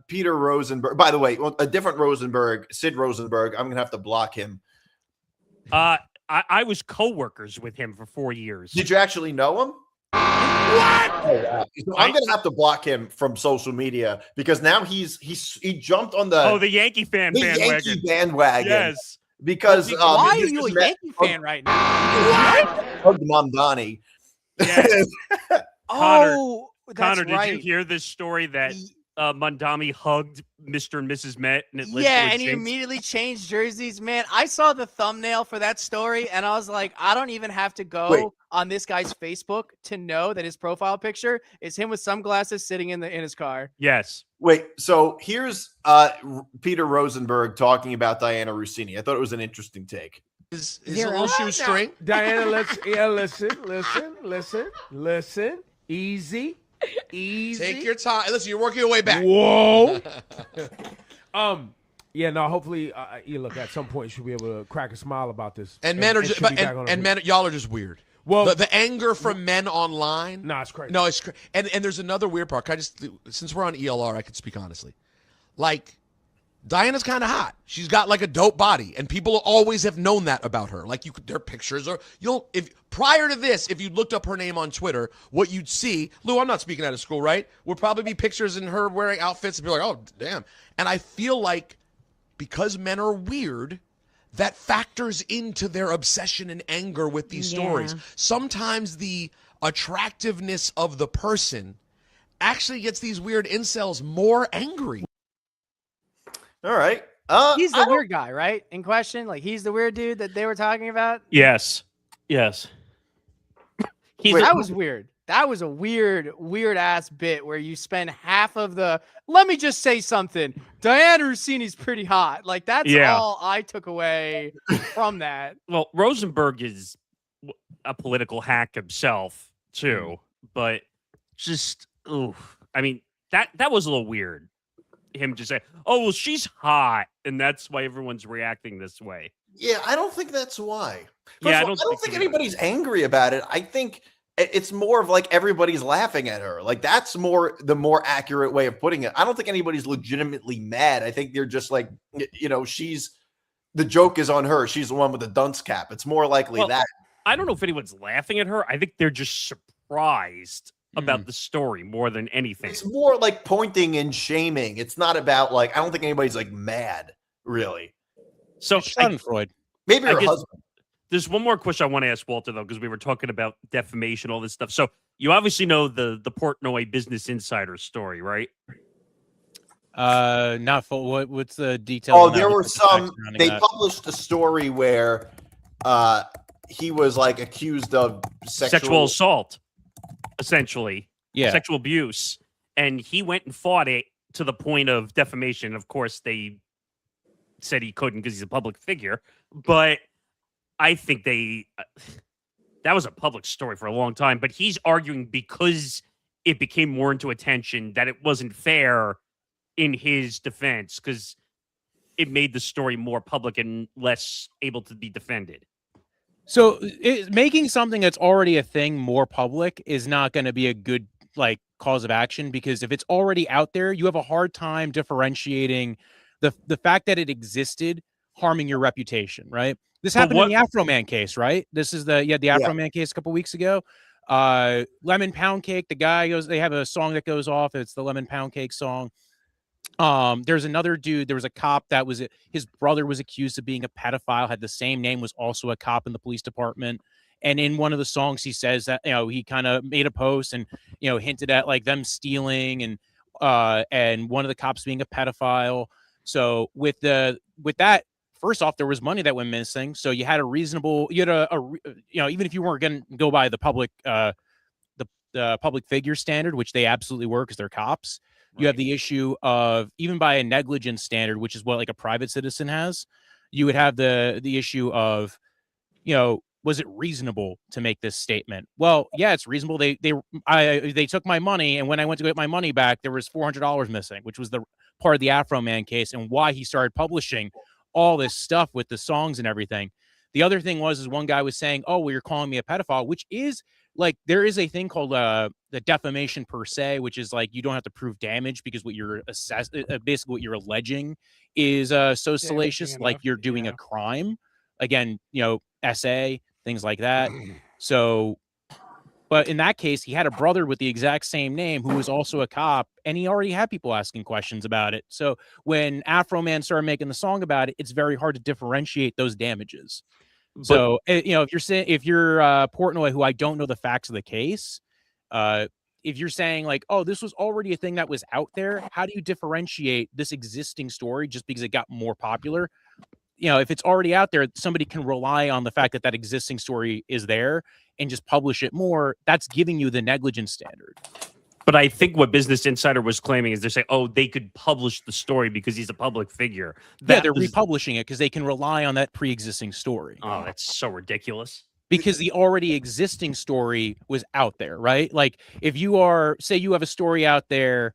Peter Rosenberg. By the way, a different Rosenberg, Sid Rosenberg. I'm gonna have to block him. I was co-workers with him for 4 years. Did you actually know him? What? So I'm gonna have to block him from social media because now he jumped on the Yankee fan the bandwagon. Yankee bandwagon. Yes. Because Why are he you a just met- Yankee fan right now? Hugged Mamdani. Yes. Oh, that's Connor, right. did you hear this story that Mandami hugged Mr. and Mrs. Met and it led Yeah, to a and he jinx? immediately changed jerseys. Man, I saw the thumbnail for that story, and I was like, I don't even have to go Wait. on this guy's Facebook to know that his profile picture is him with sunglasses sitting in his car. Yes. Wait, so here's Peter Rosenberg talking about Diana Russini. I thought it was an interesting take. Is a little shoestring. Diana, listen. Easy. Take your time. Listen, you're working your way back. Whoa. Yeah, no. Hopefully, you look at some point you should be able to crack a smile about this. And men are just, men, y'all are just weird. Well, the anger from men online. No, it's crazy. No, it's and there's another weird part. Since we're on ELR, I can speak honestly. Like, Diana's kind of hot. She's got like a dope body, and people always have known that about her. Like, their pictures are prior to this, if you looked up her name on Twitter, what you'd see, Lou, I'm not speaking out of school, right? Would probably be pictures in her wearing outfits and be like, oh damn. And I feel like because men are weird, that factors into their obsession and anger with these stories. Sometimes the attractiveness of the person actually gets these weird incels more angry. All right. He's the weird guy, right? In question? Like, he's the weird dude that they were talking about? Yes. That was weird. That was a weird ass bit where you spend half of the, let me just say something. Diana Russini's pretty hot. Like, that's all I took away from that. Well, Rosenberg is a political hack himself too, but just, I mean, that was a little weird. Him just say, oh, well, she's hot, and that's why everyone's reacting this way. Yeah, I don't think that's why. I don't think anybody's angry about it. I think it's more of like everybody's laughing at her. Like, that's the more accurate way of putting it. I don't think anybody's legitimately mad. I think they're just like, the joke is on her. She's the one with the dunce cap. It's more likely that. I don't know if anyone's laughing at her. I think they're just surprised about the story more than anything. It's more like pointing and shaming. It's not about like, I don't think anybody's like mad, really. So Schadenfreude. Maybe her husband. There's one more question I want to ask Walter, though, because we were talking about defamation, all this stuff. So you obviously know the Portnoy Business Insider story, right? Not full. What's the detail? Oh, there were some. They published a story where he was like accused of sexual assault, essentially. Yeah, sexual abuse, and he went and fought it to the point of defamation. Of course, they said he couldn't because he's a public figure, but I think that was a public story for a long time. But he's arguing because it became more into attention that it wasn't fair in his defense because it made the story more public and less able to be defended. So making something that's already a thing more public is not going to be a good cause of action, because if it's already out there, you have a hard time differentiating the fact that it existed harming your reputation, right? This happened in the Afro Man case, right? This is the Afro Man case a couple weeks ago. Lemon Pound Cake, the guy goes, they have a song that goes off. It's the Lemon Pound Cake song. There's another dude, there was a cop that was, his brother was accused of being a pedophile, had the same name, was also a cop in the police department. And in one of the songs, he says that, he kind of made a post and, hinted at like them stealing and one of the cops being a pedophile. So with that, first off, there was money that went missing. So you had a reasonable, even if you weren't going to go by the public, the public figure standard, which they absolutely were because they're cops. You have the issue of, even by a negligence standard, which is what like a private citizen has, you would have the issue of, was it reasonable to make this statement? Well, yeah, it's reasonable. They took my money, and when I went to get my money back, there was $400 missing, which was the part of the Afro Man case and why he started publishing all this stuff with the songs and everything. The other thing is one guy was saying, oh, well, you're calling me a pedophile, which is like, there is a thing called the defamation per se, which is like, you don't have to prove damage because what you're basically what you're alleging is so salacious, like you're doing a crime. Again, essay, things like that. So, but in that case, he had a brother with the exact same name who was also a cop, and he already had people asking questions about it. So when Afro Man started making the song about it, it's very hard to differentiate those damages. So, if you're Portnoy, who I don't know the facts of the case, if you're saying like, oh, this was already a thing that was out there, how do you differentiate this existing story just because it got more popular? If it's already out there, somebody can rely on the fact that that existing story is there and just publish it more. That's giving you the negligence standard. But I think what Business Insider was claiming is they're saying, oh, they could publish the story because he's a public figure. Yeah, they're republishing it because they can rely on that pre-existing story. Oh, that's so ridiculous. Because the already existing story was out there, right? Like if you are, say you have a story out there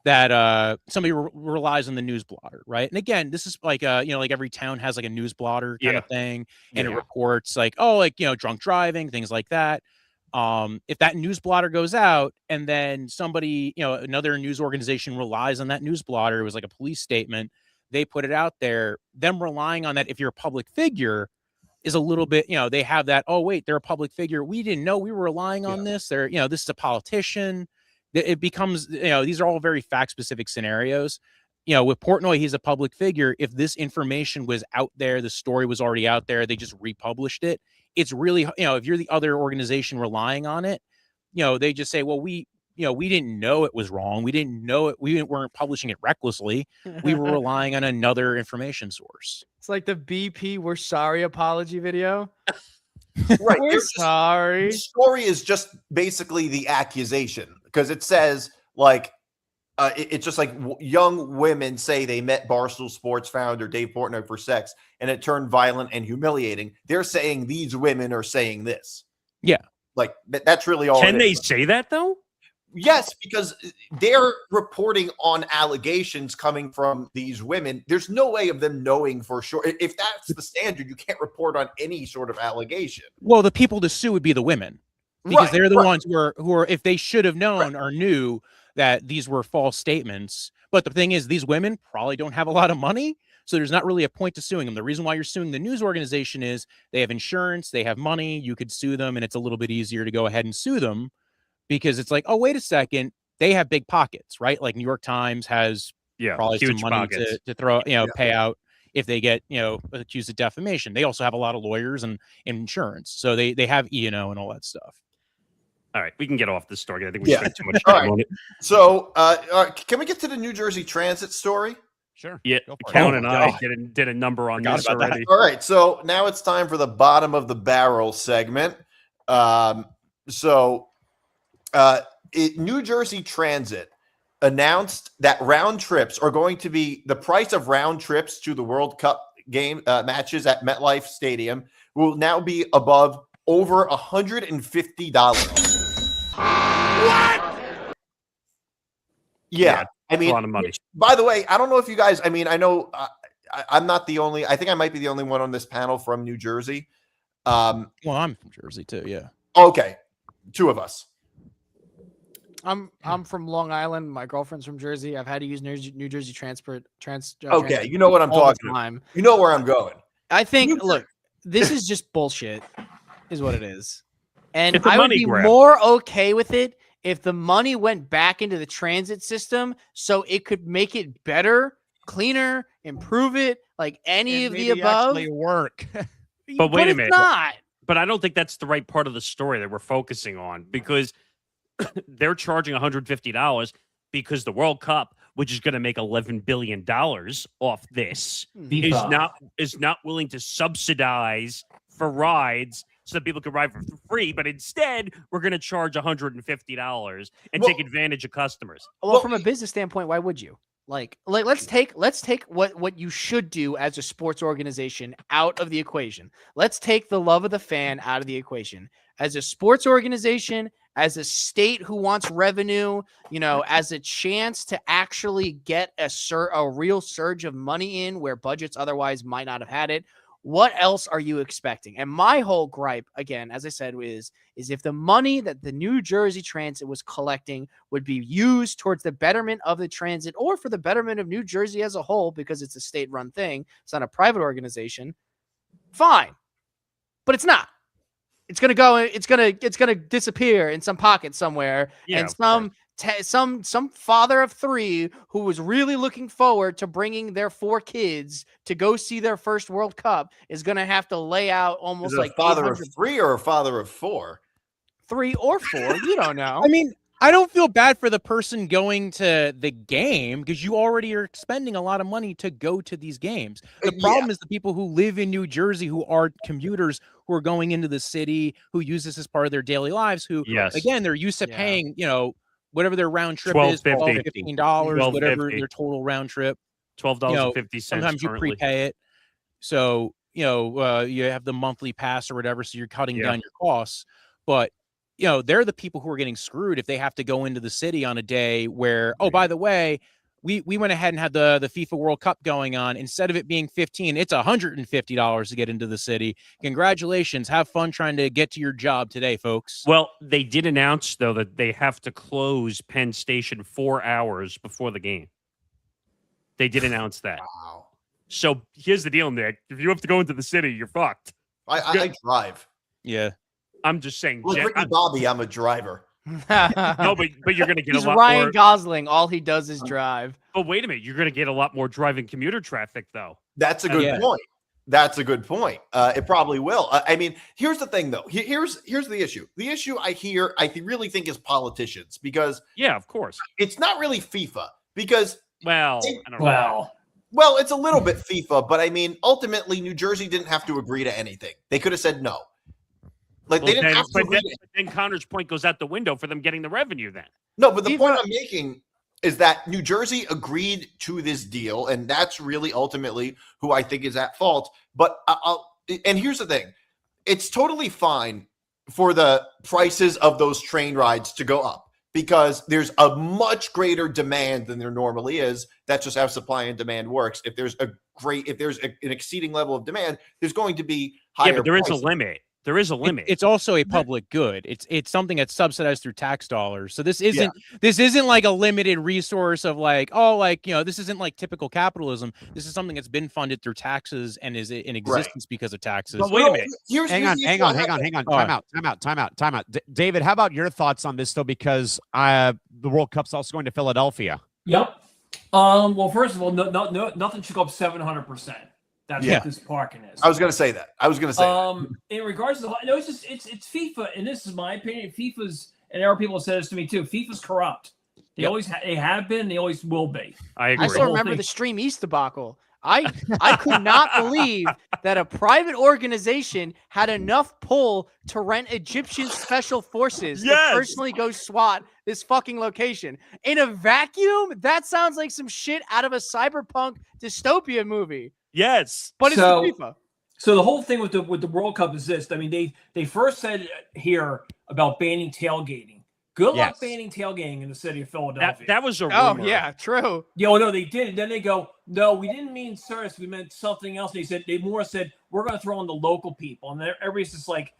that somebody relies on the news blotter, right? And again, this is like like every town has like a news blotter kind of thing, and it reports like, oh, like drunk driving, things like that. If that news blotter goes out and then somebody, another news organization relies on that news blotter, it was like a police statement, they put it out there, them relying on that if you're a public figure is a little bit, they have that, oh, wait, they're a public figure. We didn't know we were relying on this. They're, this is a politician. It becomes, these are all very fact-specific scenarios. With Portnoy, he's a public figure. If this information was out there, the story was already out there, they just republished it. It's really, if you're the other organization relying on it, they just say, well, we didn't know it was wrong. We didn't know it. We weren't publishing it recklessly. We were relying on another information source. It's like the BP "We're sorry" apology video. Right. We're sorry. The story is just basically the accusation because it says like it's just like young women say they met Barstool Sports founder Dave Portnoy for sex and it turned violent and humiliating. They're saying these women are saying this. Yeah. Like that's really all. Can they say that though? Yes, because they're reporting on allegations coming from these women. There's no way of them knowing for sure. If that's the standard, you can't report on any sort of allegation. Well, the people to sue would be the women because they're the ones who are, if they should have known or knew that these were false statements. But the thing is, these women probably don't have a lot of money. So there's not really a point to suing them. The reason why you're suing the news organization is they have insurance, they have money, you could sue them, and it's a little bit easier to go ahead and sue them. Because it's like, oh, wait a second, they have big pockets, right? Like New York Times has probably some money to throw, pay out if they get, accused of defamation. They also have a lot of lawyers and insurance. So they have E&O and all that stuff. All right, we can get off this story. I think we spent too much All time on it. So can we get to the New Jersey Transit story? Sure. Yeah, Callan and I did a number on this already. All right, so now it's time for the bottom of the barrel segment. New Jersey Transit announced that round trips are going to be the price of round trips to the World Cup game matches at MetLife Stadium will now be above over $150. What? Yeah, I mean, a lot of money. By the way, I don't know if you guys. I mean, I know I'm not the only. I think I might be the only one on this panel from New Jersey. Well, I'm from Jersey too. Yeah. Okay, two of us. I'm from Long Island. My girlfriend's from Jersey. I've had to use New Jersey transport. Okay, you know what I'm talking about. You know where I'm going. I think. Look, this is just bullshit, is what it is. And It's a I would money be grab. more okay with it if the money went back into the transit system so it could make it better, cleaner, improve it, like any of the above. Work. But wait a it's minute. not. But I don't think that's the right part of the story that we're focusing on because they're charging $150 because the World Cup, which is going to make $11 billion off this, is not willing to subsidize for rides so that people can ride for free. But instead, we're going to charge $150 and take advantage of customers. Well, from a business standpoint, why would you? Like let's take what you should do as a sports organization out of the equation. Let's take the love of the fan out of the equation. As a sports organization, as a state who wants revenue, as a chance to actually get a real surge of money in where budgets otherwise might not have had it. What else are you expecting? And my whole gripe, again, as I said, is if the money that the New Jersey Transit was collecting would be used towards the betterment of the transit or for the betterment of New Jersey as a whole, because it's a state-run thing, it's not a private organization, fine. But it's not. It's gonna disappear in some pocket somewhere, and some father of three who was really looking forward to bringing their 4 kids to go see their first World Cup is gonna have to lay out almost like a father of 3 or a father of 4. 3 or 4. You don't know. I mean, I don't feel bad for the person going to the game because you already are spending a lot of money to go to these games. The problem is the people who live in New Jersey, who are commuters, who are going into the city, who use this as part of their daily lives, who, again, they're used to paying, whatever their round trip is, $12.50. $15, whatever $12.50. their total round trip. $12.50. Sometimes you currently. prepay it, so you have the monthly pass or whatever, so you're cutting down your costs. But they're the people who are getting screwed if they have to go into the city on a day where, oh, by the way, we went ahead and had the FIFA World Cup going on. Instead of it being $15, it's $150 to get into the city. Congratulations. Have fun trying to get to your job today, folks. Well, they did announce, though, that they have to close Penn Station 4 hours before the game. They did announce that. Wow. So here's the deal, Nick. If you have to go into the city, you're fucked. I drive. Yeah. I'm just saying. Look, Ricky Bobby, I'm a driver. No, but you're going to get He's a lot Ryan more. Gosling. All he does is drive. But wait a minute. You're going to get a lot more driving commuter traffic, though. That's a good point. That's a good point. It probably will. I mean, here's the thing, though. Here's the issue. The issue I really think is politicians, because of course, it's not really FIFA, because I don't know. Well, it's a little bit FIFA, but I mean, ultimately, New Jersey didn't have to agree to anything. They could have said no. They didn't have to agree. Then Connor's point goes out the window for them getting the revenue then. No, but the point I'm making is that New Jersey agreed to this deal, and that's really ultimately who I think is at fault. But and here's the thing. It's totally fine for the prices of those train rides to go up, because there's a much greater demand than there normally is. That's just how supply and demand works. If there's an exceeding level of demand, there's going to be higher. Yeah, but there is prices. a limit. There is a limit. It's also a public good. It's something that's subsidized through tax dollars. So this isn't like a limited resource of this isn't like typical capitalism. This is something that's been funded through taxes and is in existence because of taxes. But wait a minute. Hang on. Time out. David, how about your thoughts on this, though? Because the World Cup's also going to Philadelphia. Yep. Well, first of all, no, nothing should go up 700%. That's what this parking is. I was going to say that. In regards to it's FIFA, and this is my opinion. FIFA's, and there are people that said this to me too. FIFA's corrupt. They always they have been. They always will be. I agree. I still remember the Stream East debacle. I could not believe that a private organization had enough pull to rent Egyptian special forces to personally go SWAT this fucking location. In a vacuum, that sounds like some shit out of a cyberpunk dystopia movie. Yes. But it's FIFA. So the whole thing with the World Cup is this. I mean, they first said here about banning tailgating. Good luck banning tailgating in the city of Philadelphia. That was a rumor. Oh, yeah, true. No, they did. And then they go, no, we didn't mean service. We meant something else. They more said, we're going to throw in the local people. And everybody's just like,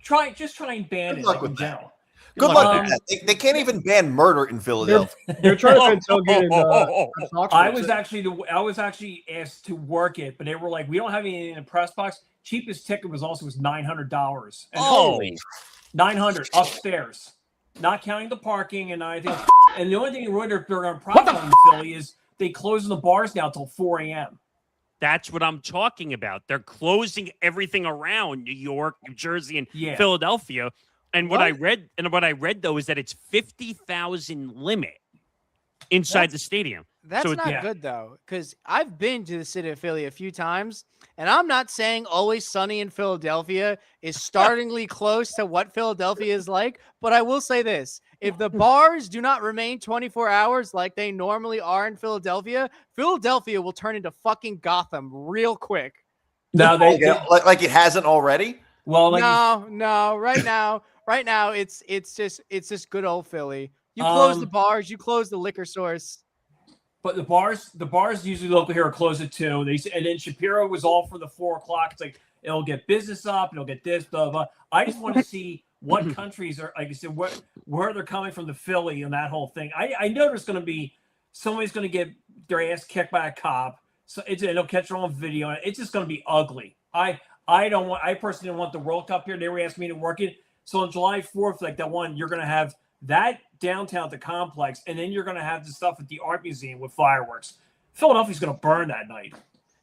try and ban it in general. Good luck with that. They can't even ban murder in Philadelphia. They're trying to ban tailgating. I was actually asked to work it, but they were like, we don't have anything in the press box. Cheapest ticket was $900. And $900 upstairs. Not counting the parking and I think. And the only thing they're going to profit in Philly is they close the bars now till 4 a.m. That's what I'm talking about. They're closing everything around New York, New Jersey, and Philadelphia. And what I read though is that it's 50,000 limit inside the stadium. That's not good though, because I've been to the city of Philly a few times, and I'm not saying Always Sunny in Philadelphia is startlingly close to what Philadelphia is like, but I will say this. If the bars do not remain 24 hours like they normally are in Philadelphia, Philadelphia will turn into fucking Gotham real quick. No, like it hasn't already? Well, no. Right now, it's just good old Philly. You close the bars, you close the liquor source. But the bars usually local here are closed at 2. And then Shapiro was all for the 4 o'clock. It's like it'll get business up, it'll get this, blah blah. I just want to see what countries are, like I said, where they're coming from, the Philly and that whole thing. I know there's going to be somebody's going to get their ass kicked by a cop. So it'll catch it on video. It's just going to be ugly. I personally didn't want the World Cup here. They were asking me to work it. So on July 4th, like that one, you're going to have that downtown at the complex, and then you're going to have the stuff at the art museum with fireworks. Philadelphia's going to burn that night.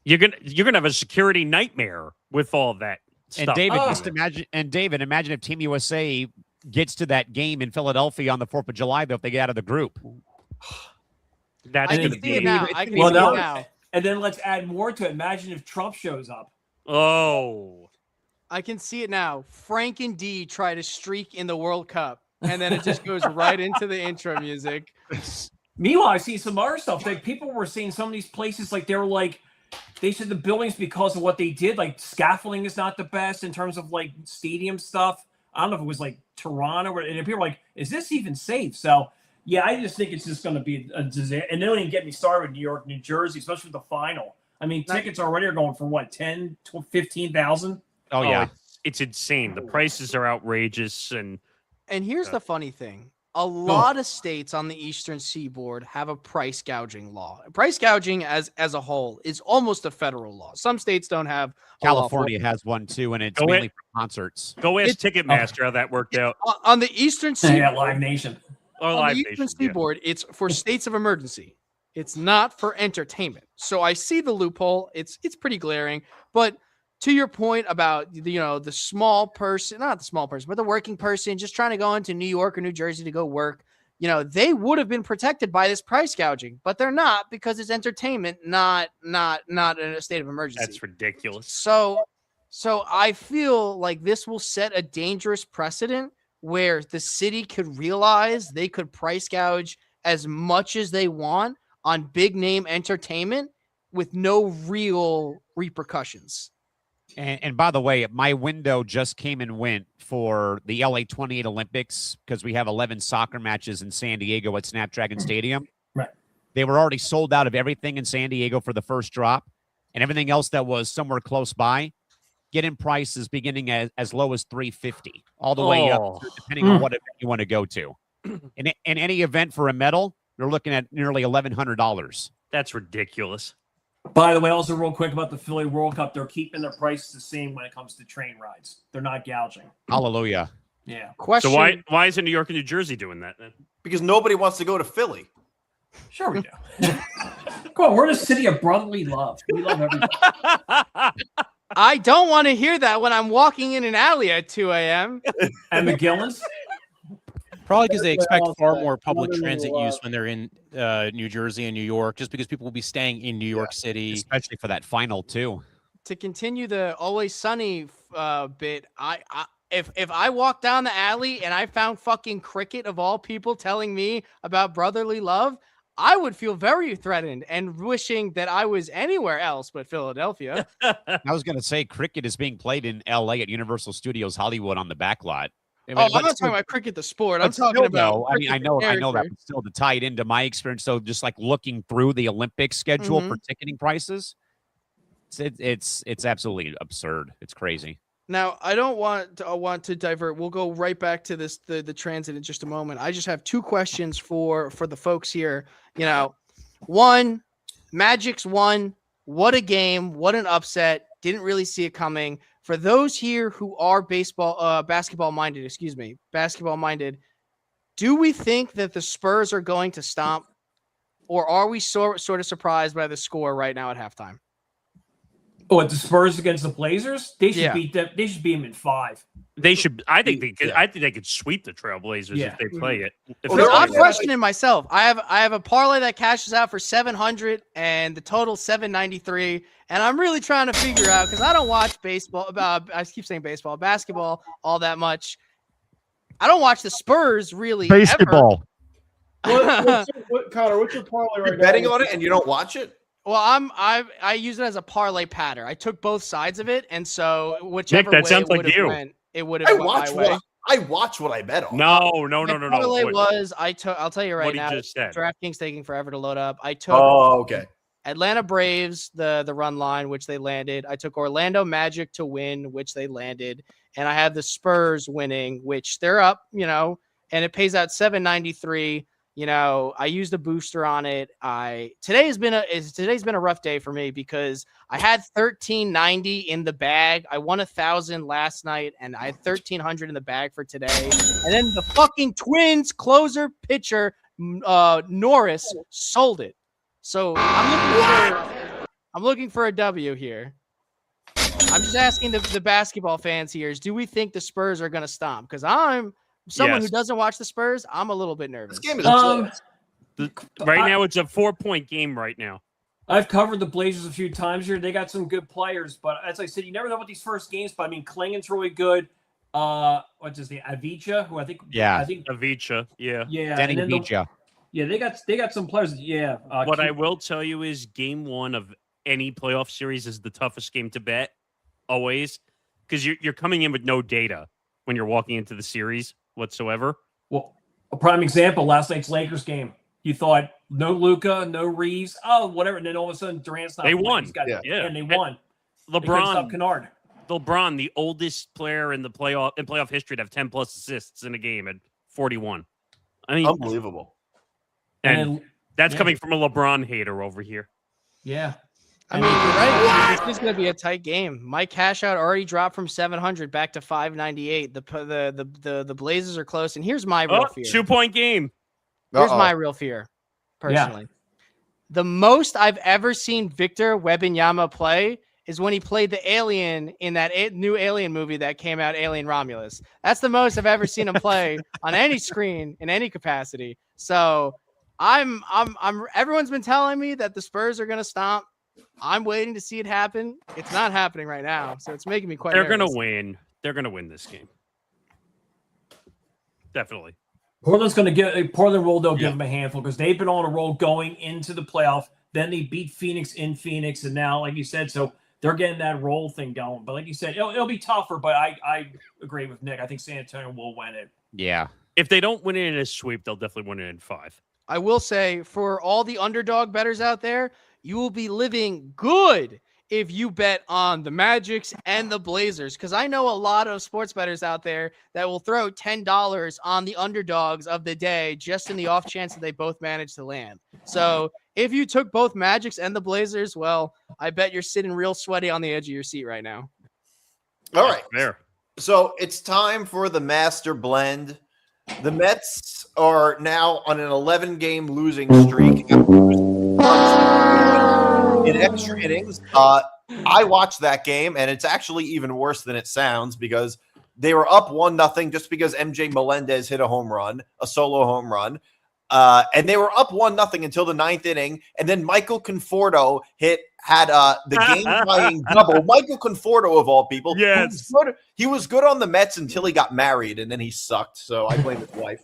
You're gonna have a security nightmare with all that stuff. And David, imagine if Team USA gets to that game in Philadelphia on the 4th of July, though, if they get out of the group. That's going to be I can see it now. And then let's add more to it. Imagine if Trump shows up. Oh. I can see it now. Frank and D try to streak in the World Cup. and then it just goes right into the intro music. Meanwhile, I see some other stuff. Like people were seeing some of these places, like they said the buildings because of what they did, like scaffolding is not the best in terms of like stadium stuff. I don't know if it was like Toronto, and people were like, "Is this even safe?" So yeah, I just think it's just going to be a disaster. And don't even get me started with New York, New Jersey, especially with the final. I mean, tickets already are going for what, 10, 15,000? Oh yeah, it's insane. The prices are outrageous, and here's the funny thing. A lot of states on the Eastern Seaboard have a price gouging law. Price gouging as a whole is almost a federal law. Some states don't have. California has one too, and it's mainly for concerts. Go ask Ticketmaster how that worked out. On the Eastern Seaboard, yeah, Live Nation. On the Eastern Seaboard, it's for states of emergency. It's not for entertainment. So I see the loophole. It's pretty glaring. But to your point about the small person, not the small person, but the working person just trying to go into New York or New Jersey to go work, they would have been protected by this price gouging, but they're not because it's entertainment, not in a state of emergency. That's ridiculous. So I feel like this will set a dangerous precedent where the city could realize they could price gouge as much as they want on big name entertainment with no real repercussions. And by the way, my window just came and went for the LA 28 Olympics because we have 11 soccer matches in San Diego at Snapdragon Stadium. Right. They were already sold out of everything in San Diego for the first drop, and everything else that was somewhere close by, get-in prices beginning as low as $350, all the way up, depending on what event you want to go to. In any event for a medal, you're looking at nearly $1,100. That's ridiculous. By the way, also real quick about the Philly World Cup, they're keeping their prices the same when it comes to train rides. They're not gouging. Hallelujah. Yeah. Question. So why isn't New York and New Jersey doing that then? Because nobody wants to go to Philly. Sure we do. Come on, we're the city of brotherly love. We love everybody. I don't want to hear that when I'm walking in an alley at 2 a.m. And McGillis? Probably because they expect far more public transit use when they're in New Jersey and New York, just because people will be staying in New York City. Especially for that final, too. To continue the Always Sunny bit, if I walked down the alley and I found fucking Cricket of all people telling me about brotherly love, I would feel very threatened and wishing that I was anywhere else but Philadelphia. I was going to say Cricket is being played in LA at Universal Studios Hollywood on the back lot. I'm not talking about cricket, the sport. I'm talking about. I mean, I know that, but still to tie it into my experience. So just like looking through the Olympic schedule for ticketing prices, it's absolutely absurd. It's crazy. Now, I don't want to divert. We'll go right back to this the transit in just a moment. I just have two questions for the folks here. One, Magic's won. What a game! What an upset! Didn't really see it coming. For those here who are basketball minded, do we think that the Spurs are going to stomp, or are we sort of surprised by the score right now at halftime? Oh, the Spurs against the Blazers? They should beat them. They should beat them in 5. They should. I think they could. I think they could sweep the Trailblazers if they play it. I'm questioning myself. I have a parlay that cashes out for 700 and the total 793, and I'm really trying to figure out because I don't watch baseball. I keep saying basketball all that much. I don't watch the Spurs really. Basketball. Connor, what's your parlay right You're now? betting on it and you don't watch it? Well, I use it as a parlay patter. I took both sides of it, and so whichever Nick, that way sounds it like you. went, it would have went my way. I watch what I bet on. No. Parlay was I'll tell you right What now. he just said. DraftKings taking forever to load up. I took okay. Atlanta Braves the run line, which they landed. I took Orlando Magic to win, which they landed, and I had the Spurs winning, which they're up, and it pays out 793. I used a booster on it. Today's been a rough day for me because I had 1390 in the bag. I won 1,000 last night, and I had 1,300 in the bag for today. And then the fucking Twins closer pitcher Norris sold it. So I'm looking for a W here. I'm just asking the basketball fans here: do we think the Spurs are going to stomp? Because I'm someone who doesn't watch the Spurs, I'm a little bit nervous. This game is right now. It's a 4-point game right now. I've covered the Blazers a few times here. They got some good players, but as I said, you never know what these first games. But I mean, Klingen's really good. what's his name? Avicha, who I think Avicha, yeah. and then Vija. they got some players. Yeah. What I will tell you is game one of any playoff series is the toughest game to bet, always, because you're coming in with no data when you're walking into the series whatsoever. Well, a prime example, last night's Lakers game. You thought no Luka, no Reeves, whatever, and then all of a sudden Durant's not. They playing. won. He's got, Yeah. and they won. LeBron, Kennard. LeBron, the oldest player in playoff history to have 10 plus assists in a game at 41. I mean, Unbelievable. And that's coming from a LeBron hater over here. Yeah. I mean, you're right. This is going to be a tight game. My cash out already dropped from 700 back to 598. The Blazers are close, and here's my real fear. 2-point game. Here's my real fear, personally. The most I've ever seen Victor Wembanyama play is when he played the alien in that new Alien movie that came out, Alien Romulus. That's the most I've ever seen him play on any screen in any capacity. So I'm everyone's been telling me that the Spurs are going to stomp. I'm waiting to see it happen. It's not happening right now, so it's making me quite nervous. They're going to win. They're going to win this game. Definitely. Portland will give them a handful because they've been on a roll going into the playoff. Then they beat Phoenix in Phoenix, and now, like you said, so they're getting that roll thing going. But like you said, it'll be tougher. But I agree with Nick. I think San Antonio will win it. Yeah. If they don't win it in a sweep, they'll definitely win it in 5. I will say, for all the underdog bettors out there, you will be living good if you bet on the Magics and the Blazers, because I know a lot of sports bettors out there that will throw $10 on the underdogs of the day just in the off chance that they both manage to land. So if you took both Magics and the Blazers, well, I bet you're sitting real sweaty on the edge of your seat right now. All right. There. So it's time for the master blend. The Mets are now on an 11-game losing streak. In extra innings, I watched that game, and it's actually even worse than it sounds because they were up 1-0 just because MJ Melendez hit a solo home run. And they were up 1-0 until the 9th inning, and then Michael Conforto had the game-tying double. Michael Conforto, of all people, yes, he was good on the Mets until he got married, and then he sucked. So I blame his wife.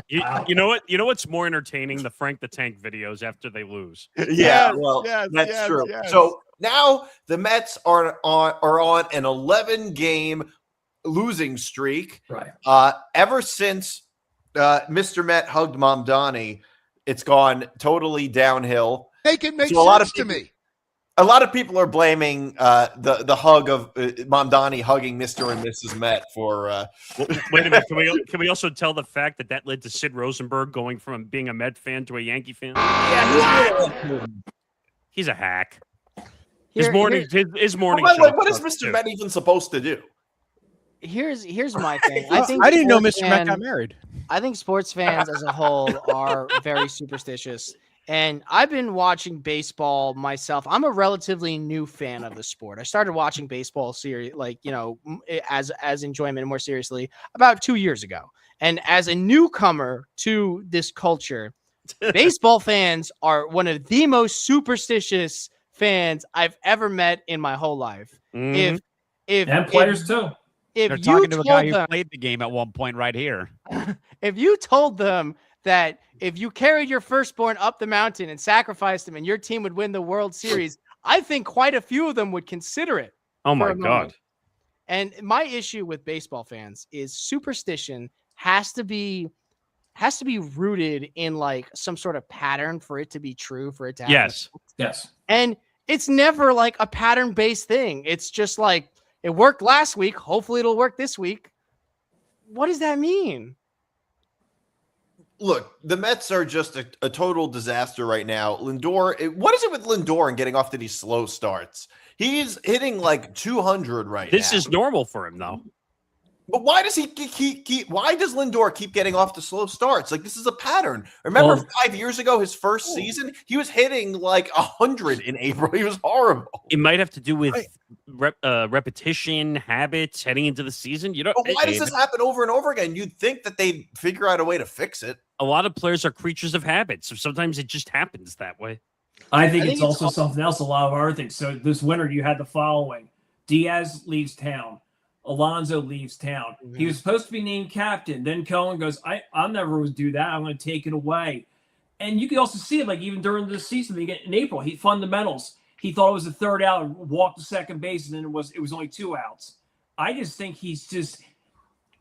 You know what? You know what's more entertaining? The Frank the Tank videos after they lose. Yeah, that's true. Yes. So now the Mets are on an 11-game losing streak. Right. Ever since Mr. Met hugged Mamdani, it's gone totally downhill. Make it make So a lot sense of to people- me. A lot of people are blaming the hug of Mamdani hugging Mr. and Mrs. Met for. Wait a minute. Can we also tell the fact that led to Sid Rosenberg going from being a Met fan to a Yankee fan? Yeah, He's a hack. His morning by the show way, what is sucks, Mr. too. Met even supposed to do? Here's my thing. I think I didn't know sports Mr. Met got fans- married. I think sports fans as a whole are very superstitious. And I've been watching baseball myself. I'm a relatively new fan of the sport. I started watching baseball as enjoyment more seriously about 2 years ago. And as a newcomer to this culture, baseball fans are one of the most superstitious fans I've ever met in my whole life. Mhm. And players too. If They're you talking to a guy told who them, played the game at one point right here. if you told them that if you carried your firstborn up the mountain and sacrificed him and your team would win the World Series, I think quite a few of them would consider it. Oh for my a God. moment. And my issue with baseball fans is superstition has to be rooted in like some sort of pattern for it to be true, for it to happen. Yes. And it's never like a pattern-based thing. It's just like, it worked last week. Hopefully it'll work this week. What does that mean? Look, the Mets are just a total disaster right now. Lindor, what is it with Lindor and getting off to these slow starts? He's hitting like 200 right now. This is normal for him, though. But why does why does Lindor keep getting off to slow starts? Like, this is a pattern. Remember 5 years ago, his first season, he was hitting like 100 in April. He was horrible. It might have to do with repetition, habits heading into the season. You know, But why does this happen over and over again? You'd think that they'd figure out a way to fix it. a lot of players are creatures of habit, so sometimes it just happens that way. I think it's also something else. A lot of other things. So this winter, you had the following: Diaz leaves town. Alonso leaves town. He was supposed to be named captain. Then Cohen goes, I'll never do that. I'm going to take it away. And you can also see it, like even during the season, in April, fundamentals. He thought it was the third out and walked to second base, and then it was only 2 outs. I just think he's just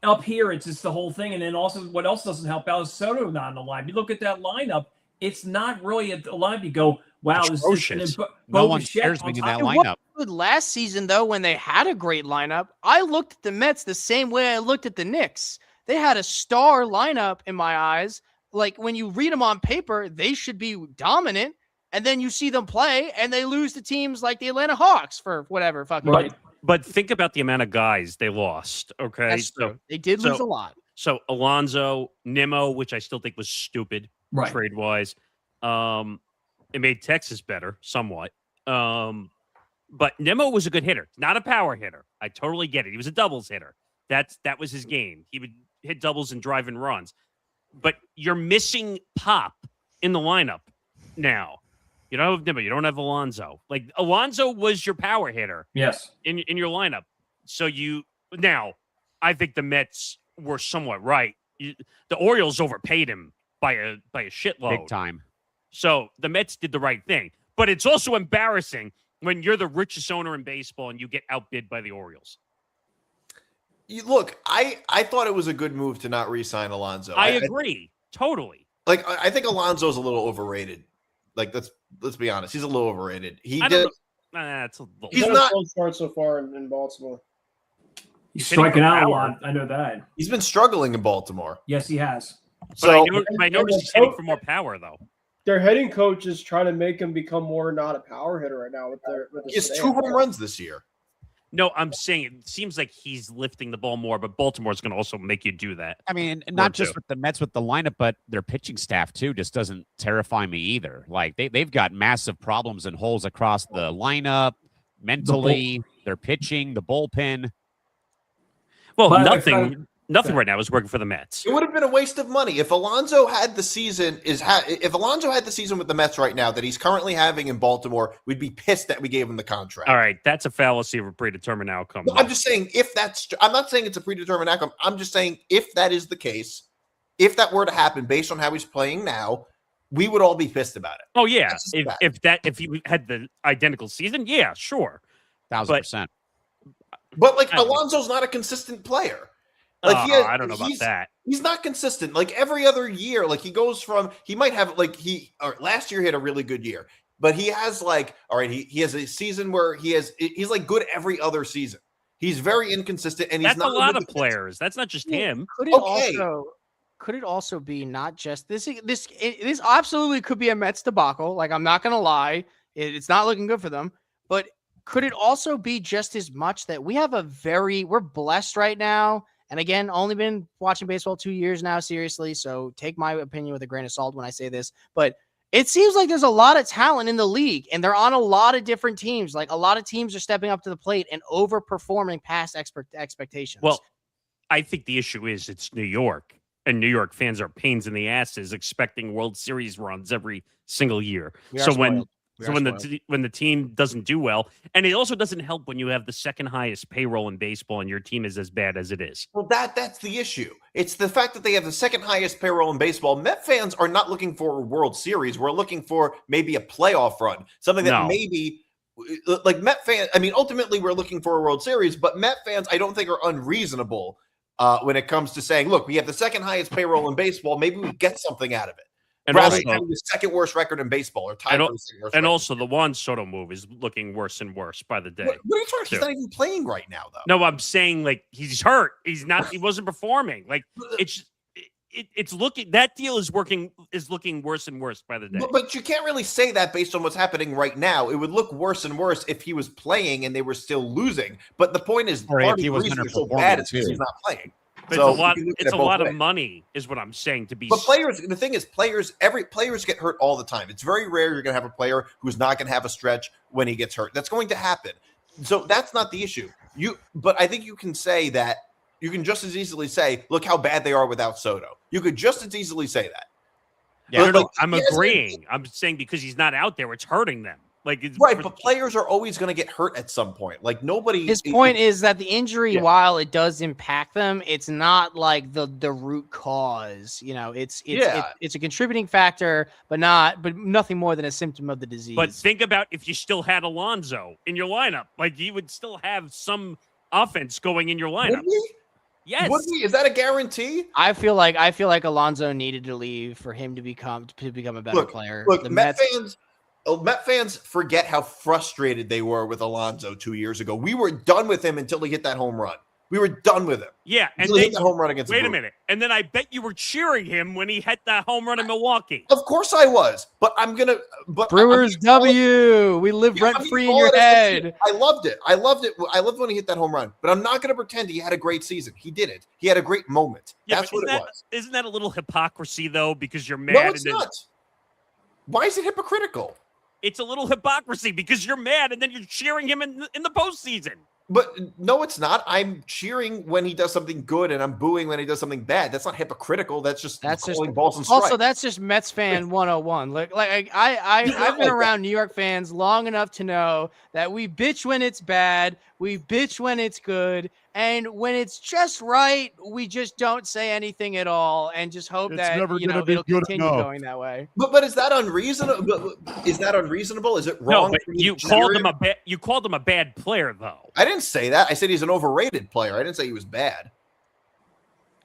up here. It's just the whole thing. And then also, what else doesn't help out is Soto not in the line. You look at that lineup; it's not really a lineup. You go, wow, Atrocious. this is No one scares me in that lineup. Good last season though, when they had a great lineup. I looked at the Mets the same way I looked at the Knicks. They had a star lineup in my eyes. Like when you read them on paper, they should be dominant. And then you see them play, and they lose to teams like the Atlanta Hawks for whatever fucking. Right. But think about the amount of guys they lost. Okay, That's true. They did lose a lot. So Alonso, Nimmo, which I still think was stupid Right. trade wise. It made Texas better somewhat. But Nimmo was a good hitter, not a power hitter. I totally get it. He was a doubles hitter. That was his game. He would hit doubles and drive in runs. But you're missing pop in the lineup now. You don't have Nimmo. You don't have Alonso. Like Alonso was your power hitter. Yes. In your lineup. So now I think the Mets were somewhat right. The Orioles overpaid him by a shitload. Big time. So the Mets did the right thing. But it's also embarrassing when you're the richest owner in baseball and you get outbid by the Orioles. Look, I thought it was a good move to not re-sign Alonso. I agree. Totally. Like I think Alonso's a little overrated. Like let's be honest, he's a little overrated. He's not. He's not start so far in Baltimore. He's striking out a lot. I know that. He's been struggling in Baltimore. Yes, he has. So I noticed he's hitting for more power though. Their hitting coach is trying to make him become more not a power hitter right now. He has 2 home runs this year. No, I'm saying it seems like he's lifting the ball more, but Baltimore's going to also make you do that. I mean, not just with the Mets with the lineup, but their pitching staff too just doesn't terrify me either. Like they've got massive problems and holes across the lineup, mentally, their pitching, the bullpen. Well, nothing right now is working for the Mets. It would have been a waste of money if Alonso had the season if Alonso had the season with the Mets right now that he's currently having in Baltimore. We'd be pissed that we gave him the contract. All right, that's a fallacy of a predetermined outcome. No, I'm just saying I'm not saying it's a predetermined outcome. I'm just saying if that is the case, if that were to happen based on how he's playing now, we would all be pissed about it. Oh yeah, if he had the identical season, yeah, sure, 1,000%. But like Alonso's not a consistent player. Like I don't know about that. He's not consistent. Like every other year, like he might have last year he had a really good year, but he has he has a season where he's like good every other season. He's very inconsistent, and that's not a lot of players. That's not just him. Could it also be not just this absolutely could be a Mets debacle. Like I'm not gonna lie, it's not looking good for them, but could it also be just as much that we're blessed right now? And again, only been watching baseball 2 years now, seriously. So take my opinion with a grain of salt when I say this. But it seems like there's a lot of talent in the league, and they're on a lot of different teams. Like a lot of teams are stepping up to the plate and overperforming past expectations. Well, I think the issue is it's New York, and New York fans are pains in the asses expecting World Series runs every single year. So when the team doesn't do well, and it also doesn't help when you have the second highest payroll in baseball and your team is as bad as it is. Well, that's the issue. It's the fact that they have the second highest payroll in baseball. Met fans are not looking for a World Series. We're looking for maybe a playoff run, something that maybe like Met fans. I mean, ultimately, we're looking for a World Series, but Met fans, I don't think are unreasonable when it comes to saying, look, we have the second highest payroll in baseball. Maybe we get something out of it. And rather than having the second worst record in baseball or tied for the second worst record. Also, the Juan Soto move is looking worse and worse by the day. What are you talking about? He's not even playing right now, though. No, I'm saying like he's hurt. He's not. He wasn't performing. Like it's looking. That deal is looking worse and worse by the day. But you can't really say that based on what's happening right now. It would look worse and worse if he was playing and they were still losing. But the point is, part of the reason they're so bad is because he's not playing. But so it's a lot of money, is what I'm saying. But players, the thing is, players get hurt all the time. It's very rare you're going to have a player who's not going to have a stretch when he gets hurt. That's going to happen. So that's not the issue. But I think you can say that. You can just as easily say, look how bad they are without Soto. You could just as easily say that. Yeah, I'm agreeing. I'm saying because he's not out there, it's hurting them. Like, it's Right, but players are always going to get hurt at some point. Like nobody. His point is that the injury, Yeah. while it does impact them, it's not like the root cause. You know, it's a contributing factor, but nothing more than a symptom of the disease. But think about if you still had Alonso in your lineup, like you would still have some offense going in your lineup. Would we? Yes. Would we? Is that a guarantee? I feel like Alonso needed to leave for him to become a better player. Look, The Met fans forget how frustrated they were with Alonso 2 years ago. We were done with him until he hit that home run. We were done with him. Yeah, and until he hit that home run against. Wait a minute, and then I bet you were cheering him when he hit that home run in Milwaukee. Of course I was, but I'm gonna. But Brewers W. We live rent free in your head. I loved it. I loved when he hit that home run. But I'm not gonna pretend he had a great season. He didn't. He had a great moment. Yeah, That's what it was. Isn't that a little hypocrisy though? Because you're mad. No, it's not. Why is it hypocritical? It's a little hypocrisy because you're mad and then you're cheering him in the postseason. But no, it's not. I'm cheering when he does something good, and I'm booing when he does something bad. That's not hypocritical. That's just calling balls and strikes. Also, that's just Mets fan 101. I've been around New York fans long enough to know that we bitch when it's bad, we bitch when it's good, and when it's just right, we just don't say anything at all and just hope that it'll continue going that way. But is that unreasonable? Is that unreasonable? Is it wrong? No, but you called him a bad player though. I didn't say that. I said he's an overrated player. I didn't say he was bad.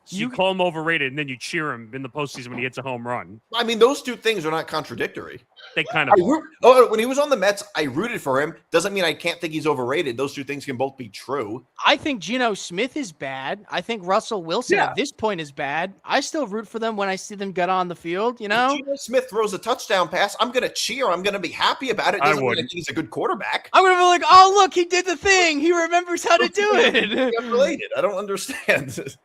So you call him overrated and then you cheer him in the postseason when he hits a home run. I mean, those two things are not contradictory. They kind of are. When he was on the Mets, I rooted for him. Doesn't mean I can't think he's overrated. Those two things can both be true. I think Geno Smith is bad. I think Russell Wilson at this point is bad. I still root for them when I see them get on the field, you know? If Geno Smith throws a touchdown pass, I'm going to cheer. I'm going to be happy about it. Doesn't mean I think he's a good quarterback. I'm going to be like, oh, look, he did the thing. He remembers how to do it. Unrelated. I don't understand.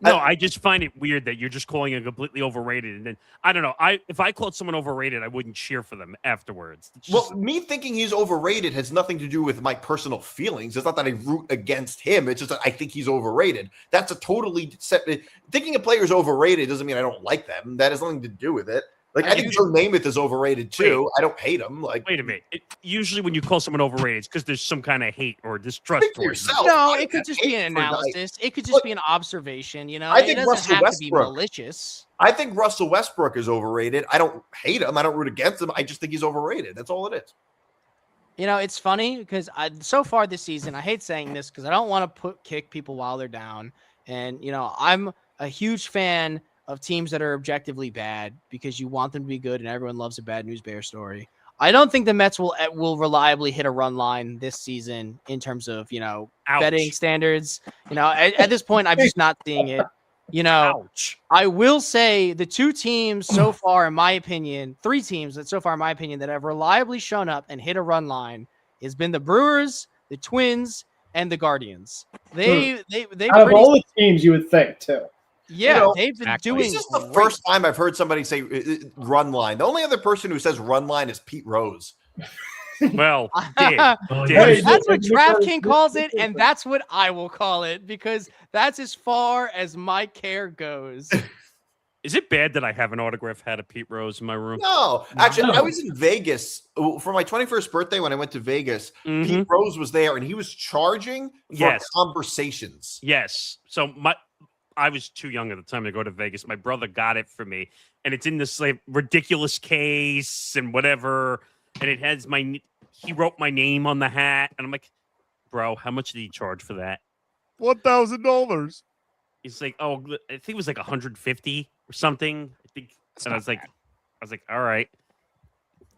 No, I just find it weird that you're just calling it completely overrated. And then, I don't know, if I called someone overrated, I wouldn't cheer for them afterwards. Well, me thinking he's overrated has nothing to do with my personal feelings. It's not that I root against him. It's just that I think he's overrated. That's a totally separate. Thinking a player's overrated doesn't mean I don't like them. That has nothing to do with it. Like, I think Joe Namath is overrated too. I don't hate him. Like, wait a minute. Usually, when you call someone overrated, it's because there's some kind of hate or distrust for yourself. No, it could just be an analysis. It could just be an observation. You know, I think it Russell doesn't have to be Westbrook. malicious. I think Russell Westbrook is overrated. I don't hate him. I don't root against him. I just think he's overrated. That's all it is. You know, it's funny because so far this season, I hate saying this because I don't want to kick people while they're down. And, you know, I'm a huge fan of teams that are objectively bad because you want them to be good and everyone loves a bad news bear story. I don't think the Mets will reliably hit a run line this season in terms of, you know, betting standards. You know, at this point, I'm just not seeing it. You know, I will say the two teams so far, in my opinion, three teams that so far, in my opinion, that have reliably shown up and hit a run line has been the Brewers, the Twins, and the Guardians. They out of all the teams you would think too. Yeah, You know, they've been doing. This is the first time I've heard somebody say run line. The only other person who says run line is Pete Rose. Well, that's what DraftKings calls it, and that's what I will call it because that's as far as my care goes. Is it bad that I have an autograph hat of Pete Rose in my room? No, actually, I was in Vegas for my 21st birthday when I went to Vegas. Pete Rose was there, and he was charging for conversations. Yes. So I was too young at the time to go to Vegas. My brother got it for me, and it's in this like ridiculous case and whatever, and it has he wrote my name on the hat, and I'm like, bro, how much did he charge for that? $1,000. He's like, oh, I think it was like 150 or something. I think, and I was like, all right,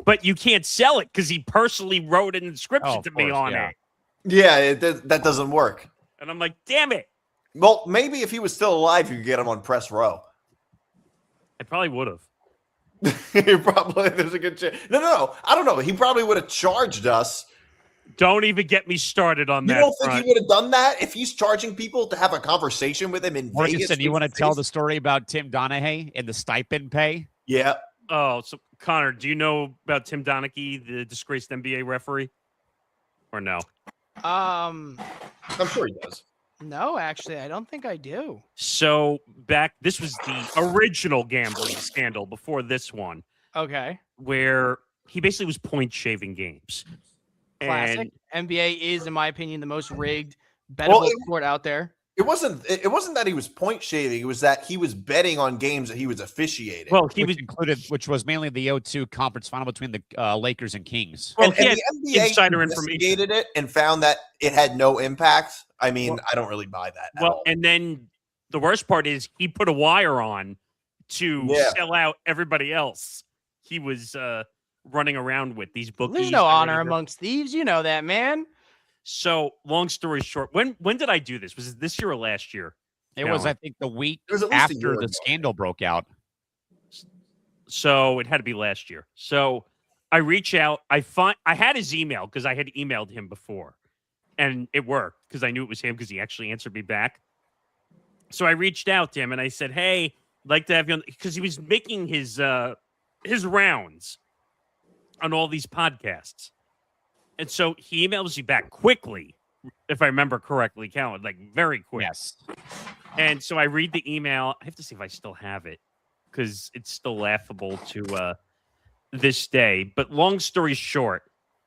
but you can't sell it because he personally wrote an inscription to me on it. Yeah, that doesn't work. And I'm like, damn it. Well, maybe if he was still alive, you could get him on press row. I probably would have. There's a good chance. No. I don't know. He probably would have charged us. Don't even get me started on that. You don't think he would have done that if he's charging people to have a conversation with him in Vegas? You want to tell the story about Tim Donaghy and the stipend pay? Yeah. Oh, so Connor, do you know about Tim Donaghy, the disgraced NBA referee? Or no? I'm sure he does. No, actually, I don't think I do. So this was the original gambling scandal before this one. Okay. Where he basically was point shaving games. Classic. And NBA is, in my opinion, the most rigged, bettable sport out there. It wasn't that he was point shaving. It was that he was betting on games that he was officiating. well, he which was included, which was mainly the 0-2 conference final between the Lakers and Kings. well, and he had the NBA insider information. investigated it and found that it had no impact. I mean, I don't really buy that. At all. And then the worst part is he put a wire on to sell out everybody else. He was running around with these bookies. There's no honor amongst thieves. You know that, man. So, long story short, when did I do this? Was it this year or last year? It was, I think, the week It was at least a after year the ago. scandal broke out. So it had to be last year. So I reach out. I had his email because I had emailed him before, and it worked because I knew it was him because he actually answered me back. So I reached out to him and I said, "Hey, I'd like to have you on," because he was making his rounds on all these podcasts. And so he emails you back quickly, if I remember correctly, Callan, like very quick. Yes. And so I read the email. I have to see if I still have it because it's still laughable to this day. But long story short,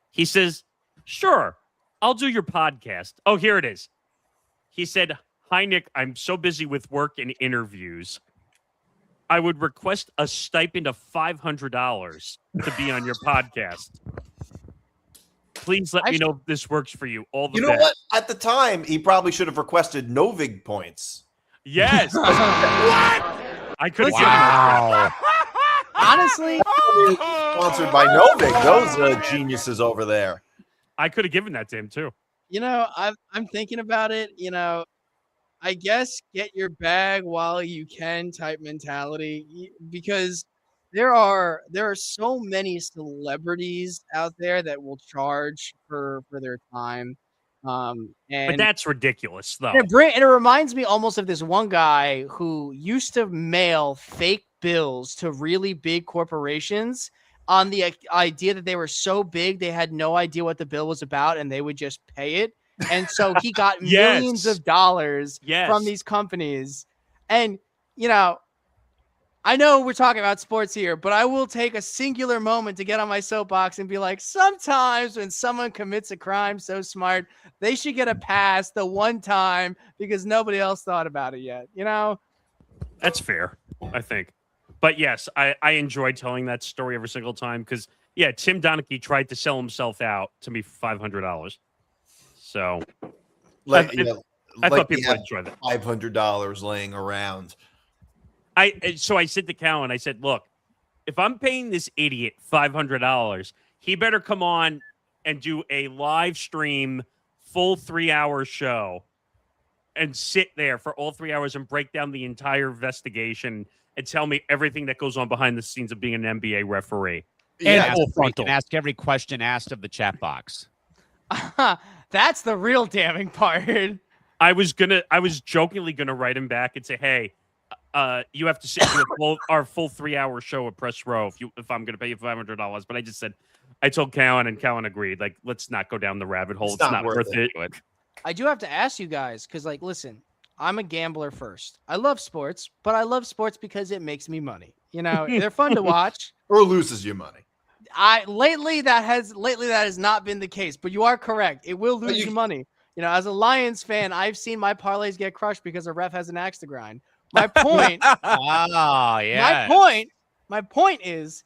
he says, "Sure, I'll do your podcast." Oh, here it is. He said, "Hi, Nick. I'm so busy with work and interviews. I would request a stipend of $500 to be on your podcast. Please let me know if this works for you. All the You know best." what? At the time, he probably should have requested Novig points. Yes. What? I could have given Wow. Honestly, Sponsored by Novig. Those geniuses over there. I could have given that to him too. you know, I'm thinking about it. You know, I guess get your bag while you can type mentality, because there are so many celebrities out there that will charge for their time. And But that's ridiculous, though. and it reminds me almost of this one guy who used to mail fake bills to really big corporations on the idea that they were so big they had no idea what the bill was about and they would just pay it. And so he got millions Yes. of dollars Yes. from these companies. And, you know, I know we're talking about sports here, but I will take a singular moment to get on my soapbox and be like, sometimes when someone commits a crime so smart, they should get a pass the one time because nobody else thought about it yet. You know? That's fair, I think. But yes, I enjoy telling that story every single time because, yeah, Tim Donaghy tried to sell himself out to me for $500. So Like, I like thought he people would had enjoy that. $500 laying around. So I said to Callan, I said, look, if I'm paying this idiot $500, he better come on and do a live stream, full 3-hour show and sit there for all 3 hours and break down the entire investigation and tell me everything that goes on behind the scenes of being an NBA referee. And Yeah, full full frontal. frontal. And ask every question asked of the chat box. That's the real damning part. I was jokingly gonna write him back and say, hey, you have to sit through our full 3-hour show at Press Row if I'm gonna pay you $500. But I just said, I told Callan and Callan agreed. Like, let's not go down the rabbit hole. It's not worth it. I do have to ask you guys, because, like, listen, I'm a gambler first. I love sports, but I love sports because it makes me money. You know, they're fun to watch. Or loses you money. Lately that has not been the case, but you are correct. It will lose you money. You know, as a Lions fan, I've seen my parlays get crushed because a ref has an axe to grind. My point. Oh, yeah. My point is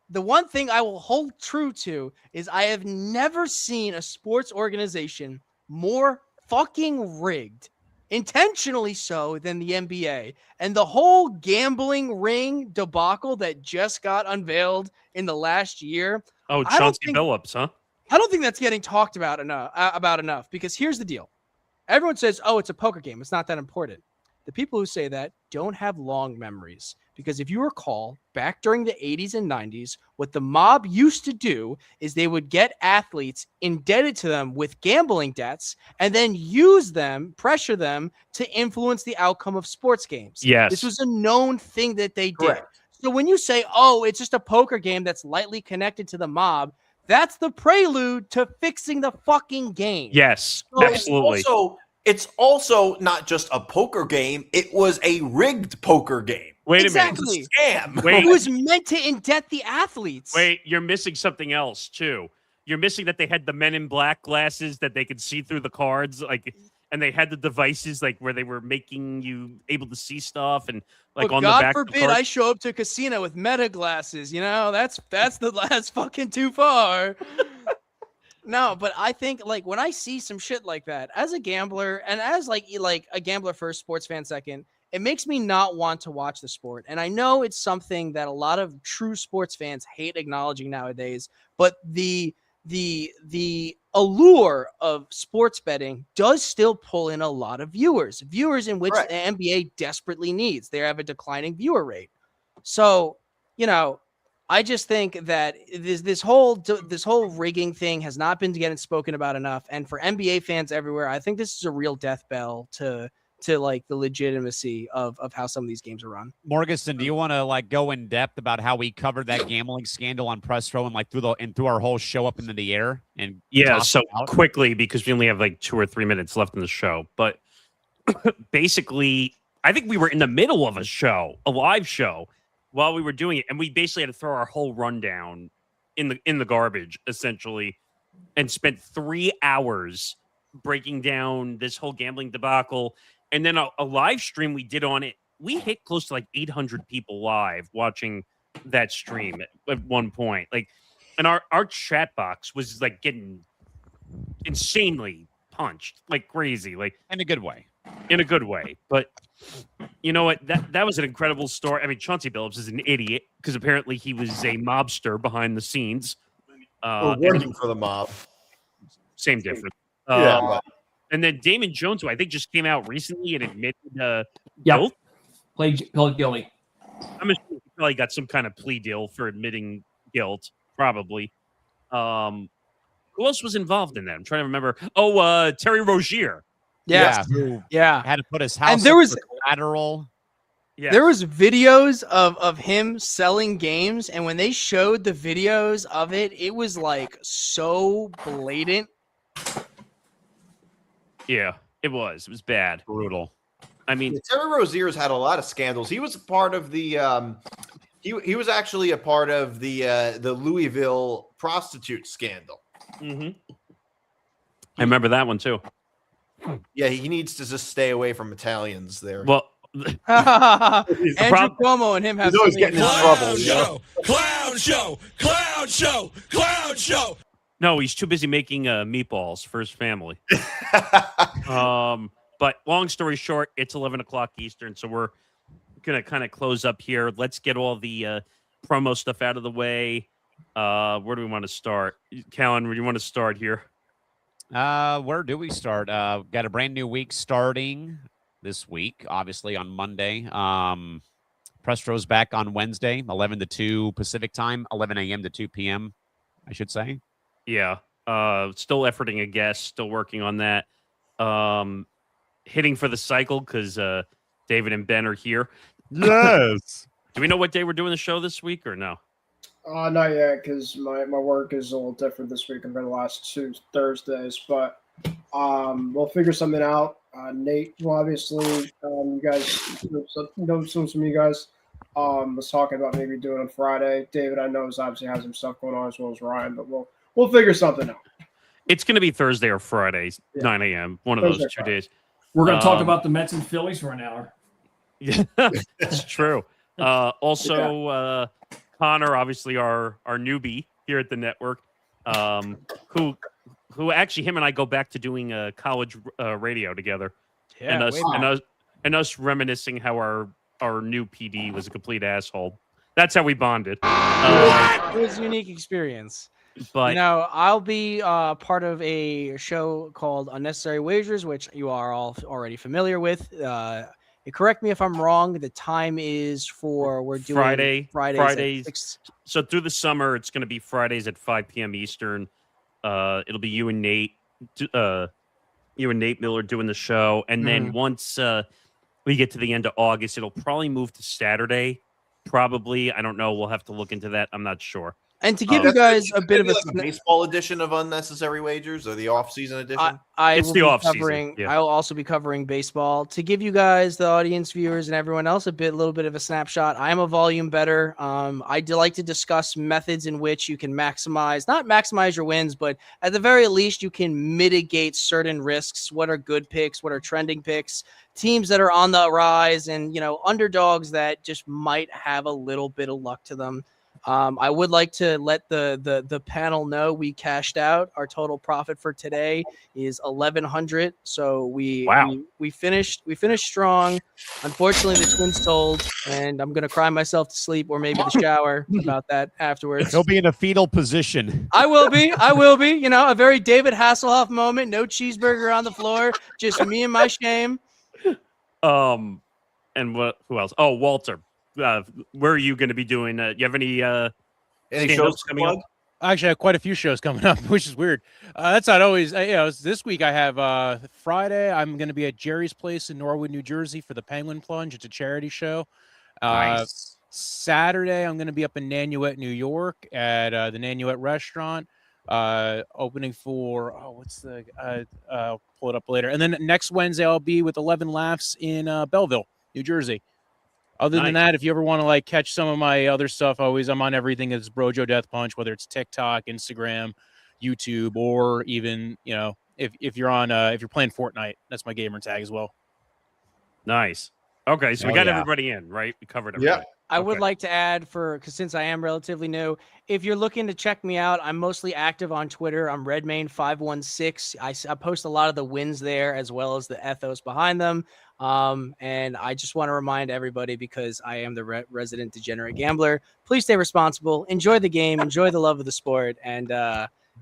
the one thing I will hold true to is I have never seen a sports organization more fucking rigged, intentionally so, than the NBA. And the whole gambling ring debacle that just got unveiled in the last year. Oh, I don't Chauncey think- Billups, huh? I don't think that's getting talked about enough, because here's the deal. Everyone says, oh, it's a poker game. It's not that important. The people who say that don't have long memories, because if you recall, back during the 80s and 90s, what the mob used to do is they would get athletes indebted to them with gambling debts and then pressure them to influence the outcome of sports games. Yes. This was a known thing that they did. Correct. So when you say, oh, it's just a poker game that's lightly connected to the mob, that's the prelude to fixing the fucking game. Yes, So absolutely. It's also not just a poker game. It was a rigged poker game. Wait exactly. a minute. Scam. Wait. It was meant to indebt the athletes. Wait, you're missing something else too. You're missing that they had the Men in Black glasses that they could see through the cards, and they had the devices where they were making you able to see stuff and But on God the back. forbid of the I show up to a casino with meta glasses. That's that's fucking too far. No, but I think when I see some shit like that as a gambler and as like a gambler first, sports fan second, it makes me not want to watch the sport. And I know it's something that a lot of true sports fans hate acknowledging nowadays, but the allure of sports betting does still pull in a lot of viewers in which Right. the NBA desperately needs. They have a declining viewer rate. So, I just think that this whole rigging thing has not been getting spoken about enough. And for NBA fans everywhere, I think this is a real death bell to the legitimacy of how some of these games are run. Morganson, do you want to go in depth about how we covered that gambling scandal on press row and through our whole show up into the air? And Yeah, toss so it out? quickly because we only have 2 or 3 minutes left in the show. But basically, I think we were in the middle of a live show, while we were doing it, and we basically had to throw our whole rundown in the garbage essentially, and spent 3 hours breaking down this whole gambling debacle. And then a live stream we did on it, we hit close to 800 people live watching that stream at one point. And our chat box was getting insanely punched like crazy, In a good way. in a good way. But you know what? That was an incredible story. I mean, Chauncey Billups is an idiot because apparently he was a mobster behind the scenes. Or working for the mob. Same difference. Yeah. And then Damon Jones, who I think just came out recently and admitted Yep. guilt. Pled guilty. I'm assuming he probably got some kind of plea deal for admitting guilt, probably. Who else was involved in that? I'm trying to remember. Oh, Terry Rozier. Yeah. Who Yeah. had to put his house And there up was for collateral. Yeah. There was videos of him selling games, and when they showed the videos of it, it was so blatant. Yeah, it was. It was bad. Brutal. I mean, Terry Rozier's had a lot of scandals. He was a part of the he was actually a part of the Louisville prostitute scandal. I remember that one too. Yeah, he needs to just stay away from Italians there. Well, Andrew prob- Cuomo and him have He's always something getting in in trouble. Clown show, clown show, clown show. no, he's too busy making meatballs for his family. But long story short, it's 11 o'clock Eastern, so we're gonna kind of close up here. Let's get all the promo stuff out of the way. Where do we want to start? Callan, where do you want to start here? Where do we start? Got a brand new week starting this week, obviously on Monday. Press row's back on Wednesday, 11 to 2 Pacific time, 11 a.m. to 2 p.m., I should say. Yeah. Still efforting a guest, still working on that. Hitting for the cycle because David and Ben are here. Yes. Do we know what day we're doing the show this week or no? Not yet, because my work is a little different this week compared to the last 2 Thursdays. But we'll figure something out. Nate, well, obviously, you guys know some of you guys was talking about maybe doing on Friday. David, I know, is obviously has some stuff going on as well as Ryan, but we'll figure something out. It's going to be Thursday or Friday, 9 a.m. One of Thursday, those 2 Friday. days. We're going to talk about the Mets and Phillies for an hour. Yeah, that's true. Also, Connor, obviously our newbie here at the network, who actually him and I go back to doing college radio together, Yeah, and us reminiscing how our new PD was a complete asshole. That's how we bonded. It was a unique experience. But I'll be part of a show called Unnecessary Wagers, which you are all already familiar with. Correct me if I'm wrong. The time is we're doing Fridays. So through the summer, it's going to be Fridays at 5 p.m. Eastern. It'll be you and Nate Miller doing the show, and then once we get to the end of August, it'll probably move to Saturday. Probably, I don't know. We'll have to look into that. I'm not sure. And to give you guys a bit of like a baseball edition of Unnecessary Wagers or the off-season edition. It's the off-season. I will also be covering baseball to give you guys, the audience, viewers, and everyone else, a little bit of a snapshot. I am a volume better. I do like to discuss methods in which you can not maximize your wins, but at the very least, you can mitigate certain risks. What are good picks? What are trending picks? Teams that are on the rise, and underdogs that just might have a little bit of luck to them. I would like to let the panel know we cashed out. Our total profit for today is $1,100. So we finished strong. Unfortunately, the Twins told, and I'm gonna cry myself to sleep or maybe the shower about that afterwards. He'll be in a fetal position. I will be. A very David Hasselhoff moment. No cheeseburger on the floor. Just me and my shame. And who else? Oh, Walter. Where are you going to be doing? You have any shows coming up? Actually, I have quite a few shows coming up, which is weird. That's not always. This week I have Friday. I'm going to be at Jerry's Place in Norwood, New Jersey for the Penguin Plunge. It's a charity show. Nice. Saturday I'm going to be up in Nanuet, New York, at the Nanuet Restaurant, opening for I'll pull it up later. And then next Wednesday I'll be with 11 Laughs in Belleville, New Jersey. Other than that, if you ever want to catch some of my other stuff, I'm on everything that's Brojo Death Punch, whether it's TikTok, Instagram, YouTube, or even if you're playing Fortnite, that's my gamer tag as well. Nice. Okay, so we got everybody in, right? We covered everybody. Yeah. I would like to add because since I am relatively new, if you're looking to check me out, I'm mostly active on Twitter. I'm Redmayne516. I post a lot of the wins there as well as the ethos behind them. And I just want to remind everybody, because I am the resident degenerate gambler, please stay responsible, enjoy the game, enjoy the love of the sport, and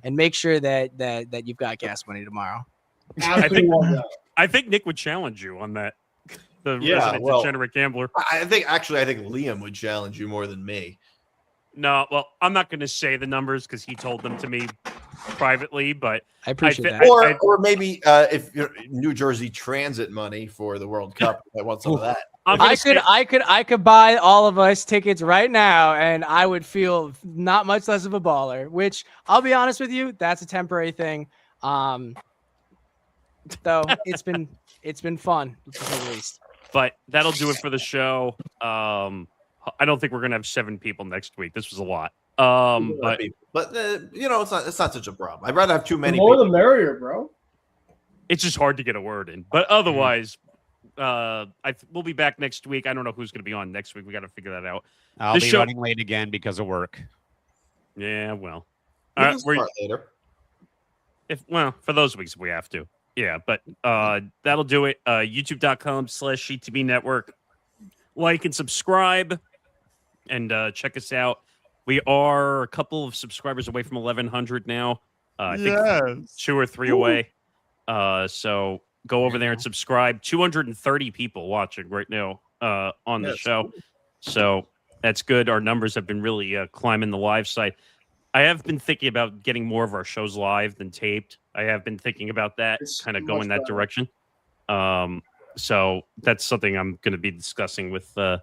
make sure that you've got gas money tomorrow. I think Nick would challenge you on that. The resident degenerate gambler. I think Liam would challenge you more than me. No, well, I'm not going to say the numbers because he told them to me privately, but I appreciate that. Or maybe if you're New Jersey Transit money for the World Cup, I want some of that. I could buy all of us tickets right now, and I would feel not much less of a baller. Which I'll be honest with you, that's a temporary thing. Though it's been fun to say the least. But that'll do it for the show. I don't think we're gonna have 7 people next week. This was a lot. But it's not such a problem. I'd rather have too many. The more the merrier, bro. It's just hard to get a word in. But otherwise, we'll be back next week. I don't know who's gonna be on next week. We got to figure that out. I'll be running late again because of work. Yeah, well, later. For those weeks we have to. Yeah, but that'll do it. YouTube.com/ETB Network. Like and subscribe and check us out. We are a couple of subscribers away from 1,100 now. I think 2 or 3 away. So go over there and subscribe. 230 people watching right now on the show. So that's good. Our numbers have been really climbing the live site. I have been thinking about getting more of our shows live than taped. I have been thinking about that, kind of going that direction. So that's something I'm going to be discussing with the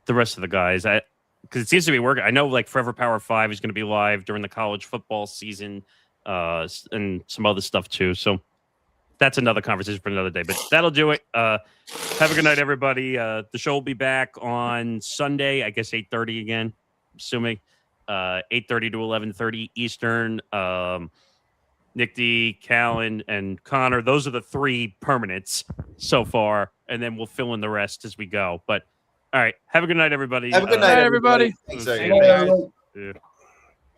rest of the guys. Because it seems to be working. I know Forever Power 5 is going to be live during the college football season and some other stuff too. So that's another conversation for another day. But that'll do it. Have a good night, everybody. The show will be back on Sunday, I guess 8:30 again, assuming. 8:30 to 11:30 Eastern. Nick D, Callan, and Connor. Those are the 3 permanents so far, and then we'll fill in the rest as we go. But all right, have a good night, everybody. Have a good night, everybody. Thanks, Yeah.